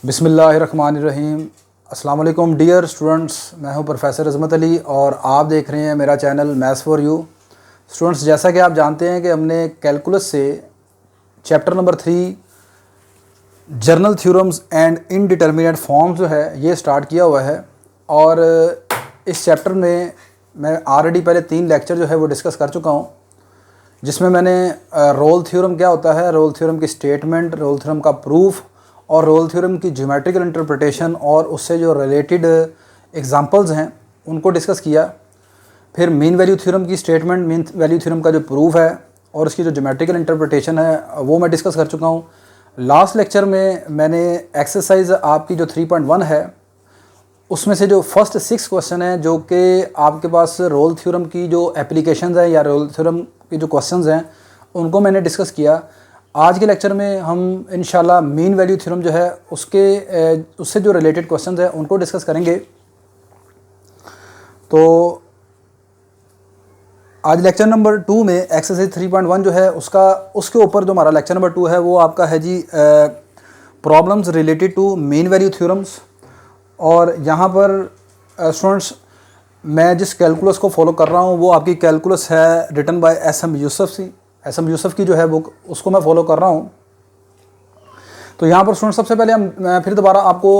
बिस्मिल्लाहिर्रहमानिर्रहीम। अस्सलाम वालेकुम डियर स्टूडेंट्स, मैं हूं प्रोफेसर अज़मत अली और आप देख रहे हैं मेरा channel maths for you. Students, जैसा कि आप जानते हैं कि हमने कैलकुलस से chapter number 3 journal theorems and indeterminate forms जो है ये स्टार्ट किया हुआ है। और इस चैप्टर में मैं ऑलरेडी पहले 3 लेक्चर जो है वो डिस्कस कर चुका हूँ, जिसमें मैंने रोल थ्योरम क्या होता है, रोल थ्योरम की स्टेटमेंट, रोल थ्योरम का प्रूफ और रोल थ्योरम की ज्योमेट्रिकल इंटरप्रिटेशन और उससे जो रिलेटेड एग्जांपल्स हैं उनको डिस्कस किया। फिर मीन वैल्यू थ्योरम की स्टेटमेंट, मीन वैल्यू थ्योरम का जो प्रूफ है और उसकी जो ज्योमेट्रिकल इंटरप्रिटेशन है वो मैं डिस्कस कर चुका हूँ। लास्ट लेक्चर में मैंने एक्सरसाइज आपकी जो 3.1 है उसमें से जो फर्स्ट 6 क्वेश्चन हैं जो कि आपके पास रोल थ्योरम की जो एप्लीकेशंस हैं या रोल थ्योरम की जो क्वेश्चंस हैं उनको मैंने डिस्कस किया। आज के लेक्चर में हम इंशाल्लाह मीन वैल्यू थ्योरम जो है उससे जो रिलेटेड क्वेश्चंस हैं उनको डिस्कस करेंगे। तो आज लेक्चर नंबर 2 में एक्सरसाइज 3.1 जो है उसके ऊपर जो हमारा लेक्चर नंबर 2 है वो आपका है जी problems related to mean value theorems. और यहाँ पर स्टूडेंट्स, मैं जिस कैलकुलस को फॉलो कर रहा हूँ वो आपकी कैलकुलस है रिटन बाय एस.एम. यूसुफ की जो है बुक, उसको मैं फॉलो कर रहा हूँ। तो यहाँ पर स्टूडेंट सबसे पहले मैं फिर दोबारा आपको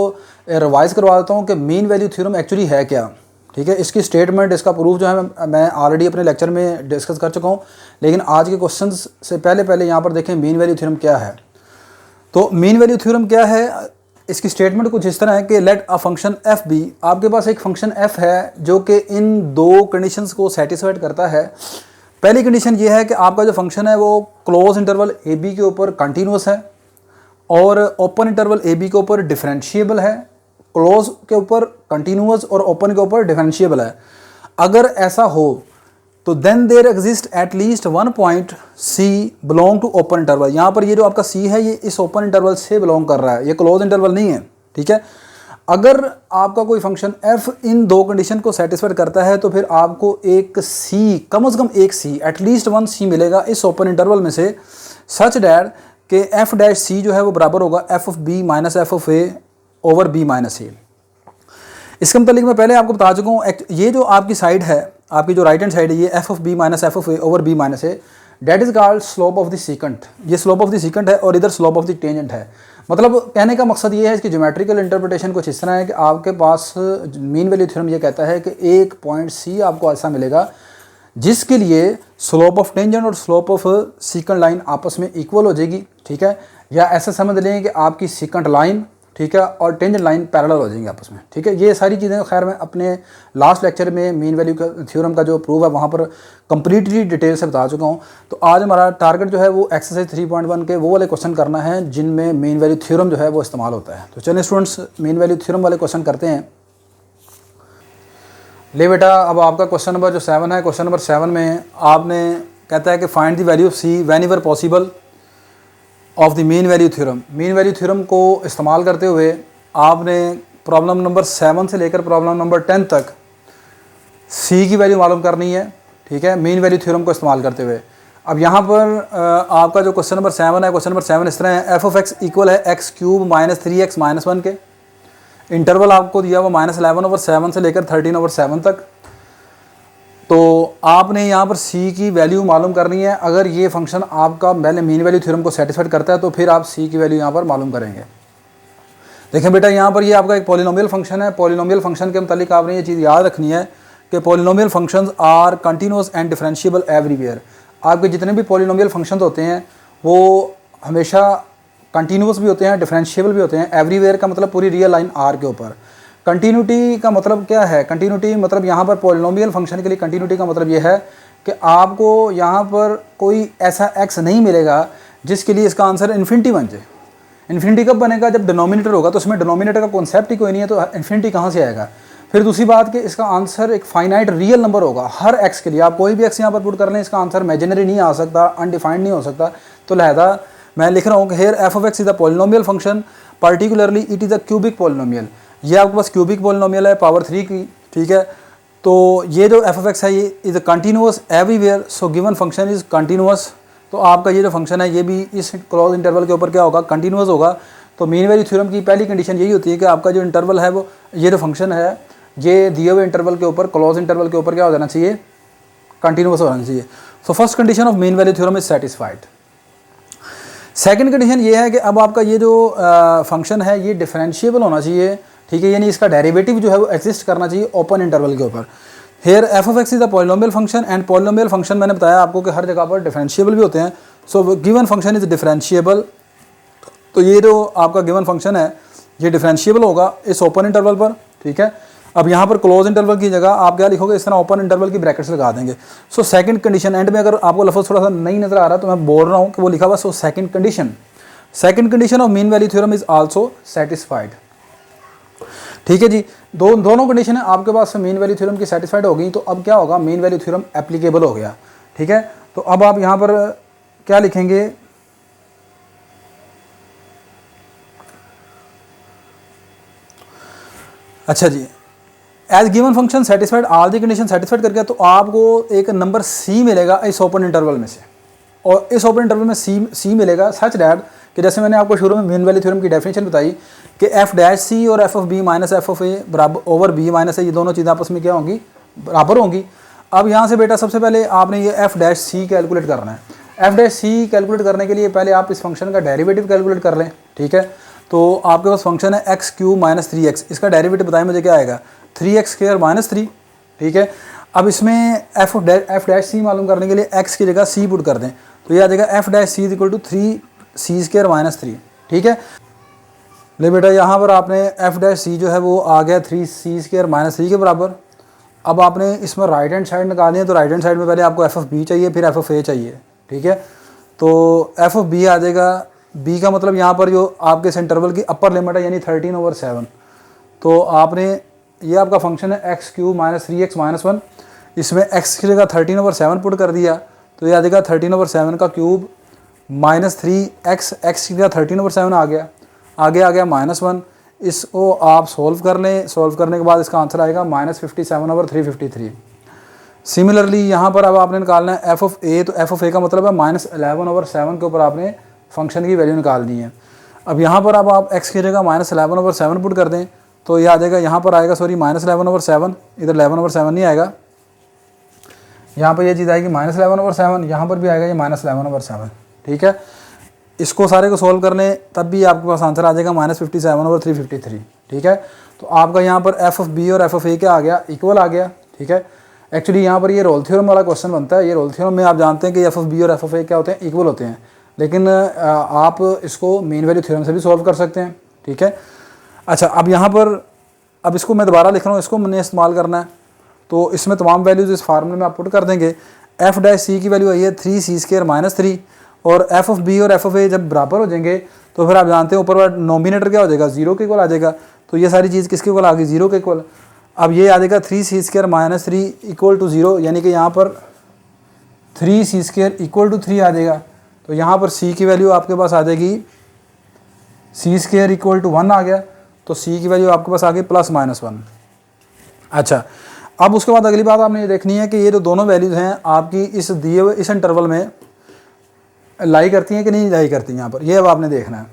रिवाइज़ करवा देता हूँ कि मीन वैल्यू थ्योरम एक्चुअली है क्या। ठीक है, इसकी स्टेटमेंट, इसका प्रूफ जो है मैं ऑलरेडी अपने लेक्चर में डिस्कस कर चुका हूँ, लेकिन आज के क्वेश्चन से पहले यहाँ पर देखें मीन वैल्यू थ्योरम क्या है। तो मीन वैल्यू थ्योरम क्या है, इसकी स्टेटमेंट कुछ इस तरह है कि let a function f be, आपके पास एक फंक्शन एफ है जो कि इन 2 कंडीशंस को सेटिस्फाइड करता है। पहली कंडीशन ये है कि आपका जो फंक्शन है वो क्लोज इंटरवल ए बी के ऊपर कंटिन्यूस है और ओपन इंटरवल ए बी के ऊपर डिफरेंशिएबल है। क्लोज के ऊपर कंटिन्यूस और ओपन के ऊपर डिफरेंशिएबल है। अगर ऐसा हो तो then there exist at least 1 point C belong to open interval. यहाँ पर ये जो आपका सी है ये इस ओपन इंटरवल से बिलोंग कर रहा है, ये क्लोज इंटरवल नहीं है। ठीक है, अगर आपका कोई फंक्शन f इन 2 कंडीशन को सेटिस्फाइड करता है तो फिर आपको एक c, कम से कम एक c, एटलीस्ट 1 c मिलेगा इस ओपन इंटरवल में से, सच डैट कि f डैश c जो है वो बराबर होगा f of b minus f of a over b minus a। इसके मतलब मैं पहले आपको बता चुका हूँ, ये जो आपकी साइड है, आपकी जो राइट हैंड साइड है, ये f of b minus f of a over b minus a, that is called slope of the secant. ये स्लोप ऑफ द सीकेंट है और इधर स्लोप ऑफ द टेंजेंट है। मतलब कहने का मकसद ये है, इसकी ज्योमेट्रिकल इंटरप्रिटेशन कुछ इस तरह है कि आपके पास मीन वैल्यू थ्योरम ये कहता है कि एक पॉइंट सी आपको ऐसा मिलेगा जिसके लिए स्लोप ऑफ टेंजेंट और स्लोप ऑफ सीकेंट लाइन आपस में इक्वल हो जाएगी। ठीक है, या ऐसा समझ लें कि आपकी सीकेंट लाइन, ठीक है, और टेंजेंट लाइन पैरेलल हो जाएंगे आपस में। ठीक है, ये सारी चीज़ें खैर मैं अपने लास्ट लेक्चर में मीन वैल्यू का थ्योरम का जो प्रूफ है वहाँ पर कंप्लीटली डिटेल से बता चुका हूँ। तो आज हमारा टारगेट जो है वो एक्सरसाइज 3.1 के वो वाले क्वेश्चन करना है जिनमें मीन वैल्यू थ्योरम जो है वो इस्तेमाल होता है। तो चलिए स्टूडेंट्स, मीन वैल्यू थ्योरम वाले क्वेश्चन करते हैं। ले बेटा, अब आपका क्वेश्चन नंबर जो 7 है, क्वेश्चन नंबर 7 में आपने कहता है कि find the value of see when ever possible of the mean value theorem. Mean value theorem को इस्तेमाल करते हुए आपने प्रॉब्लम नंबर 7 से लेकर प्रॉब्लम नंबर 10 तक सी की वैल्यू मालूम करनी है। ठीक है, मीन वैल्यू थ्योरम को इस्तेमाल करते हुए। अब यहाँ पर आपका जो क्वेश्चन नंबर 7 है, क्वेश्चन नंबर 7 इस तरह है, एफ ऑफ एक्स इक्वल है x cube minus 3x minus 1 के। इंटरवल आपको दिया हुआ -11/7 से लेकर 13/7 तक। तो आपने यहाँ पर c की वैल्यू मालूम करनी है। अगर ये फंक्शन आपका पहले मीन वैल्यू थ्योरम को सेटिस्फाइड करता है तो फिर आप c की वैल्यू यहाँ पर मालूम करेंगे। देखें बेटा, यहाँ पर ये आपका एक पॉलिनोमियल फंक्शन है। पॉलिनोमियल फंक्शन के मतलब आपने ये चीज़ याद रखनी है कि polynomial functions are continuous and differentiable everywhere. आपके जितने भी पॉलिनोमियल फंक्शन होते हैं वो हमेशा कंटिन्यूस भी होते हैं, डिफरेंशिएबल भी होते हैं। एवरीवेयर का मतलब पूरी रियल लाइन आर के ऊपर। कंटिन्यूटी का मतलब क्या है, कंटिन्यूटी मतलब यहाँ पर पॉलिनोमियल फंक्शन के लिए कंटिन्यूटी का मतलब ये है कि आपको यहाँ पर कोई ऐसा x नहीं मिलेगा जिसके लिए इसका आंसर इन्फिनिटी बन जाए। इन्फिनिटी कब बनेगा, जब डिनोमिनेटर होगा। तो उसमें डिनोमिनेटर का कॉन्सेप्ट ही कोई नहीं है, तो इन्फिनिटी कहाँ से आएगा। फिर दूसरी बात कि इसका आंसर एक फाइनाइट रियल नंबर होगा हर x के लिए। आप कोई भी x यहाँ पर पुट कर लें, इसका आंसर इमेजिनरी नहीं आ सकता, अनडिफाइंड नहीं हो सकता। तो लिहाजा मैं लिख रहा हूँ कि here f of x is a polynomial function, particularly it is a cubic polynomial. ये आपके पास क्यूबिक पॉलिनोमियल है पावर 3 की। ठीक है, तो ये जो एफ ऑफ एक्स है ये is continuous everywhere, so given function is continuous. तो आपका ये जो फंक्शन है ये भी इस क्लोज इंटरवल के ऊपर क्या होगा, कंटिन्यूअस होगा। तो तो मीन वैल्यू थ्योरम की पहली कंडीशन यही होती है कि आपका जो इंटरवल है वो, ये जो फंक्शन है ये दिए हुए इंटरवल के ऊपर, क्लोज इंटरवल के ऊपर क्या हो जाना चाहिए, कंटिन्यूस हो जाना चाहिए। सो first condition of mean value theorem is satisfied. Second condition ये है कि अब आपका ये जो फंक्शन है ये डिफरेंशिएबल होना चाहिए, ठीक है, यानी इसका डेरिवेटिव जो है वो एग्जिस्ट करना चाहिए ओपन इंटरवल के ऊपर। Here f of x is a polynomial function, and polynomial function मैंने बताया आपको कि हर जगह पर डिफरेंशिएबल भी होते हैं। सो गिवन फंक्शन इज डिफरेंशिएबल, तो ये जो आपका गिवन फंक्शन है ये डिफरेंशिएबल होगा इस ओपन इंटरवल पर, ठीक है। अब यहाँ पर क्लोज इंटरवल की जगह आप क्या लिखोगे, इस तरह ओपन इंटरवल की ब्रैकेट्स लगा देंगे। सो सेकंड कंडीशन, एंड में अगर आपको लफ्ज़ थोड़ा सा नहीं नजर आ रहा तो मैं बोल रहा हूँ कि वो लिखा हुआ। सो second condition of mean value theorem is also satisfied, ठीक है जी। दोनों कंडीशन है आपके पास मीन वैल्यू थ्योरम की सेटिस्फाइड हो गई, तो अब क्या होगा, मीन वैल्यू थ्योरम एप्लीकेबल हो गया, ठीक है। तो अब आप यहाँ पर क्या लिखेंगे, अच्छा जी, as given function satisfied all the condition satisfied करके, तो आपको एक नंबर सी मिलेगा इस ओपन इंटरवल में से, और इस ओपन इंटरवल में सी मिलेगा सच डैट कि जैसे मैंने आपको शुरू में मीन वैल्यू थ्योरम की डेफिनेशन बताई कि एफ डैश सी और F of B minus F of A बराबर ओवर बी माइनस ए, ये दोनों चीज़ें आपस में क्या होंगी, बराबर होंगी। अब यहाँ से बेटा सबसे पहले आपने ये एफ डैश सी कैलकुलेट करना है। एफ डैश सी कैलकुलेट करने के लिए पहले आप इस फंक्शन का डेरिवेटिव कैलकुलेट कर लें, ठीक है। तो आपके पास फंक्शन है एक्स क्यू माइनस 3x, इसका डेरिवेटिव बताएं मुझे क्या आएगा, 3x स्क्वायर माइनस 3, ठीक है। अब इसमें एफ डैश सी मालूम करने के लिए x की जगह c पुट कर दें, तो ये आ जाएगा f dash C equal to 3c square minus 3, ठीक है। ले बेटा यहाँ पर आपने एफ डैश सी जो है वो आ गया 3c स्क्वायर माइनस 3 के बराबर। अब आपने इसमें राइट हैंड साइड निकालनी है, तो राइट हैंड साइड में पहले आपको एफ ऑफ बी चाहिए, फिर एफ ऑफ ए चाहिए, ठीक है। तो एफ ऑफ बी आ जाएगा, बी का मतलब यहाँ पर जो आपके इस इंटरवल की अपर लिमिट है यानी 13/7, तो आपने ये आपका फंक्शन है x Q minus 3x minus 1, इसमें x की जगह 13/7 पुट कर दिया, तो ये आ जाएगा 13/7 का क्यूब माइनस 3x, एक्स की जगह 13/7 आ गया, आगे आ गया -1। इसको आप सोल्व कर लें, सोल्व करने के बाद इसका आंसर आएगा -57/353। सिमिलरली यहाँ पर अब आपने निकालना है एफ ऑफ ए, तो एफ ऑफ ए का मतलब है -11/7 के ऊपर आपने फंक्शन की वैल्यू निकालनी है। अब यहाँ पर अब आप x की जगह -11/7 पुट कर दें, तो ये आ जाएगा, यहाँ पर आएगा सॉरी -11/7, इधर 11/7 नहीं आएगा, यहाँ पर ये चीज़ आएगी -11/7, यहाँ पर भी आएगा ये -11/7, ठीक है। इसको सारे को सोल्व कर लें तब भी आपके पास आंसर आ जाएगा -57/353, ठीक है। तो आपका यहाँ पर एफ ऑफ बी और एफ ऑफ ए क्या आ गया, इक्वल आ गया, ठीक है। एक्चुअली यहाँ पर ये रोल थ्योरम वाला क्वेश्चन बनता है। ये रोल थ्योरम में आप जानते हैं कि एफ ऑफ बी और एफ ऑफ ए क्या होते हैं, इक्वल होते हैं, लेकिन आप इसको मीन वैल्यू थ्योरम से भी सॉल्व कर सकते हैं, ठीक है। अच्छा, अब यहाँ पर अब इसको मैं दोबारा लिख रहा हूँ, इसको मैंने इस्तेमाल करना है, तो इसमें तमाम वैल्यूज इस फार्मूले में आप पुट कर देंगे। एफ डैश सी की वैल्यू आई है 3c स्क्वायर माइनस 3, और एफ ऑफ बी और एफ ऑफ ए जब बराबर हो जाएंगे तो फिर आप जानते हैं ऊपर वाला नोमिनेटर क्या हो जाएगा, 0 के इक्वल आ जाएगा। तो ये सारी चीज़ किसके इक्वल आ गई, 0 के इक्वल। अब ये आ जाएगा 3c square minus 3 equal to 0, यानी कि यहाँ पर 3c स्क्वायर इक्वल टू 3 आ जाएगा। तो यहाँ पर c की वैल्यू आपके पास आ जाएगी c स्क्वायर इक्वल टू 1 आ गया, तो c की वैल्यू आपके पास आ गई +-1। अच्छा, अब उसके बाद अगली बात आपने ये देखनी है कि ये जो दोनों वैल्यूज़ हैं आपकी इस दिए हुए इस इंटरवल में लाई करती हैं कि नहीं लाई करती हैं, यहाँ पर ये अब आपने देखना है।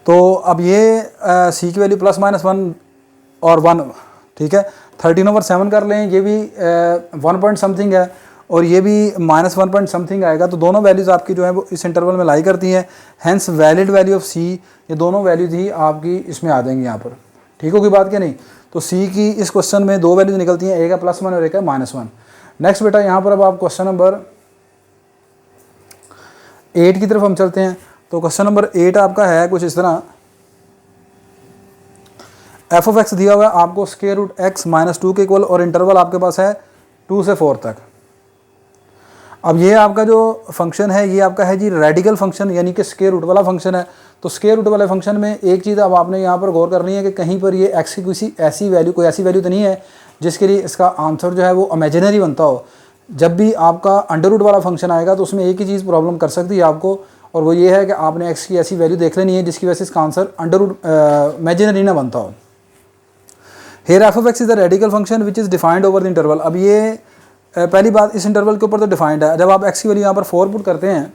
तो अब ये c की वैल्यू +-1 और 1, ठीक है। 13/7 कर लें, ये भी 1 पॉइंट समथिंग है और ये भी -1 पॉइंट समथिंग आएगा, तो दोनों वैल्यूज़ आपकी जो है वो इस इंटरवल में लाई करती हैं। Hence valid value of c, ये दोनों वैल्यूज ही आपकी इसमें आ जाएंगी यहाँ पर, ठीक होगी बात क्या नहीं। तो c की इस क्वेश्चन में दो वैल्यूज निकलती हैं, एक है +1 और एक है -1। नेक्स्ट बेटा यहाँ पर अब आप क्वेश्चन नंबर 8 की तरफ हम चलते हैं। तो क्वेश्चन नंबर 8 आपका है कुछ इस तरह, एफ ऑफ एक्स दिया हुआ है आपको स्क्वायर रूट x -2 के इक्वल, और इंटरवल आपके पास है 2 से 4 तक। अब ये आपका जो फंक्शन है ये आपका है जी रेडिकल फंक्शन, यानी कि स्क्वायर रूट वाला फंक्शन है। तो स्क्वायर रूट वाले फंक्शन में एक चीज़ अब आपने यहाँ पर गौर करनी है कि कहीं पर ये x की कोई ऐसी वैल्यू तो नहीं है जिसके लिए इसका आंसर जो है वो इमेजिनरी बनता हो। जब भी आपका अंडर रूट वाला फंक्शन आएगा तो उसमें एक ही चीज़ प्रॉब्लम कर सकती है आपको, और वो ये है कि आपने x की ऐसी वैल्यू देख लेनी है जिसकी वजह से इसका आंसर अंडर रूट इमेजिनरी ना बनता हो। Here f of x is the radical function which is defined over the interval. अब ये पहली बात इस इंटरवल के ऊपर तो डिफाइंड है, जब आप एक्स की वैल्यू यहाँ पर 4 पुट करते हैं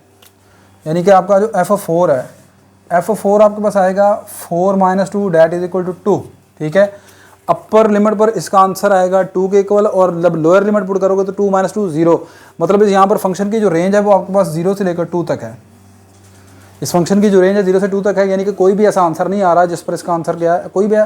यानी कि आपका जो एफ ऑफ 4 है, एफ ऑफ 4 आपके पास आएगा 4 - 2 डैट इज इक्वल टू 2, ठीक है। अपर लिमिट पर इसका आंसर आएगा 2 के इक्वल, और जब लोअर लिमिट पुट करोगे तो 2 - 2 0, मतलब यहाँ पर फंक्शन की जो रेंज है वो आपके पास 0 से लेकर 2 तक है। इस फंक्शन की जो रेंज है 0 से 2 तक है, यानी कि कोई भी ऐसा आंसर नहीं आ रहा जिस पर इसका आंसर क्या है, कोई भी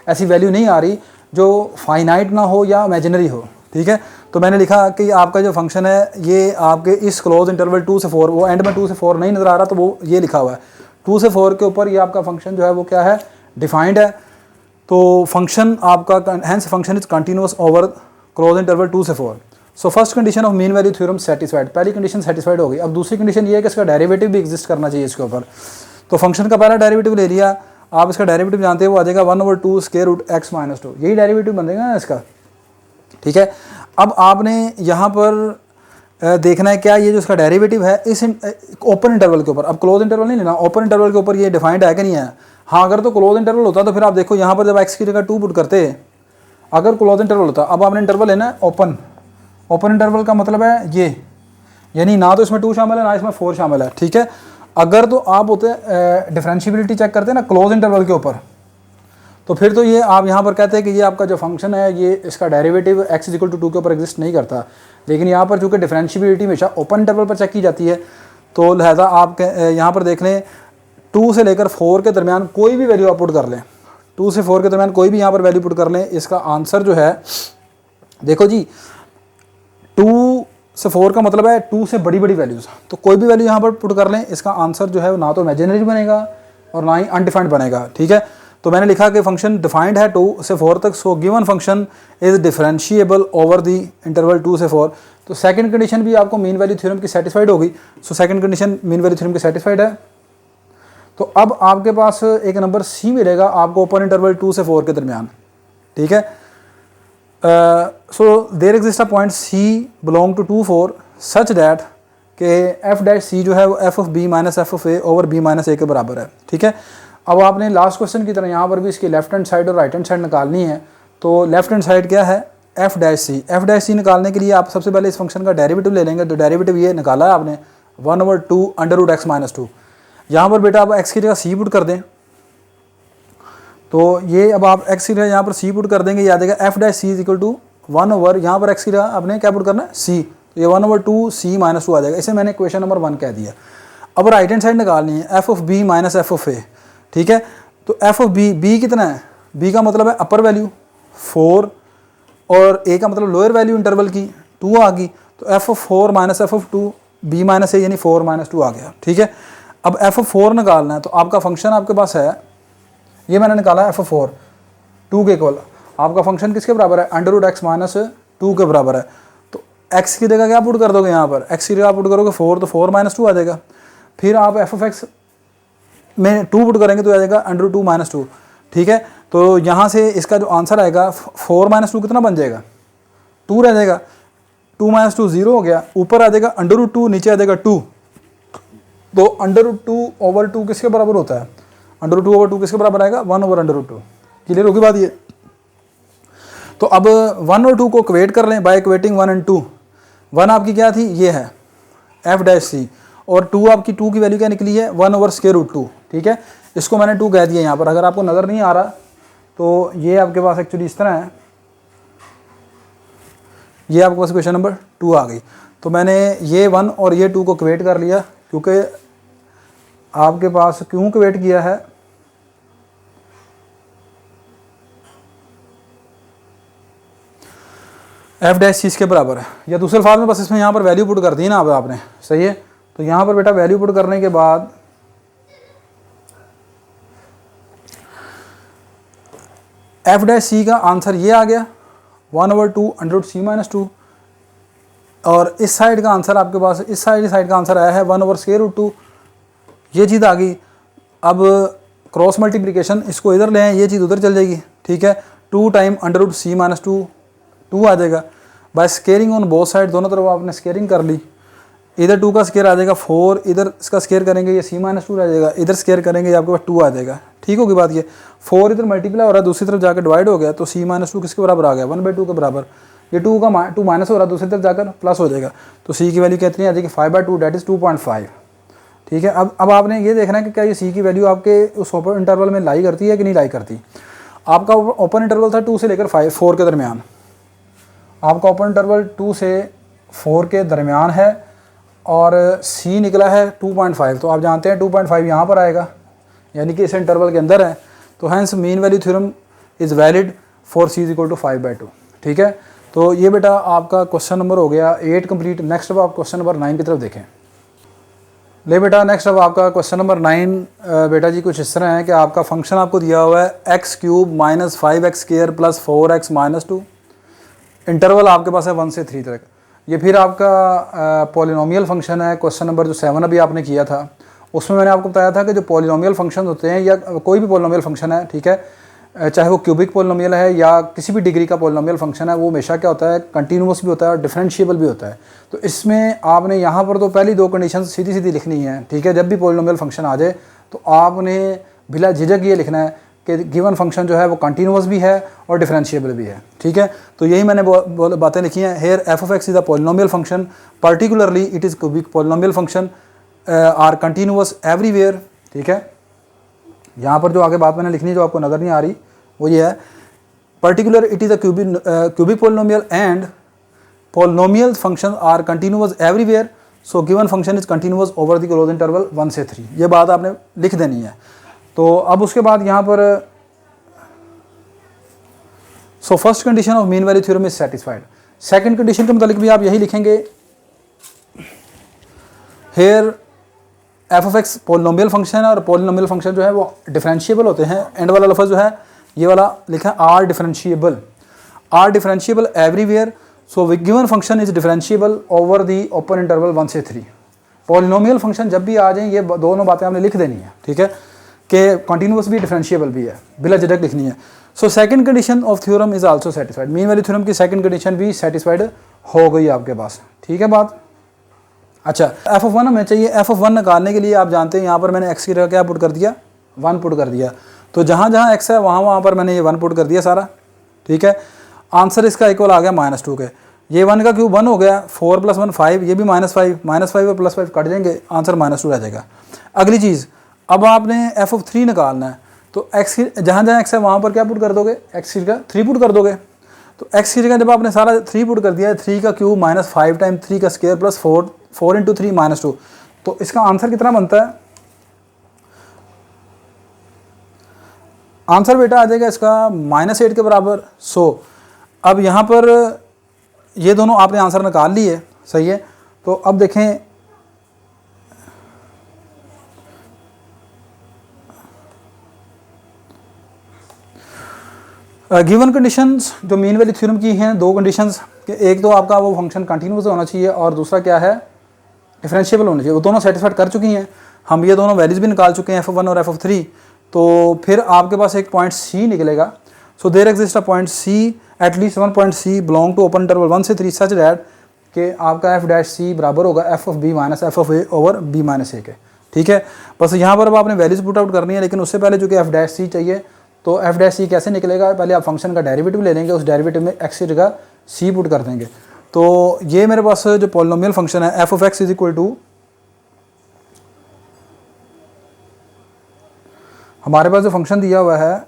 ऐसी वैल्यू नहीं आ रही जो फाइनाइट ना हो या इमेजिनरी हो, ठीक है। तो मैंने लिखा कि आपका जो फंक्शन है ये आपके इस क्लोज इंटरवल 2 से 4, वो एंड में 2 से 4 नहीं नज़र आ रहा, तो वो ये लिखा हुआ है 2 से 4 के ऊपर ये आपका फंक्शन जो है वो क्या है, डिफाइंड है। तो फंक्शन आपका hence function is continuous over close interval 2 से 4। So first condition of mean value theorem satisfied, पहली कंडीशन सेटिस्फाइड हो गई। अब दूसरी कंडीशन ये है कि इसका डेरिवेटिव भी एग्जिस्ट करना चाहिए इसके ऊपर। तो फंक्शन का पहला डेरिवेटिव ले लिया, आप इसका डेरिवेटिव जानते हैं वो आ जाएगा 1/2 स्क्वायर रूट x - 2, यही डेरिवेटिव बनेगा ना इसका, ठीक है। अब आपने यहाँ पर देखना है क्या ये जो इसका डेरिवेटिव है इस ओपन इंटरवल के ऊपर, अब क्लोज इंटरवल नहीं लेना, ओपन इंटरवल के ऊपर ये डिफाइंड है कि नहीं है। हाँ, अगर तो क्लोज इंटरवल होता तो फिर आप देखो यहाँ पर जब x की जगह 2 पुट करते, अगर क्लोज इंटरवल होता, अब आपने इंटरवल लेना है ओपन, ओपन इंटरवल का मतलब है ये, यानी ना तो इसमें 2 शामिल है ना इसमें 4 शामिल है, ठीक है। अगर तो आप होते डिफरेंशियबिलिटी चेक करते हैं ना क्लोज इंटरवल के ऊपर, तो फिर तो ये आप यहाँ पर कहते हैं कि ये आपका जो फंक्शन है ये इसका डेरिवेटिव x = 2 के ऊपर एग्जिस्ट नहीं करता। लेकिन यहाँ पर चूँकि डिफरेंशियबिलिटी हमेशा ओपन इंटरवल पर चेक की जाती है, तो लिहाजा आप यहाँ पर देख लें 2 से लेकर 4 के दरमियान कोई भी वैल्यू आप पुट कर लें, 2 से 4 के दरमियान कोई भी यहाँ पर वैल्यू पुट कर लें, इसका आंसर जो है देखो जी 2 से 4 का मतलब है 2 से बड़ी बड़ी वैल्यूज़, तो कोई भी वैल्यू यहाँ पर पुट कर लें, इसका आंसर जो है ना तो इमेजिनरी बनेगा और ना ही अनडिफाइंड बनेगा, ठीक है। तो मैंने लिखा कि फंक्शन डिफाइंड है 2 से 4 तक, सो given function is differentiable over the interval 2 से 4। तो सेकंड कंडीशन भी आपको मीन वैल्यू थ्योरम की सेटिस्फाइड होगी। सो second condition mean value theorem की सेटिस्फाइड है। तो अब आपके पास एक नंबर सी मिलेगा आपको ओपन इंटरवल 2 से 4 के दरमियान, ठीक है। So there exist a point C belong to 2 4 such that कि एफ डैश सी जो है वो F of B minus F of A over B minus A के बराबर है, ठीक है। अब आपने लास्ट क्वेश्चन की तरह यहाँ पर भी इसकी लेफ्ट हैंड साइड और राइट हैंड साइड निकालनी है। तो लेफ्ट हैंड साइड क्या है, एफ डैश सी, एफ डैश सी निकालने के लिए आप सबसे पहले इस फंक्शन का डेरिवेटिव ले लेंगे। तो डेरिवेटिव ये निकाला है आपने 1/2 अंडर x - 2। यहाँ पर बेटा आप x की जगह सी पुट कर दें, तो ये अब आप x की जगह यहाँ पर सी पुट कर देंगे, याद आएगा f dash C is equal to 1 यहाँ पर x की जगह आपने क्या पुट करना है सी, तो ये 1/2 c - 2 आ जाएगा। इसे मैंने क्वेश्चन नंबर 1 कह दिया। अब राइट हैंड साइड निकालनी है F of B minus F of A, ठीक है। तो एफ ऑफ बी कितना है, बी का मतलब है अपर वैल्यू 4 और ए का मतलब लोअर वैल्यू इंटरवल की 2 आ गई। तो F of 4 minus F of 2 B minus A यानी 4 - 2 आ गया, ठीक है। अब एफ ऑफ 4 निकालना है, तो आपका फंक्शन आपके पास है, ये मैंने निकाला एफ ऑफ 4 2 के इक्वल। आपका फंक्शन किसके बराबर है, √x - 2 के बराबर है। तो x की जगह क्या पुट कर दोगे, यहाँ पर x की जगह पुट करोगे 4, तो 4 - 2 आ जाएगा। फिर आप एफ ऑफ x में 2 पुट करेंगे तो आ जाएगा √2 - 2, ठीक है। तो यहाँ से इसका जो आंसर आएगा 4 - 2 कितना बन जाएगा, 2 रह जाएगा, 2 - 2 0 हो गया, ऊपर आ जाएगा √2, नीचे आ जाएगा 2। तो √2/2 किसके बराबर होता है, √2/2 किसके बराबर आएगा 1/√2। क्लियर होगी बात ये। तो अब 1 और 2 को इक्वेट कर लें बाय इक्वेटिंग 1 and 2। 1 आपकी क्या थी, ये है एफ डैश सी, और 2 आपकी 2 की वैल्यू क्या निकली है 1/√2, ठीक है। इसको मैंने 2 कह दिया यहाँ पर, अगर आपको नज़र नहीं आ रहा तो ये आपके पास एक्चुअली इस तरह है, ये आपके पास क्वेश्चन नंबर 2 आ गई। तो मैंने ये 1 और ये 2 को इक्वेट कर लिया, क्योंकि आपके पास क्यों इक्वेट किया है, एफ डैश सी के बराबर है, या दूसरे अल्फाज में बस इसमें यहाँ पर वैल्यू पुट कर दी ना अब आपने, सही है। तो यहाँ पर बेटा वैल्यू पुट करने के बाद एफ डैश सी का आंसर ये आ गया 1/2 √c - 2, और इस साइड का आंसर आपके पास इस साइड का आंसर आया है 1/√2, ये चीज़ आ गई। अब क्रॉस मल्टीप्लिकेशन इसको इधर ले आए, ये चीज़ उधर चल जाएगी, ठीक है। 2 टाइम √c - 2 आ जाएगा। By squaring on both side, दोनों तरफ आपने स्केयरिंग कर ली, इधर 2 का स्केयर आ जाएगा 4, इधर इसका स्केयर करेंगे ये c - 2 आ जाएगा, इधर स्केयर करेंगे ये आपके पास 2 आ जाएगा, ठीक होगी बात ये। 4 इधर मल्टीप्लाई हो रहा है, दूसरी तरफ जाकर डिवाइड हो गया, तो c - 2 किसके बराबर आ गया 1/2 के बराबर। ये 2 का 2 माइनस हो रहा है, दूसरी तरफ जाकर प्लस हो जाएगा। तो सी की वैल्यू कितनी आ जाएगी 5/2 डेट इज़ 2.5। ठीक है, अब आपने ये देखना है कि क्या ये सी की वैल्यू आपके उस ओपन इंटरवल में लाई करती है कि नहीं लाई करती। आपका ओपन इंटरवल था 2 से लेकर 4 के दरमियान, आपका ओपन इंटरवल 2 से 4 के दरमियान है और सी निकला है 2.5। तो आप जानते हैं 2.5 यहाँ पर आएगा, यानी कि इस इंटरवल के अंदर है। तो hence mean value theorem is valid for C is equal to 5/2। ठीक है, तो ये बेटा आपका क्वेश्चन नंबर हो गया 8 कंप्लीट। नेक्स्ट अब आप क्वेश्चन नंबर 9 की तरफ देखें। ले बेटा नेक्स्ट अब आपका क्वेश्चन नंबर 9 बेटा जी कुछ इस तरह है कि आपका फंक्शन आपको दिया हुआ है x³ - 5x² + 4x - 2। इंटरवल आपके पास है 1 से 3 तक। ये फिर आपका पॉलिनोमियल फंक्शन है। क्वेश्चन नंबर जो 7 अभी आपने किया था उसमें मैंने आपको बताया था कि जो पॉलिनोमियल फंक्शन होते हैं या कोई भी पॉलिनोमियल फंक्शन है, ठीक है, चाहे वो क्यूबिक पॉलिनोमियल है या किसी भी डिग्री का पॉलिनोमियल फंक्शन है, वो हमेशा क्या होता है कंटिन्यूअस भी होता है और डिफरेंशिएबल भी होता है। तो इसमें आपने यहाँ पर तो पहली 2 कंडीशन सीधी सीधी लिखनी है। ठीक है, जब भी पॉलिनोमियल फंक्शन आ जाए तो आपने बिला झिझक ये लिखना है कि गिवन फंक्शन जो है वो कंटिन्यूअस भी है और डिफरेंशिएबल भी है। ठीक है, तो यही मैंने बातें लिखी हैं। Here f(x) is a polynomial function, particularly it is cubic polynomial function are continuous everywhere. ठीक है, यहाँ पर जो आगे बात मैंने लिखनी है जो आपको नज़र नहीं आ रही वो ये है, particular it is a cubic polynomial and polynomial function are continuous everywhere, so given function is continuous over the close interval 1 से 3। ये बात आपने लिख देनी है। तो अब उसके बाद यहाँ पर सो first condition of mean value theorem is satisfied. Second condition के मुतालिक भी आप यही लिखेंगे, हेयर f(x) पॉलिनोमियल फंक्शन है और पॉलिनोमियल फंक्शन जो है वो डिफरेंशिएबल होते हैं। एंड वाला लफ्ज़ जो है ये वाला लिखा है are differentiable everywhere, so given function is differentiable over the open interval 1 से 3। पॉलिनोमियल फंक्शन जब भी आ जाएं ये दोनों बातें आपने लिख देनी है। ठीक है, कि कंटिन्यूअस भी डिफरेंशिएबल भी है, बिला झिझक लिखनी है। सो second condition of theorem is also satisfied. Mean value theorem की सेकंड कंडीशन भी सेटिस्फाइड हो गई आपके पास। ठीक है बात। अच्छा, f(1) हमें चाहिए। f(1) निकालने के लिए आप जानते हैं यहाँ पर मैंने x की जगह क्या पुट कर दिया, 1 पुट कर दिया। तो जहाँ जहाँ x है वहाँ पर मैंने ये 1 पुट कर दिया सारा। ठीक है, आंसर इसका इक्वल आ गया -2 के। ये 1 का क्यूब 1 हो गया, 4 + 1 5, ये भी -5 और +5 कट देंगे, आंसर -2 रह जाएगा। अगली चीज़, अब आपने f(3) निकालना है। तो x जहाँ जहाँ x है वहाँ पर क्या पुट कर दोगे, x की जगह 3 पुट कर दोगे। तो x की जगह जब आपने सारा 3 पुट कर दिया है, 3 का क्यूब -5 टाइम 3 का स्क्वायर प्लस 4 × 3 -2, तो इसका आंसर कितना बनता है? आंसर बेटा आ जाएगा इसका -8 के बराबर। सो अब यहाँ पर ये दोनों आपने आंसर निकाल लिए, सही है। तो अब देखें गिवन कंडीशंस जो मीन वैल्यू थ्योरम की हैं, 2 कंडीशंस, एक तो आपका वो फंक्शन कंटिन्यूअस होना चाहिए और दूसरा क्या है डिफरेंशिएबल होना चाहिए। वो दोनों सेटिस्फाइड कर चुकी हैं, हम ये दोनों वैल्यूज भी निकाल चुके हैं f(1) और f(3). तो फिर आपके पास एक पॉइंट C निकलेगा। So there exist a point C, at least 1 point C belong to open interval 1 से 3 सच दैट कि आपका f' बराबर होगा f(b) - f(a) over b - a के। ठीक है, बस यहाँ पर अब आपने वैल्यूज पुट आउट करनी है, लेकिन उससे पहले चूँकि f' चाहिए तो f' कैसे निकलेगा, पहले आप फंक्शन का डेरिवेटिव ले लेंगे, उस डेरिवेटिव में x की जगह C पुट कर देंगे। तो ये मेरे पास जो पॉलिनोमियल फंक्शन है f(x) इज इक्वल टू, हमारे पास जो फंक्शन दिया हुआ है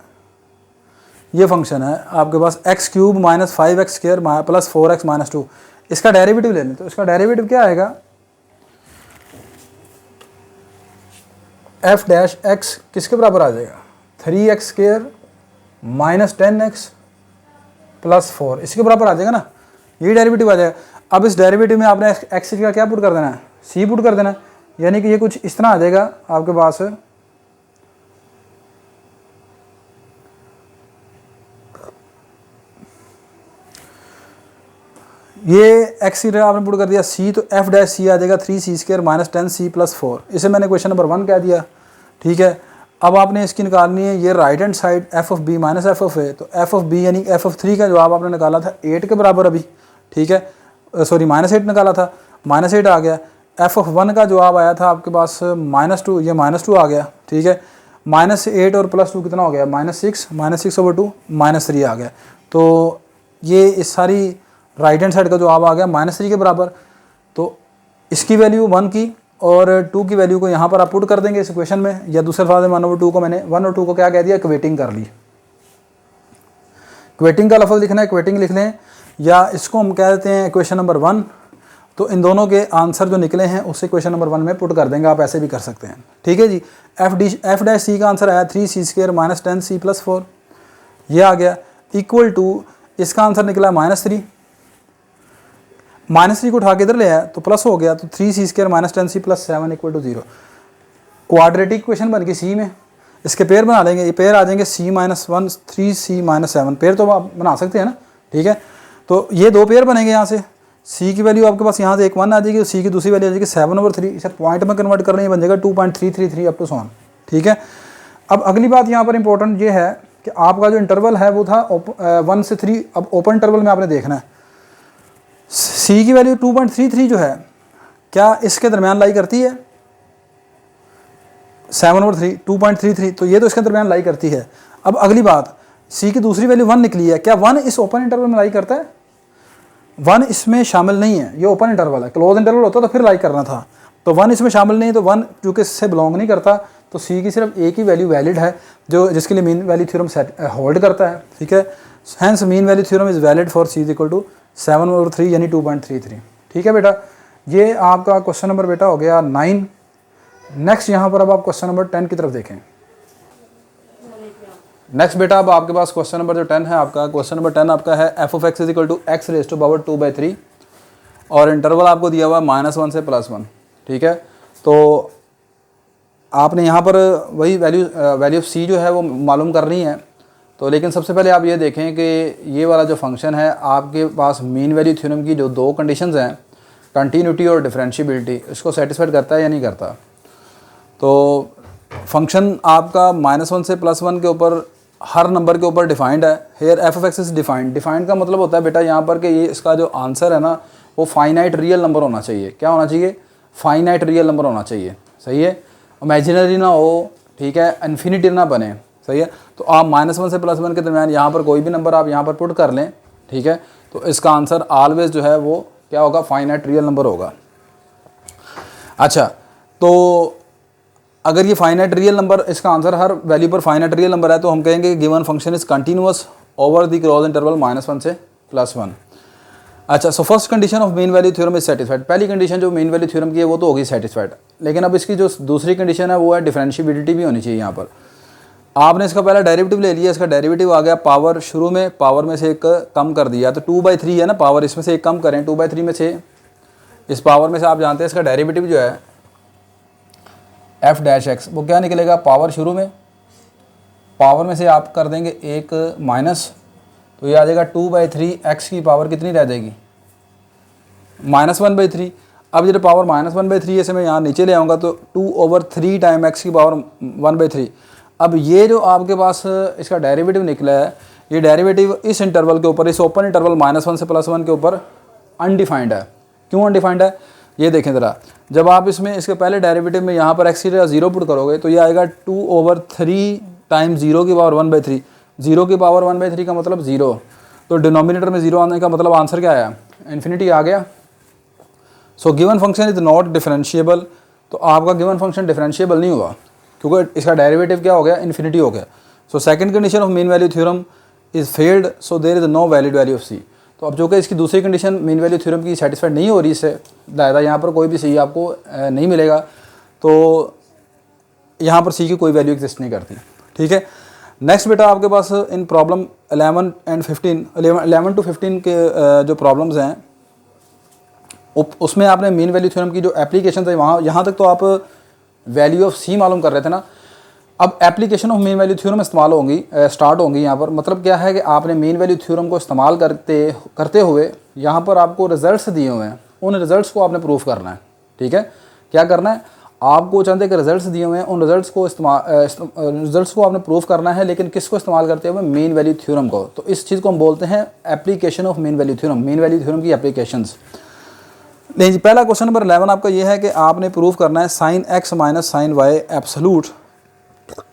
ये फंक्शन है आपके पास x³ - 5x² + 4x - 2। इसका डेरिवेटिव ले लें तो इसका डेरिवेटिव क्या आएगा, f' किसके बराबर आ जाएगा 3x² - 10x + 4, इसके बराबर आ जाएगा ना, यही डेरिवेटिव आ जाएगा। अब इस डेरिवेटिव में आपने x का क्या पुट कर देना है, c पुट कर देना है, यानी कि ये कुछ इस तरह आ जाएगा आपके पास। ये x की जगह आपने पुट कर दिया c, तो f' आ जाएगा 3c² - 10c + 4। इसे मैंने क्वेश्चन नंबर 1 कह दिया। ठीक है, अब आपने इसकी निकालनी है ये right hand side f(b) - f(a), तो f(b) यानी f(3) का जवाब आपने निकाला था 8 के बराबर अभी। ठीक है, सॉरी -8 निकाला था, -8 आ गया। f(1) का जवाब आया था आपके पास -2, ये -2 आ गया। ठीक है, -8 और +2 कितना हो गया, -6 -6/2 -3 आ गया। तो ये इस सारी राइट हैंड साइड का जवाब आ गया -3 के बराबर। तो इसकी वैल्यू 1 की और 2 की वैल्यू को यहाँ पर आप पुट कर देंगे इस इक्वेशन में, या दूसरे अल्फाज में 1/2 को मैंने 1 और 2 को क्या कह दिया, इक्वेटिंग कर ली। इक्वेटिंग का लफ्ज़ लिखना है, इक्वेटिंग लिख लें, या इसको हम कह देते हैं इक्वेशन नंबर 1। तो इन दोनों के आंसर जो निकले हैं उससे इक्वेशन नंबर 1 में पुट कर देंगे, आप ऐसे भी कर सकते हैं। ठीक है जी। एफ डैश सी का आंसर आया 3c² - 10c + 4, ये आ गया, इक्वल टू इसका आंसर निकला -3, -3 को उठा के इधर ले आया तो प्लस हो गया, तो 3c² - 10c + 7 = 0। क्वाड्रेटिक इक्वेशन बन गई सी में, इसके पेयर बना लेंगे, ये पेयर आ जाएंगे c-1 3c - 7, पेयर तो आप बना सकते हैं ना। ठीक है, तो ये दो पेयर बनेंगे यहाँ से, c की वैल्यू आपके पास यहाँ से एक 1 आ जाएगी और c की दूसरी वैल्यू आ जाएगी 7/3, इसे पॉइंट में कन्वर्ट कर लेंगे, बन जाएगा 2.333 अप टू 1। ठीक है, अब अगली बात यहाँ पर इंपॉर्टेंट ये है कि आपका जो इंटरवल है वो था 1 से 3, अब ओपन इंटरवल में आपने देखना है c की वैल्यू 2.33 जो है क्या इसके दरमियान लाई करती है, 7/3 2.33, तो ये तो इसके दरमियान लाई करती है। अब अगली बात, c की दूसरी वैल्यू 1 निकली है, क्या 1 इस ओपन इंटरवल में लाई करता है? 1 इसमें शामिल नहीं है, ये ओपन इंटरवल है, क्लोज इंटरवल होता तो फिर लाई करना था, तो 1 इसमें शामिल नहीं है, तो 1 चूँकि इससे बिलोंग नहीं करता, तो c की सिर्फ एक ही वैल्यू वैलिड है, जो जिसके लिए मीन वैल्यू थ्योरम होल्ड करता है। ठीक है, hence mean value theorem is valid for c = 7/3 यानी 2.33। ठीक है बेटा, ये आपका क्वेश्चन नंबर बेटा हो गया 9। नेक्स्ट यहाँ पर अब आप क्वेश्चन नंबर 10 की तरफ देखें। नेक्स्ट बेटा अब आपके पास क्वेश्चन नंबर जो 10 है, आपका क्वेश्चन नंबर 10 आपका है f(x) = x⁻²/2/3 और इंटरवल आपको दिया हुआ है -1 से +1। ठीक है, तो आपने यहाँ पर वही वैल्यू ऑफ c जो है वो मालूम करनी है। तो लेकिन सबसे पहले आप ये देखें कि ये वाला जो फंक्शन है आपके पास मीन वैल्यू थ्योरम की जो दो कंडीशंस हैं, कंटिन्यूटी और डिफरेंशिएबिलिटी, इसको सेटिस्फाइड करता है या नहीं करता। तो फंक्शन आपका -1 से +1 के ऊपर हर नंबर के ऊपर डिफाइंड है। Hair f(x) is defined. Defined का मतलब होता है बेटा यहाँ पर कि ये इसका जो आंसर है ना वो फाइनाइट रियल नंबर होना चाहिए। क्या होना चाहिए? फाइनाइट रियल नंबर होना चाहिए। सही है, इमेजिनरी ना हो, ठीक है, इन्फिनिटी ना बने। सही है, तो आप -1 से +1 के दरमियान यहाँ पर कोई भी नंबर आप यहाँ पर पुट कर लें, ठीक है, तो इसका आंसर ऑलवेज जो है वो क्या होगा? फाइनाइट रियल नंबर होगा। अच्छा, तो अगर ये फाइनाइट रियल नंबर, इसका आंसर हर वैल्यू पर फाइनाइट रियल नंबर है, तो हम कहेंगे given function is continuous over the close interval -1 से +1। अच्छा, सो first condition of mean value theorem is satisfied. पहली कंडीशन जो मीन वैल्यू थ्योरम की है वो तो होगी सेटिस्फाइड, लेकिन अब इसकी जो दूसरी कंडीशन है वो है डिफरेंशिएबिलिटी भी होनी चाहिए। यहाँ पर आपने इसका पहला डेरिवेटिव ले लिया, इसका डेरिवेटिव आ गया पावर, शुरू में पावर में से एक कम कर दिया, तो 2/3 है ना पावर, इसमें से एक कम करें, 2/3 में से इस पावर में से आप जानते हैं इसका डेरिवेटिव जो है f'(x) वो क्या निकलेगा? पावर शुरू में, पावर में से आप कर देंगे एक माइनस, तो ये आ जाएगा 2/3 x की पावर कितनी रह जाएगी? -1/3। अब जब पावर -1/3 ऐसे मैं यहाँ नीचे ले आऊँगा तो 2/3 टाइम x की पावर 1/3। अब ये जो आपके पास इसका डेरिवेटिव निकला है, ये डेरिवेटिव इस इंटरवल के ऊपर, इस ओपन इंटरवल -1 से +1 के ऊपर अनडिफाइंड है। क्यों अनडिफाइंड है? ये देखें ज़रा, जब आप इसमें इसके पहले डेरिवेटिव में यहाँ पर x की जगह 0 पुट करोगे तो ये आएगा 2/3 टाइम 0 की पावर 1/3। 0 की पावर 1/3 का मतलब 0, तो डिनोमिनेटर में 0 आने का मतलब आंसर क्या आया? इन्फिनिटी आ गया। सो given function is not differentiable, तो आपका गिवन फंक्शन डिफरेंशिएबल नहीं हुआ क्योंकि इसका डेरिवेटिव क्या हो गया? इन्फिनिटी हो गया। So second condition of mean value theorem is failed, so there is no valid value of C. तो अब जो कि इसकी दूसरी कंडीशन मीन वैल्यू थ्योरम की सेटिस्फाइड नहीं हो रही, इससे दायरा यहाँ पर कोई भी सी आपको नहीं मिलेगा, तो यहाँ पर सी की कोई वैल्यू एग्जिस्ट नहीं करती। ठीक है, नेक्स्ट बेटा आपके पास इन प्रॉब्लम 11 and 15, 11 to 15 के जो प्रॉब्लम्स हैं उसमें आपने मीन वैल्यू थ्योरम की जो एप्लीकेशन है वहाँ, यहाँ तक तो आप वैल्यू ऑफ सी मालूम कर रहे थे ना। अब application of mean value theorem इस्तेमाल होंगी, स्टार्ट होंगी। यहाँ पर मतलब क्या है कि आपने मीन वैल्यू थ्योरम को इस्तेमाल करते हुए यहाँ पर आपको रिजल्ट्स दिए हुए हैं, उन रिजल्ट्स को आपने प्रूफ करना है। ठीक है, क्या करना है? आपको चंद एक रिजल्ट्स दिए हुए हैं, उन रिजल्ट्स को आपने प्रूफ करना है, लेकिन किसको इस्तेमाल करते हुए? मीन वैल्यू थ्योरम को। तो इस चीज़ को हम बोलते हैं application of mean value theorem, mean value theorem की एप्लीकेशंस। नहीं जी, पहला क्वेश्चन नंबर 11 आपका ये है कि आपने प्रूफ करना है sin x minus sin y absolute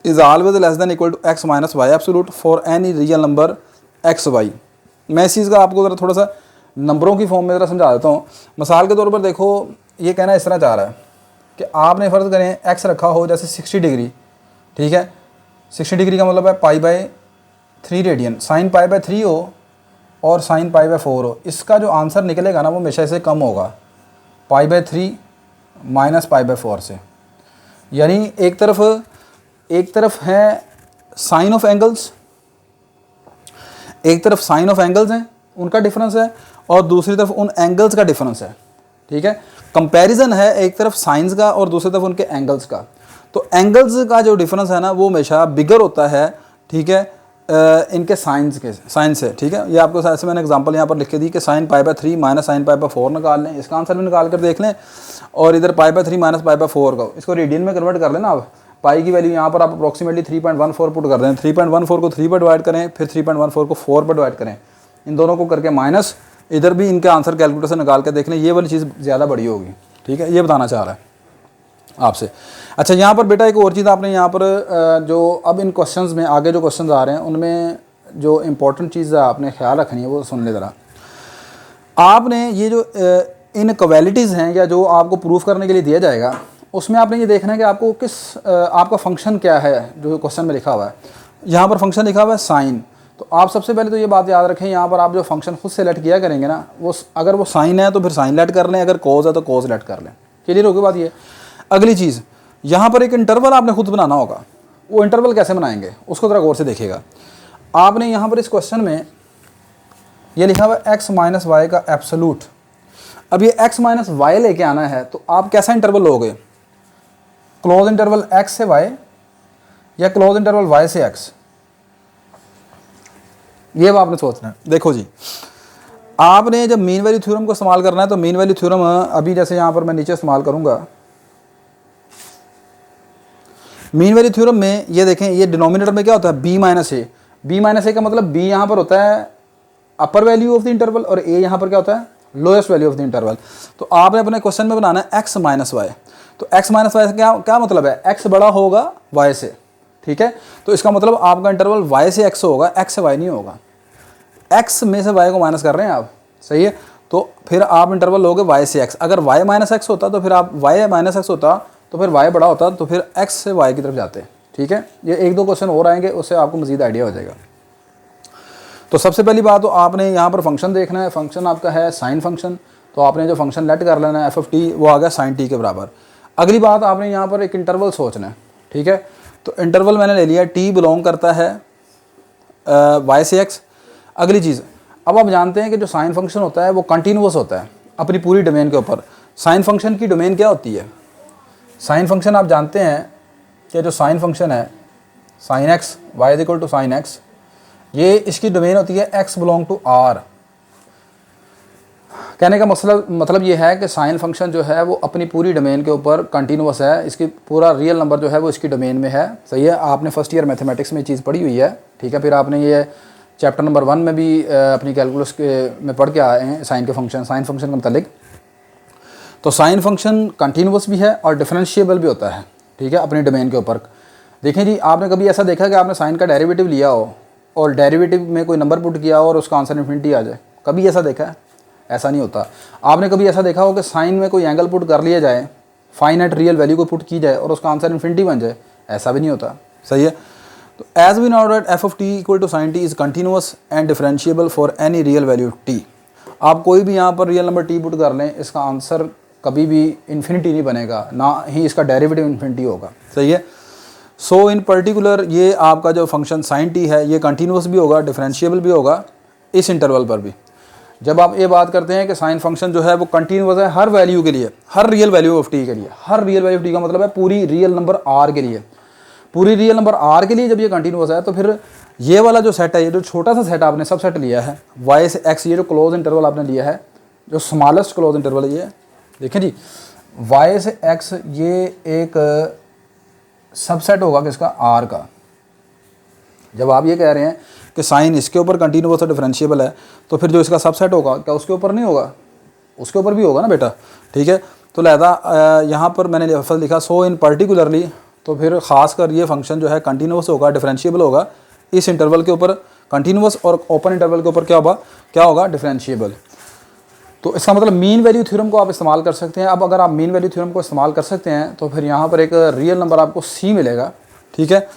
is always less than equal to x minus y absolute for any real number x y। मैं इस चीज़ का आपको ज़रा थोड़ा सा नंबरों की फॉर्म में ज़रा समझा देता हूँ। मिसाल के तौर पर देखो, ये कहना इस तरह चाह रहा है कि आपने फ़र्ज़ करें एक्स रखा हो जैसे 60 डिग्री, ठीक है। 60 डिग्री का मतलब है π/3 रेडियन, साइन π/3 हो और साइन π/4 हो। इसका जो आंसर निकलेगा ना वो हमेशा इससे कम होगा, π/3 माइनस π/4 से। यानी एक तरफ है साइन ऑफ एंगल्स, एक तरफ साइन ऑफ एंगल्स हैं, उनका डिफरेंस है, और दूसरी तरफ उन एंगल्स का डिफरेंस है, ठीक है। कंपैरिजन है एक तरफ साइंस का और दूसरी तरफ उनके एंगल्स का। तो एंगल्स का जो डिफरेंस है ना वो हमेशा बिगर होता है, ठीक है, इनके साइन से, ठीक है। ये आपको ऐसे मैंने एग्जांपल यहाँ पर लिख के दी कि साइन π/3 माइनस साइन π/4 निकाल लें, इसका आंसर भी निकाल कर देख लें, और इधर π/3 माइनस π/4 का इसको रेडियन में कन्वर्ट कर लेना। आप पाई की वैल्यू यहाँ पर आप अप्रॉक्सीमेटली 3.14 पुट कर दें, 3.14 को 3 पर डिवाइड करें, फिर 3.14 को 4 पर डिवाइड करें, इन दोनों को करके माइनस, इधर भी इनके आंसर कैलकुलेटर से निकाल के देख लें, ये वाली चीज़ ज़्यादा बड़ी होगी, ठीक है। ये बताना चाह रहा है आपसे। अच्छा, यहाँ पर बेटा एक और चीज़ आपने यहाँ पर जो अब इन क्वेश्चंस में आगे जो क्वेश्चंस आ रहे हैं उनमें जो इम्पोर्टेंट चीज़ आपने ख्याल रखनी है वो सुन ले ज़रा। आपने ये जो इनइक्वालिटीज़ हैं या जो आपको प्रूफ करने के लिए दिया जाएगा उसमें आपने ये देखना है कि आपको आपका फंक्शन क्या है जो क्वेश्चन में लिखा हुआ है। यहाँ पर फंक्शन लिखा हुआ है साइन, तो आप सबसे पहले तो ये बात याद रखें, यहाँ पर आप जो फंक्शन खुद सेलेक्ट किया करेंगे ना, वो अगर वो साइन है तो फिर साइन लेट कर लें, अगर कोज है तो कोज लेट कर लें। क्लियर होगी बात ये। अगली चीज़, यहाँ पर एक इंटरवल आपने खुद बनाना होगा, वो इंटरवल कैसे बनाएंगे उसको ज़रा गौर से देखिएगा। आपने यहाँ पर इस क्वेश्चन में ये लिखा हुआ है x माइनस वाई का एब्सोल्यूट। अब ये x माइनस वाई लेके आना है तो आप कैसा इंटरवल लोगे, क्लोज इंटरवल x से y या क्लोज इंटरवल y से x, ये आपने सोचना है। देखो जी, आपने जब मीन वैल्यू थ्योरम को इस्तेमाल करना है तो मीन वैल्यू थ्योरम अभी जैसे यहाँ पर मैं नीचे इस्तेमाल करूँगा, मीन वैल्यू थ्योरम में ये देखें, ये डिनोमिनेटर में क्या होता है b माइनस ए। b माइनस ए का मतलब b यहाँ पर होता है अपर वैल्यू ऑफ द इंटरवल और a यहाँ पर क्या होता है lowest value of the interval. तो आपने अपने क्वेश्चन में बनाना है x माइनस वाई। तो x माइनस वाई से क्या मतलब है, x बड़ा होगा y से, ठीक है। तो इसका मतलब आपका इंटरवल y से x होगा, x से y नहीं होगा। x में से y को माइनस कर रहे हैं आप, सही है। तो फिर आप इंटरवल लोगे y से x। अगर y माइनस x होता तो फिर आप y माइनस x होता तो फिर y बड़ा होता तो फिर x से y की तरफ जाते, ठीक है। ये एक दो क्वेश्चन और आएंगे, उससे आपको मज़ीद आइडिया हो जाएगा। तो सबसे पहली बात तो आपने यहाँ पर फंक्शन देखना है, फंक्शन आपका है साइन फंक्शन, तो आपने जो फंक्शन लेट कर लेना है f(t) वो आ गया साइन t के बराबर। अगली बात आपने यहाँ पर एक इंटरवल सोचना है, ठीक है। तो इंटरवल मैंने ले लिया, t बिलोंग करता है y से x। अगली चीज़, अब आप जानते हैं कि जो साइन फंक्शन होता है वो कंटिन्यूअस होता है अपनी पूरी डोमेन के ऊपर। साइन फंक्शन की डोमेन क्या होती है, साइन फंक्शन आप जानते हैं कि जो साइन फंक्शन है sine x y equal to sine x, ये इसकी डोमेन होती है x बिलोंग टू r। कहने का मतलब ये है कि साइन फंक्शन जो है वो अपनी पूरी डोमेन के ऊपर कंटिन्यूअस है, इसकी पूरा रियल नंबर जो है वो इसकी डोमेन में है, सही है। आपने फर्स्ट ईयर मैथमेटिक्स में चीज़ पढ़ी हुई है, ठीक है। फिर आपने ये चैप्टर नंबर 1 में भी अपनी कैलकुलस के में पढ़ के आए हैं साइन के फंक्शन, साइन फंक्शन के मतलब। तो साइन फंक्शन कंटिन्यूअस भी है और डिफरेंशिएबल भी होता है, ठीक है, अपनी डोमेन के ऊपर। देखें जी, आपने कभी ऐसा देखा कि आपने साइन का डेरिवेटिव लिया हो और डेरिवेटिव में कोई नंबर पुट किया हो और उसका आंसर इन्फिनिटी आ जाए, कभी ऐसा देखा है? ऐसा नहीं होता। आपने कभी ऐसा देखा हो कि साइन में कोई एंगल पुट कर लिया जाए, फाइनाइट रियल वैल्यू को पुट की जाए और उसका आंसर इन्फिनिटी बन जाए? ऐसा भी नहीं होता, सही है। तो as we know that f(t) equal to sine t is continuous and differentiable for any real value t। आप कोई भी यहाँ पर रियल नंबर t पुट कर लें, इसका आंसर कभी भी इन्फिनिटी नहीं बनेगा, ना ही इसका डेरिवेटिव इन्फिनिटी होगा, सही है। सो इन पर्टिकुलर ये आपका जो फंक्शन साइन t है ये कंटिन्यूअस भी होगा, डिफरेंशिएबल भी होगा इस इंटरवल पर भी। जब आप ये बात करते हैं कि साइन फंक्शन जो है वो कंटिन्यूअस है हर वैल्यू के लिए, हर रियल वैल्यू ऑफ t के लिए, हर रियल वैल्यू ऑफ t का मतलब है पूरी रियल नंबर r के लिए, पूरी रियल नंबर r के लिए जब ये कंटिन्यूअस है तो फिर ये वाला जो सेट है, ये जो छोटा सा सेट आपने सब सेट लिया है y से x, ये जो क्लोज इंटरवल आपने लिया है, जो स्मॉलेस्ट क्लोज इंटरवल ये देखें जी, y से x ये एक सबसेट होगा किसका, r का। जब आप ये कह रहे हैं कि साइन इसके ऊपर कंटिन्यूअस और डिफरेंशिएबल है तो फिर जो इसका सबसेट होगा क्या उसके ऊपर नहीं होगा? उसके ऊपर भी होगा ना बेटा, ठीक है। तो लिहाजा यहाँ पर मैंने लफ्ज़ लिखा सो इन पर्टिकुलरली, तो फिर ख़ास कर ये फंक्शन जो है कंटिन्यूअस होगा, डिफरेंशिएबल होगा इस इंटरवल के ऊपर, कंटिन्यूअस और ओपन इंटरवल के ऊपर क्या होगा डिफरेंशिएबल। तो इसका मतलब मीन वैल्यू थ्योरम को आप इस्तेमाल कर सकते हैं। अब अगर आप मीन वैल्यू थ्योरम को इस्तेमाल कर सकते हैं तो फिर यहाँ पर एक रियल नंबर आपको सी मिलेगा, ठीक है,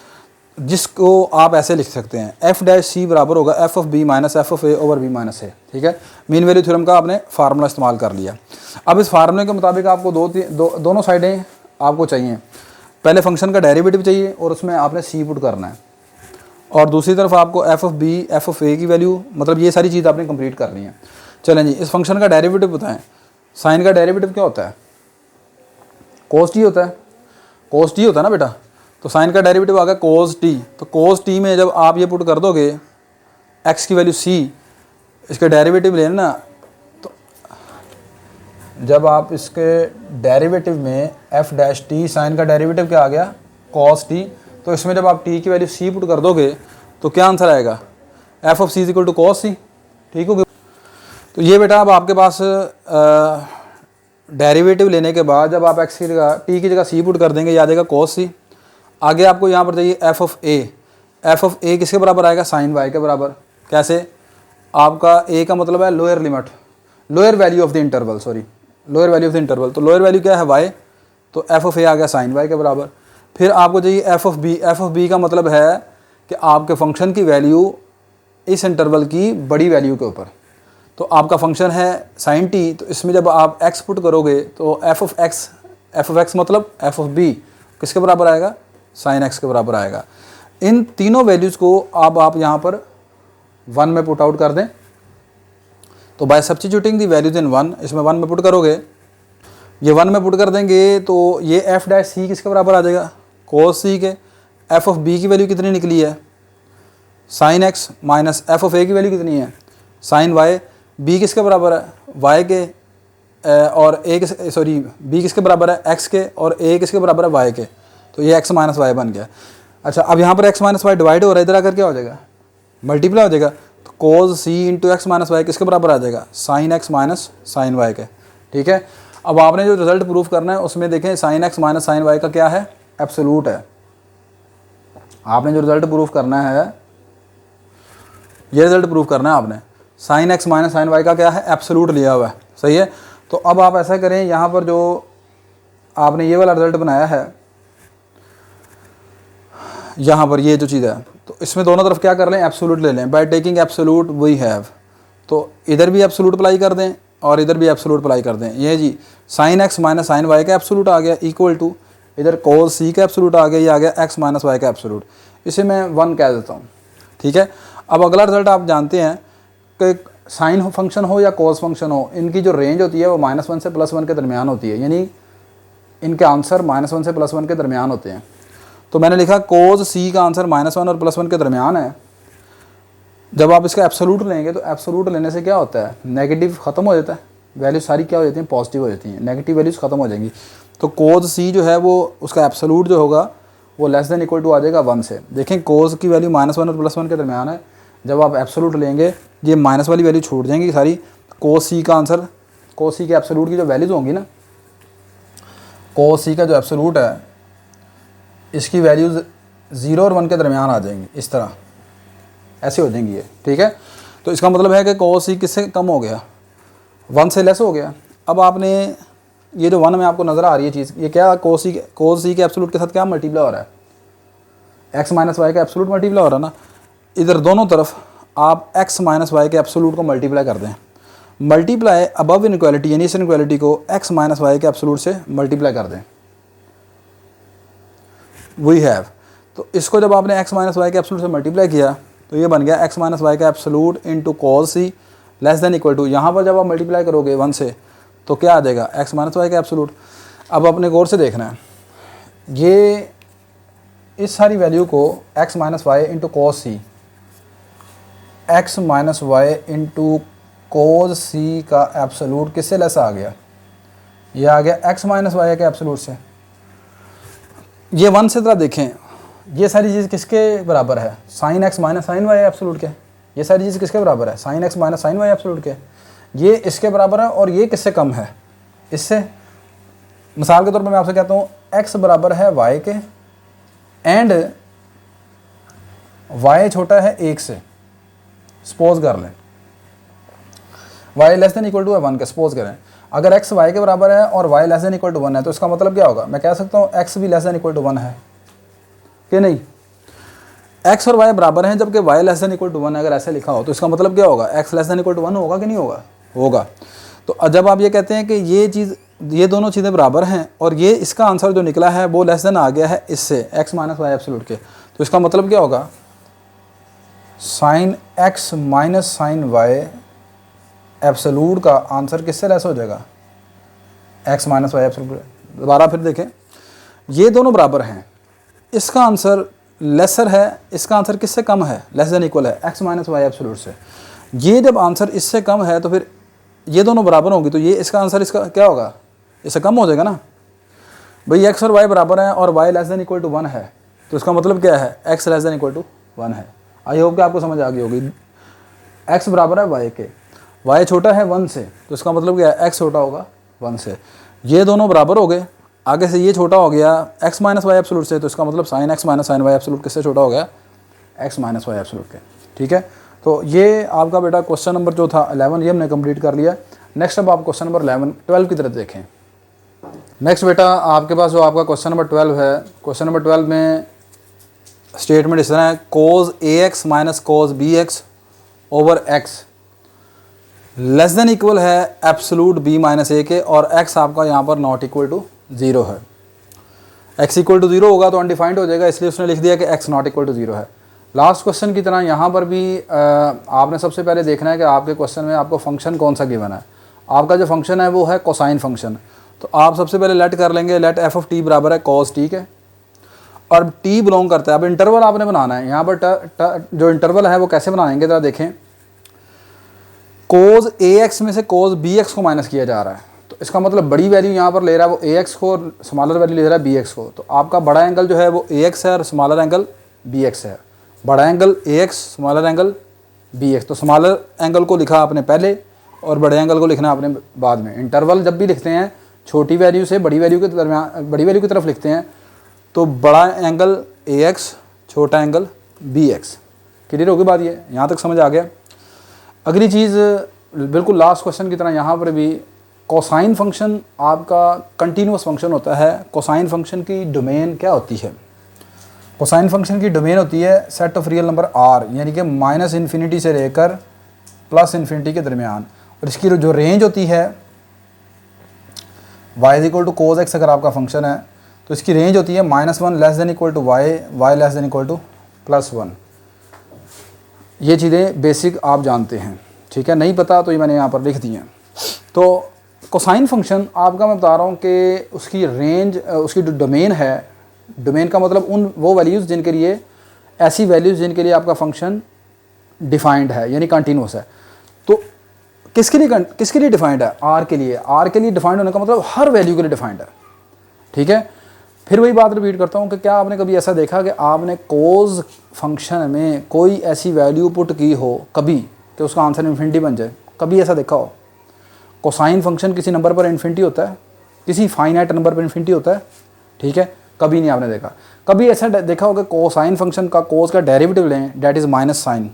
जिसको आप ऐसे लिख सकते हैं एफ डैश सी बराबर होगा F of B minus F of A over B minus A, ठीक है। मीन वैल्यू थ्योरम का आपने फार्मूला इस्तेमाल कर लिया। अब इस फार्मूले के मुताबिक आपको दोनों साइडें आपको चाहिए। पहले फंक्शन का डेरिवेटिव चाहिए और उसमें आपने सी पुट करना है, और दूसरी तरफ आपको F of B F of A की वैल्यू, मतलब ये सारी चीज़ आपने कंप्लीट करनी है। चलें जी, इस फंक्शन का डेरिवेटिव बताएं। साइन का डेरिवेटिव क्या होता है? कोस टी होता है, कोस टी होता है ना बेटा। तो साइन का डेरिवेटिव आ गया कोस टी। तो कोस टी में जब आप ये पुट कर दोगे एक्स की वैल्यू सी, इसके डेरिवेटिव लेना, तो जब आप इसके डेरिवेटिव में एफ डैश टी, साइन का डेरिवेटिव क्या आ गया कॉस टी, तो इसमें जब आप टी की वैल्यू सी पुट कर दोगे तो क्या आंसर आएगा? F of C is equal to cos C, ठीक होगा। तो ये बेटा अब आपके पास डेरिवेटिव लेने के बाद जब आप एक्स की जगह टी की जगह सी पुट कर देंगे, याद आएगा कॉस सी। आगे आपको यहाँ पर चाहिए F of A. F of A किसके बराबर आएगा? साइन वाई के बराबर। कैसे? आपका ए का मतलब है lower limit, lower value of the interval, sorry lower value of the interval. तो लोअर वैल्यू क्या है? वाई। तो एफ ऑफ ए आ गया साइन वाई के बराबर। फिर आपको चाहिए F of B. F of B का मतलब है कि आपके फंक्शन की वैल्यू इस इंटरवल की बड़ी वैल्यू के ऊपर। तो आपका फंक्शन है साइन टी, तो इसमें जब आप एक्स पुट करोगे तो एफ ऑफ एक्स मतलब एफ ऑफ बी किसके बराबर आएगा? साइन एक्स के बराबर आएगा। इन तीनों वैल्यूज़ को आप यहाँ पर 1 में पुट आउट कर दें। तो bye substituting the values in 1, इसमें 1 में पुट करोगे, ये 1 में पुट कर देंगे तो ये एफ डैश सी किसके बराबर आ जाएगा? कोस सी के। एफ ऑफ बी की वैल्यू कितनी निकली है? Sine x minus F of A की वैल्यू कितनी है? Sign Y. बी किसके बराबर है? वाई के, और ए किस सॉरी बी किसके बराबर है? एक्स के, और ए किसके बराबर है? वाई के। तो ये एक्स माइनस वाई बन गया। अच्छा, अब यहाँ पर एक्स माइनस वाई डिवाइड हो रहा है, इधर आकर क्या हो जाएगा? मल्टीप्लाई हो जाएगा। तो cos C into x minus y किसके बराबर आ जाएगा? Sine x minus sine y के, ठीक है। अब आपने जो रिजल्ट प्रूफ करना है उसमें देखें sine x minus sine Y का क्या है? एब्सोल्यूट है। आपने जो रिजल्ट प्रूफ करना है, ये रिजल्ट प्रूफ करना है आपने, sine x minus sine Y का क्या है? एब्सोल्यूट लिया हुआ है, सही है। तो अब आप ऐसा करें, यहाँ पर जो आपने ये वाला रिजल्ट बनाया है, यहाँ पर ये जो चीज़ है, तो इसमें दोनों तरफ क्या कर लें? एब्सोल्यूट ले लें। By taking absolute we have, तो इधर भी एब्सोल्यूट अप्लाई कर दें और इधर भी एब्सोल्यूट अप्लाई कर दें। ये जी sine x minus sine Y का एब्सोल्यूट आ गया इक्वल टू इधर कोस सी का एब्सोल्यूट आ गया, ये आ गया एक्स माइनस वाई का एब्सोल्यूट। इसे मैं 1 कह देता हूँ, ठीक है। अब अगला रिजल्ट आप जानते हैं कि साइन फंक्शन हो या कोस फंक्शन हो, इनकी जो रेंज होती है वो -1 से +1 के दरमियान होती है, यानी इनके आंसर -1 से +1 के दरमियान होते हैं। तो मैंने लिखा कोस सी का आंसर -1 और +1 के दरमियान है। जब आप इसका एब्सोल्यूट लेंगे तो एब्सोल्यूट लेने से क्या होता है? नेगेटिव ख़त्म हो जाता है, वैल्यू सारी क्या हो जाती हैं? पॉजिटिव हो जाती हैं, नेगेटिव वैल्यूज़ ख़त्म हो जाएंगी। तो कोस सी जो है वो उसका एब्सोल्यूट जो होगा वो लेस देन इक्वल टू आ जाएगा 1 से। देखें कोस की वैल्यू -1 और +1 के दरमियान है। जब आप एब्सोल्यूट लेंगे ये माइनस वाली वैल्यू छूट जाएंगी सारी। कोस सी का आंसर, कोस सी के एब्सोल्यूट की जो वैल्यूज़ होंगी ना, कोस सी का जो एब्सोल्यूट है इसकी वैल्यूज़ 0 और 1 के दरमियान आ जाएंगी, इस तरह ऐसे हो जाएंगी ये, ठीक है। तो इसका मतलब है कि कोस सी किससे कम हो गया? 1 से लेस हो गया। अब आपने ये जो 1 में आपको नज़र आ रही है चीज़, ये क्या कोस सी के एब्सोल्यूट के साथ क्या मल्टीप्लाई हो रहा है? एक्स माइनस वाई का एब्सोल्यूट मल्टीप्लाई हो रहा है ना। इधर दोनों तरफ आप एक्स माइनस वाई के एब्सोल्यूट को मल्टीप्लाई कर दें। मल्टीप्लाई अबव इनइक्वालिटी यानी इस इनइक्वालिटी को एक्स माइनस वाई के एब्सोल्यूट से मल्टीप्लाई कर दें। वी हैव, तो इसको जब आपने एक्स माइनस वाई के एब्सोल्यूट से मल्टीप्लाई किया तो ये बन गया एक्स माइनस वाई का absolute into cos C less than equal to, यहाँ पर जब आप मल्टीप्लाई करोगे 1 से तो क्या आ जाएगा? एक्स माइनस वाई का एब्सोल्यूट। अब अपने गौर से देखना है, ये इस सारी वैल्यू को X minus Y into cos C, X minus Y into cos C का एब्सोल्यूट किससे लेस आ गया? ये आ गया एक्स माइनस वाई के एब्सोल्यूट से। ये 1 से तरह देखें, ये सारी चीज़ किसके बराबर है? Sine x minus sine y absolute के। ये सारी चीज़ किसके बराबर है? Sine x minus sine y absolute के। ये इसके बराबर है और ये किससे कम है? इससे। मिसाल के तौर पर मैं आपसे कहता हूँ एक्स बराबर है वाई के एंड वाई छोटा है 1 से, सपोज कर लें y less than equal to है 1 के, सपोज करें अगर x y के बराबर है और y less than equal to 1 है, तो इसका मतलब क्या होगा, मैं कह सकता हूँ x भी लेस देन इक्वल टू 1 है कि नहीं। x और y बराबर हैं जबकि y less than equal to 1 अगर ऐसे लिखा हो तो इसका मतलब क्या होगा, x less than equal to 1 होगा कि नहीं होगा, होगा। तो जब आप ये कहते हैं कि ये चीज़, ये दोनों चीज़ें बराबर हैं और ये इसका आंसर जो निकला है वो लेस देन आ गया है इससे x माइनस वाई एब्सोल्यूट के, तो इसका मतलब क्या होगा, sine x minus sine y absolute का आंसर किससे लेस हो जाएगा, x माइनस वाई एब्सोल्यूट। दोबारा फिर देखें, ये दोनों बराबर हैं, इसका आंसर लेसर है, इसका आंसर किससे कम है, लेस देन इक्वल है x माइनस वाई एब्सोल्यूट से। ये जब आंसर इससे कम है तो फिर ये दोनों बराबर होंगी, तो ये इसका आंसर इसका क्या होगा, इससे कम हो जाएगा ना भाई। x और y बराबर हैं और y less than equal to 1 है, तो इसका मतलब क्या है, x less than equal to 1 है। आई होप कि आपको समझ आ गई होगी। x बराबर है y के, y छोटा है 1 से, तो इसका मतलब क्या है, x छोटा होगा 1 से। ये दोनों बराबर हो गए, आगे से ये छोटा हो गया x माइनस वाई एब्सोल्यूट से, तो इसका मतलब sine x minus sine y absolute किससे छोटा हो गया, x माइनस वाई एब्सोल्यूट के। ठीक है, तो ये आपका बेटा क्वेश्चन नंबर जो था 11 ये हमने कंप्लीट कर लिया। नेक्स्ट अब आप क्वेश्चन नंबर 12 की तरफ देखें। नेक्स्ट बेटा आपके पास जो आपका क्वेश्चन नंबर 12 है, क्वेश्चन नंबर 12 में स्टेटमेंट इस तरह है, कोज ax minus cos bx over x less than equal है एब्सोल्यूट b माइनस a के, और x आपका यहाँ पर नॉट इक्वल टू 0 है। x इक्वल टू 0 होगा तो अनडिफाइंड हो जाएगा, इसलिए उसने लिख दिया कि x नॉट इक्वल टू 0 है। लास्ट क्वेश्चन की तरह यहाँ पर भी आपने सबसे पहले देखना है कि आपके क्वेश्चन में आपको फंक्शन कौन सा गिवन है। आपका जो फंक्शन है वो है कोसाइन फंक्शन, तो आप सबसे पहले लेट कर लेंगे, लेट एफ ऑफ टी बराबर है कॉस टी के, और टी बिलोंग करता है। अब इंटरवल आपने बनाना है, यहाँ पर जो इंटरवल है वो कैसे बनाएंगे जरा देखें। कोज ए एक्स में से कोज बी एक्स को माइनस किया जा रहा है, तो इसका मतलब बड़ी वैल्यू यहाँ पर ले रहा है वो ए एक्स को और स्मॉलर वैल्यू ले रहा है बी एक्स को। तो आपका बड़ा एंगल जो है वो ए एक्स है और स्मॉलर एंगल बी एक्स है। बड़ा angle A x, smaller angle B x. तो स्मॉलर एंगल को लिखा आपने पहले और बड़े एंगल को लिखना आपने बाद में। इंटरवल जब भी लिखते हैं छोटी वैल्यू से बड़ी वैल्यू के दरमियान, बड़ी वैल्यू की तरफ लिखते हैं, तो बड़ा एंगल ए एक्स, छोटा एंगल बी एक्स। क्लियर होगी बात, ये यहाँ तक समझ आ गया। अगली चीज़ बिल्कुल लास्ट क्वेश्चन की तरह यहाँ पर भी कोसाइन फंक्शन आपका कंटिन्यूस फंक्शन होता है। कोसाइन फंक्शन की डोमेन क्या होती है? कोसाइन फंक्शन की डोमेन होती है set of real number R, यानी कि माइनस इन्फिनिटी से लेकर प्लस इन्फिनिटी के दरमियान। और इसकी जो रेंज होती है y is equal to cos x अगर आपका फंक्शन है तो इसकी रेंज होती है -1 less than equal to y, y less than equal to +1। ये चीज़ें बेसिक आप जानते हैं, ठीक है। नहीं पता तो ये मैंने यहाँ पर लिख दी हैं। तो कोसाइन फंक्शन आपका मैं बता रहा हूँ कि उसकी रेंज, उसकी जो डोमेन है, डोमेन का मतलब उन वो वैल्यूज़ जिनके लिए, ऐसी वैल्यूज़ जिनके लिए आपका फंक्शन डिफाइंड है यानी कंटिन्यूस है। तो किसके लिए डिफाइंड है? आर के लिए। आर के लिए डिफाइंड होने का मतलब हर वैल्यू के लिए डिफाइंड है, ठीक है। फिर वही बात रिपीट करता हूँ कि क्या आपने कभी ऐसा देखा कि आपने कोज फंक्शन में कोई ऐसी वैल्यू पुट की हो कभी कि उसका आंसर इन्फिनिटी बन जाए? कभी ऐसा देखा हो? कोसाइन फंक्शन किसी नंबर पर इन्फिनिटी होता है, किसी फाइनाइट नंबर पर इन्फिनिटी होता है, ठीक है। कभी नहीं आपने देखा। कभी ऐसा देखा होगा कोसाइन फंक्शन का कोस का डेरिवेटिव लें, डेट इज़ माइनस साइन,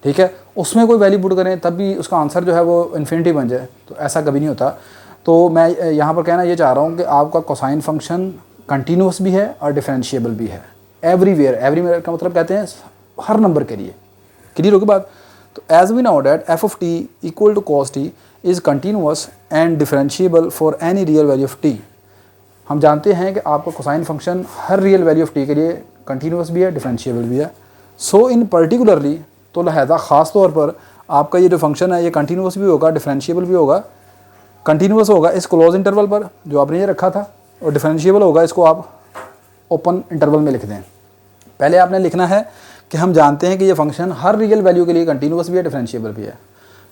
ठीक है, उसमें कोई वैल्यू पुट करें तब भी उसका आंसर जो है वो इन्फिनिटी बन जाए? तो ऐसा कभी नहीं होता। तो मैं यहाँ पर कहना ये चाह रहा हूँ कि आपका कोसाइन फंक्शन कंटिन्यूस भी है और डिफरेंशिएबल भी है। एवरीवेयर, एवरीवेयर का मतलब कहते हैं हर नंबर के लिए। क्लियर होगी बात? तो as we know that f of t equal to cos t is continuous and differentiable for any real value of t. हम जानते हैं कि आपका कोसाइन फंक्शन हर रियल वैल्यू ऑफ टी के लिए कंटिन्यूस भी है, डिफरेंशिएबल भी है। सो इन पर्टिकुलरली, तो लिहाजा ख़ास तौर पर आपका ये जो फंक्शन है ये कंटिन्यूस भी होगा, डिफरेंशिएबल भी होगा। कंटिन्यूस होगा इस क्लोज इंटरवल पर जो आपने ये रखा था, और डिफरेंशिएबल होगा इसको आप ओपन इंटरवल में लिख दें। पहले आपने लिखना है कि हम जानते हैं कि ये फंक्शन हर रियल वैल्यू के लिए कंटिन्यूस भी है, डिफरेंशिएबल भी है।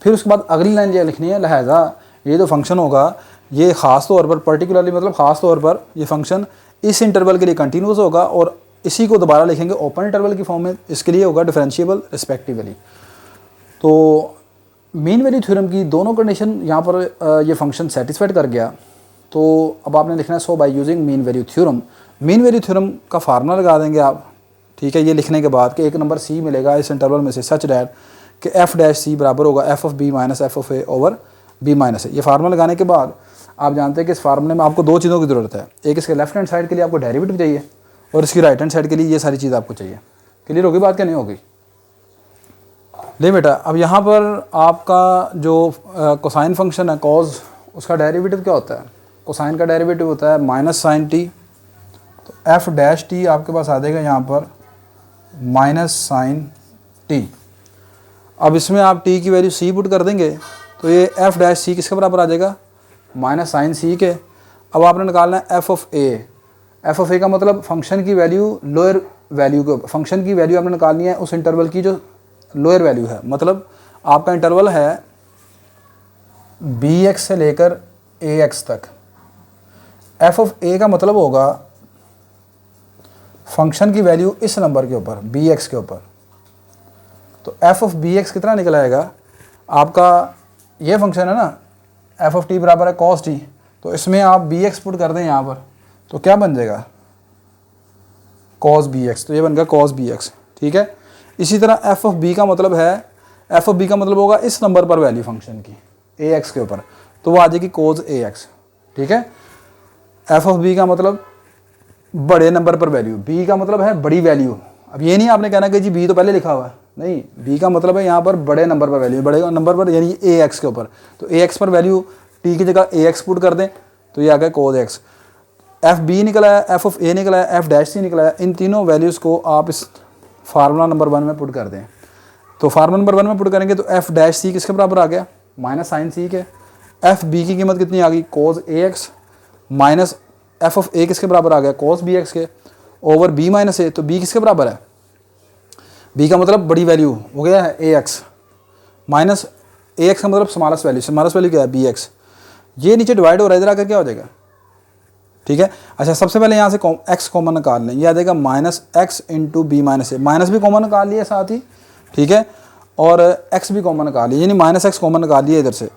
फिर उसके बाद अगली लाइन ये लिखनी है, लिहाजा ये जो फंक्शन होगा ये ख़ास तौर पर, पर्टिकुलरली मतलब ख़ास तौर पर ये फंक्शन इस इंटरवल के लिए कंटिन्यूस होगा, और इसी को दोबारा लिखेंगे ओपन इंटरवल की फॉर्म में, इसके लिए होगा डिफरेंशिएबल रिस्पेक्टिवली। तो मीन वैल्यू थ्योरम की दोनों कंडीशन यहाँ पर ये फंक्शन सेटिस्फाइड कर गया। तो अब आपने लिखना है so by using mean value theorem. Mean value theorem का फार्मूला लगा देंगे आप, ठीक है। ये लिखने के बाद कि एक नंबर सी मिलेगा इस इंटरवल में से सच डैट कि एफ डैश सी बराबर होगा F of B minus F of A over B minus A. ये फार्मूला लगाने के बाद आप जानते हैं कि इस फार्मूले में आपको दो चीज़ों की ज़रूरत है, एक इसके लेफ्ट हैंड साइड के लिए आपको डेरिवेटिव चाहिए और इसकी राइट हैंड साइड के लिए ये सारी चीज़ आपको चाहिए। क्लियर होगी बात क्या नहीं होगी? ले बेटा, अब यहाँ पर आपका जो कोसाइन फंक्शन है कॉज, उसका डेरिवेटिव क्या होता है? कोसाइन का डेरिवेटिव होता है माइनस साइन टी, तो एफ डैश टी आपके पास आ जाएगा यहाँ पर माइनस साइन टी। अब इसमें आप टी की वैल्यू सी पुट कर देंगे तो ये एफ डैश सी किसके बराबर आ जाएगा? माइनस साइन सी के। अब आपने निकालना है F of A. F of A का मतलब फंक्शन की वैल्यू लोअर वैल्यू को, फंक्शन की वैल्यू आपने निकालनी है उस इंटरवल की जो लोअर वैल्यू है। मतलब आपका इंटरवल है बी एक्स से लेकर ए एक्स तक। एफ ऑफ ए का मतलब होगा फंक्शन की वैल्यू इस नंबर के ऊपर बी एक्स के ऊपर। तो एफ ऑफ बी एक्स कितना निकल आएगा आपका? ये फंक्शन है ना एफ ऑफ टी बराबर है कॉस टी, तो इसमें आप बी एक्स पुट कर दें यहाँ पर तो क्या बन जाएगा? Cos B x. तो ये बन गया कॉस बी एक्स। ठीक है। इसी तरह एफ ऑफ बी का मतलब है, एफ ऑफ बी का मतलब होगा इस नंबर पर वैल्यू फंक्शन की ए एक्स के ऊपर, तो वो आ जाएगी कोज ए एक्स। ठीक है। एफ ऑफ बी का मतलब बड़े नंबर पर वैल्यू, बी का मतलब है बड़ी वैल्यू। अब ये नहीं आपने कहना कि जी बी तो पहले लिखा हुआ है, नहीं, बी का मतलब है यहाँ पर बड़े नंबर पर वैल्यू, बड़े नंबर पर यानी ए एक्स के ऊपर। तो ए एक्स पर वैल्यू टी की जगह ए एक्स पुट कर दें तो ये आ गया कोज एक्स। एफ बी निकला है, एफ ऑफ ए निकला है, एफ डैश सी निकला है। इन तीनों वैल्यूज़ को आप इस फार्मूला नंबर 1 में पुट कर दें। तो फार्मूला नंबर 1 में पुट करेंगे तो एफ डैश सी किसके बराबर आ गया? माइनस साइन सी के। एफ बी की कीमत कितनी आ गई? कोज A x minus F of A किसके बराबर आ गया? कोस बी एक्स के ओवर बी माइनस ए। तो बी किसके बराबर है? बी का मतलब बड़ी वैल्यू हो गया है A x minus A x का मतलब स्मॉलेस्ट वैल्यू, स्मॉलेस्ट वैल्यू क्या है? B x. ये नीचे डिवाइड हो रहा है, इधर आकर क्या हो जाएगा? ठीक है। अच्छा, सबसे पहले यहाँ से एक्स कॉमन निकाल लें, ये आ जाएगा minus X into B minus A. Minus भी कॉमन निकाल लिया साथ ही, ठीक है, और एक्स भी कॉमन निकाल लिया, यानी माइनस एक्स कॉमन निकाल लिया इधर से।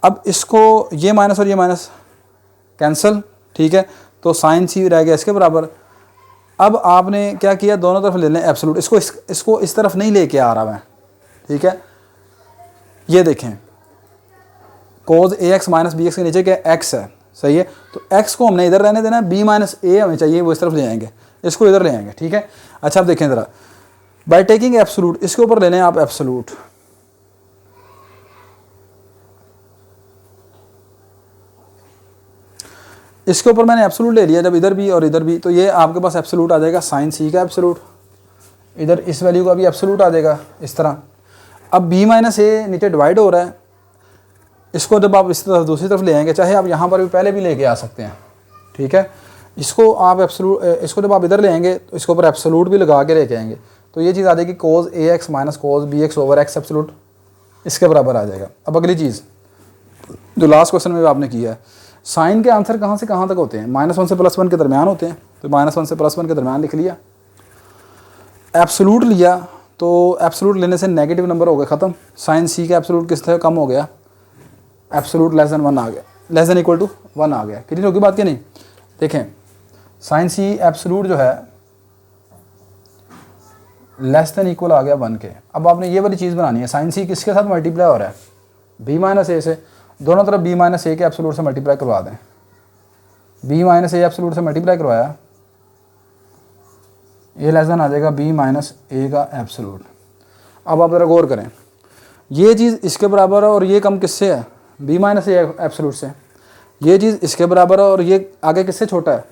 अब इसको ये माइनस और ये माइनस कैंसिल, ठीक है, तो साइन सी रह गया इसके बराबर। अब आपने क्या किया, दोनों तरफ ले लें एब्सोल्यूट। इसको इस तरफ नहीं लेके आ रहा मैं, ठीक है। ये देखें कोज A x minus B x के नीचे क्या एक्स है, सही है। तो एक्स को हमने इधर रहने देना है, बी माइनस ए हमें चाहिए, वो इस तरफ ले आएंगे, इसको इधर ले आएंगे, ठीक है। अच्छा अब देखें ज़रा, बाय टेकिंग एब्सोल्यूट, इसके ऊपर ले लें आप एब्सोल्यूट। इसके ऊपर मैंने एब्सोल्यूट ले लिया, जब इधर भी और इधर भी, तो ये आपके पास एब्सोल्यूट आ जाएगा साइन सी का एब्सोल्यूट, इधर इस वैल्यू का भी एब्सोल्यूट आ जाएगा इस तरह। अब बी माइनस ए नीचे डिवाइड हो रहा है, इसको जब आप इस तरफ दूसरी तरफ ले आएंगे, चाहे आप यहाँ पर भी पहले भी लेके आ सकते हैं, ठीक है। इसको आप एब्सोल्यूट, इसको जब आप इधर ले आएंगे तो इसके ऊपर एब्सोल्यूट भी लगा के लेके आएंगे, तो ये चीज़ आ जाएगी cos A x minus cos B X over X absolute, इसके बराबर आ जाएगा। अब अगली चीज़ जो लास्ट क्वेश्चन में आपने किया है, साइन के आंसर कहाँ से कहाँ तक होते हैं? -1 से +1 के दरमियान होते हैं, तो -1 से +1 के दरमियान लिख लिया। एब्सोल्यूट लिया तो एब्सोल्यूट लेने से नेगेटिव नंबर हो गए ख़त्म। साइन सी का एब्सोल्यूट किस तरह कम हो गया, एब्सोल्यूट लेस देन 1 आ गया, लेस देन इक्वल टू 1 आ गया। क्लियर होगी बात क्या नहीं? देखें साइन सी एब्सोल्यूट जो है लेस देन इक्वल आ गया 1 के। अब आपने ये वाली चीज़ बनानी है, साइन सी किसके साथ मल्टीप्लाई हो रहा है? बी माइनस ए से। दोनों तरफ बी माइनस ए के एब्सोल्यूट से मल्टीप्लाई करवा दें। बी माइनस ए एब्सोल्यूट से मल्टीप्लाई करवाया, ये लेस देन आ जाएगा बी माइनस ए का एब्सोल्यूट। अब आप ज़रा गौर करें, ये चीज़ इसके बराबर है और ये कम किससे है? बी माइनस ए एब्सोल्यूट से। ये चीज़ इसके बराबर है और ये आगे किससे छोटा है?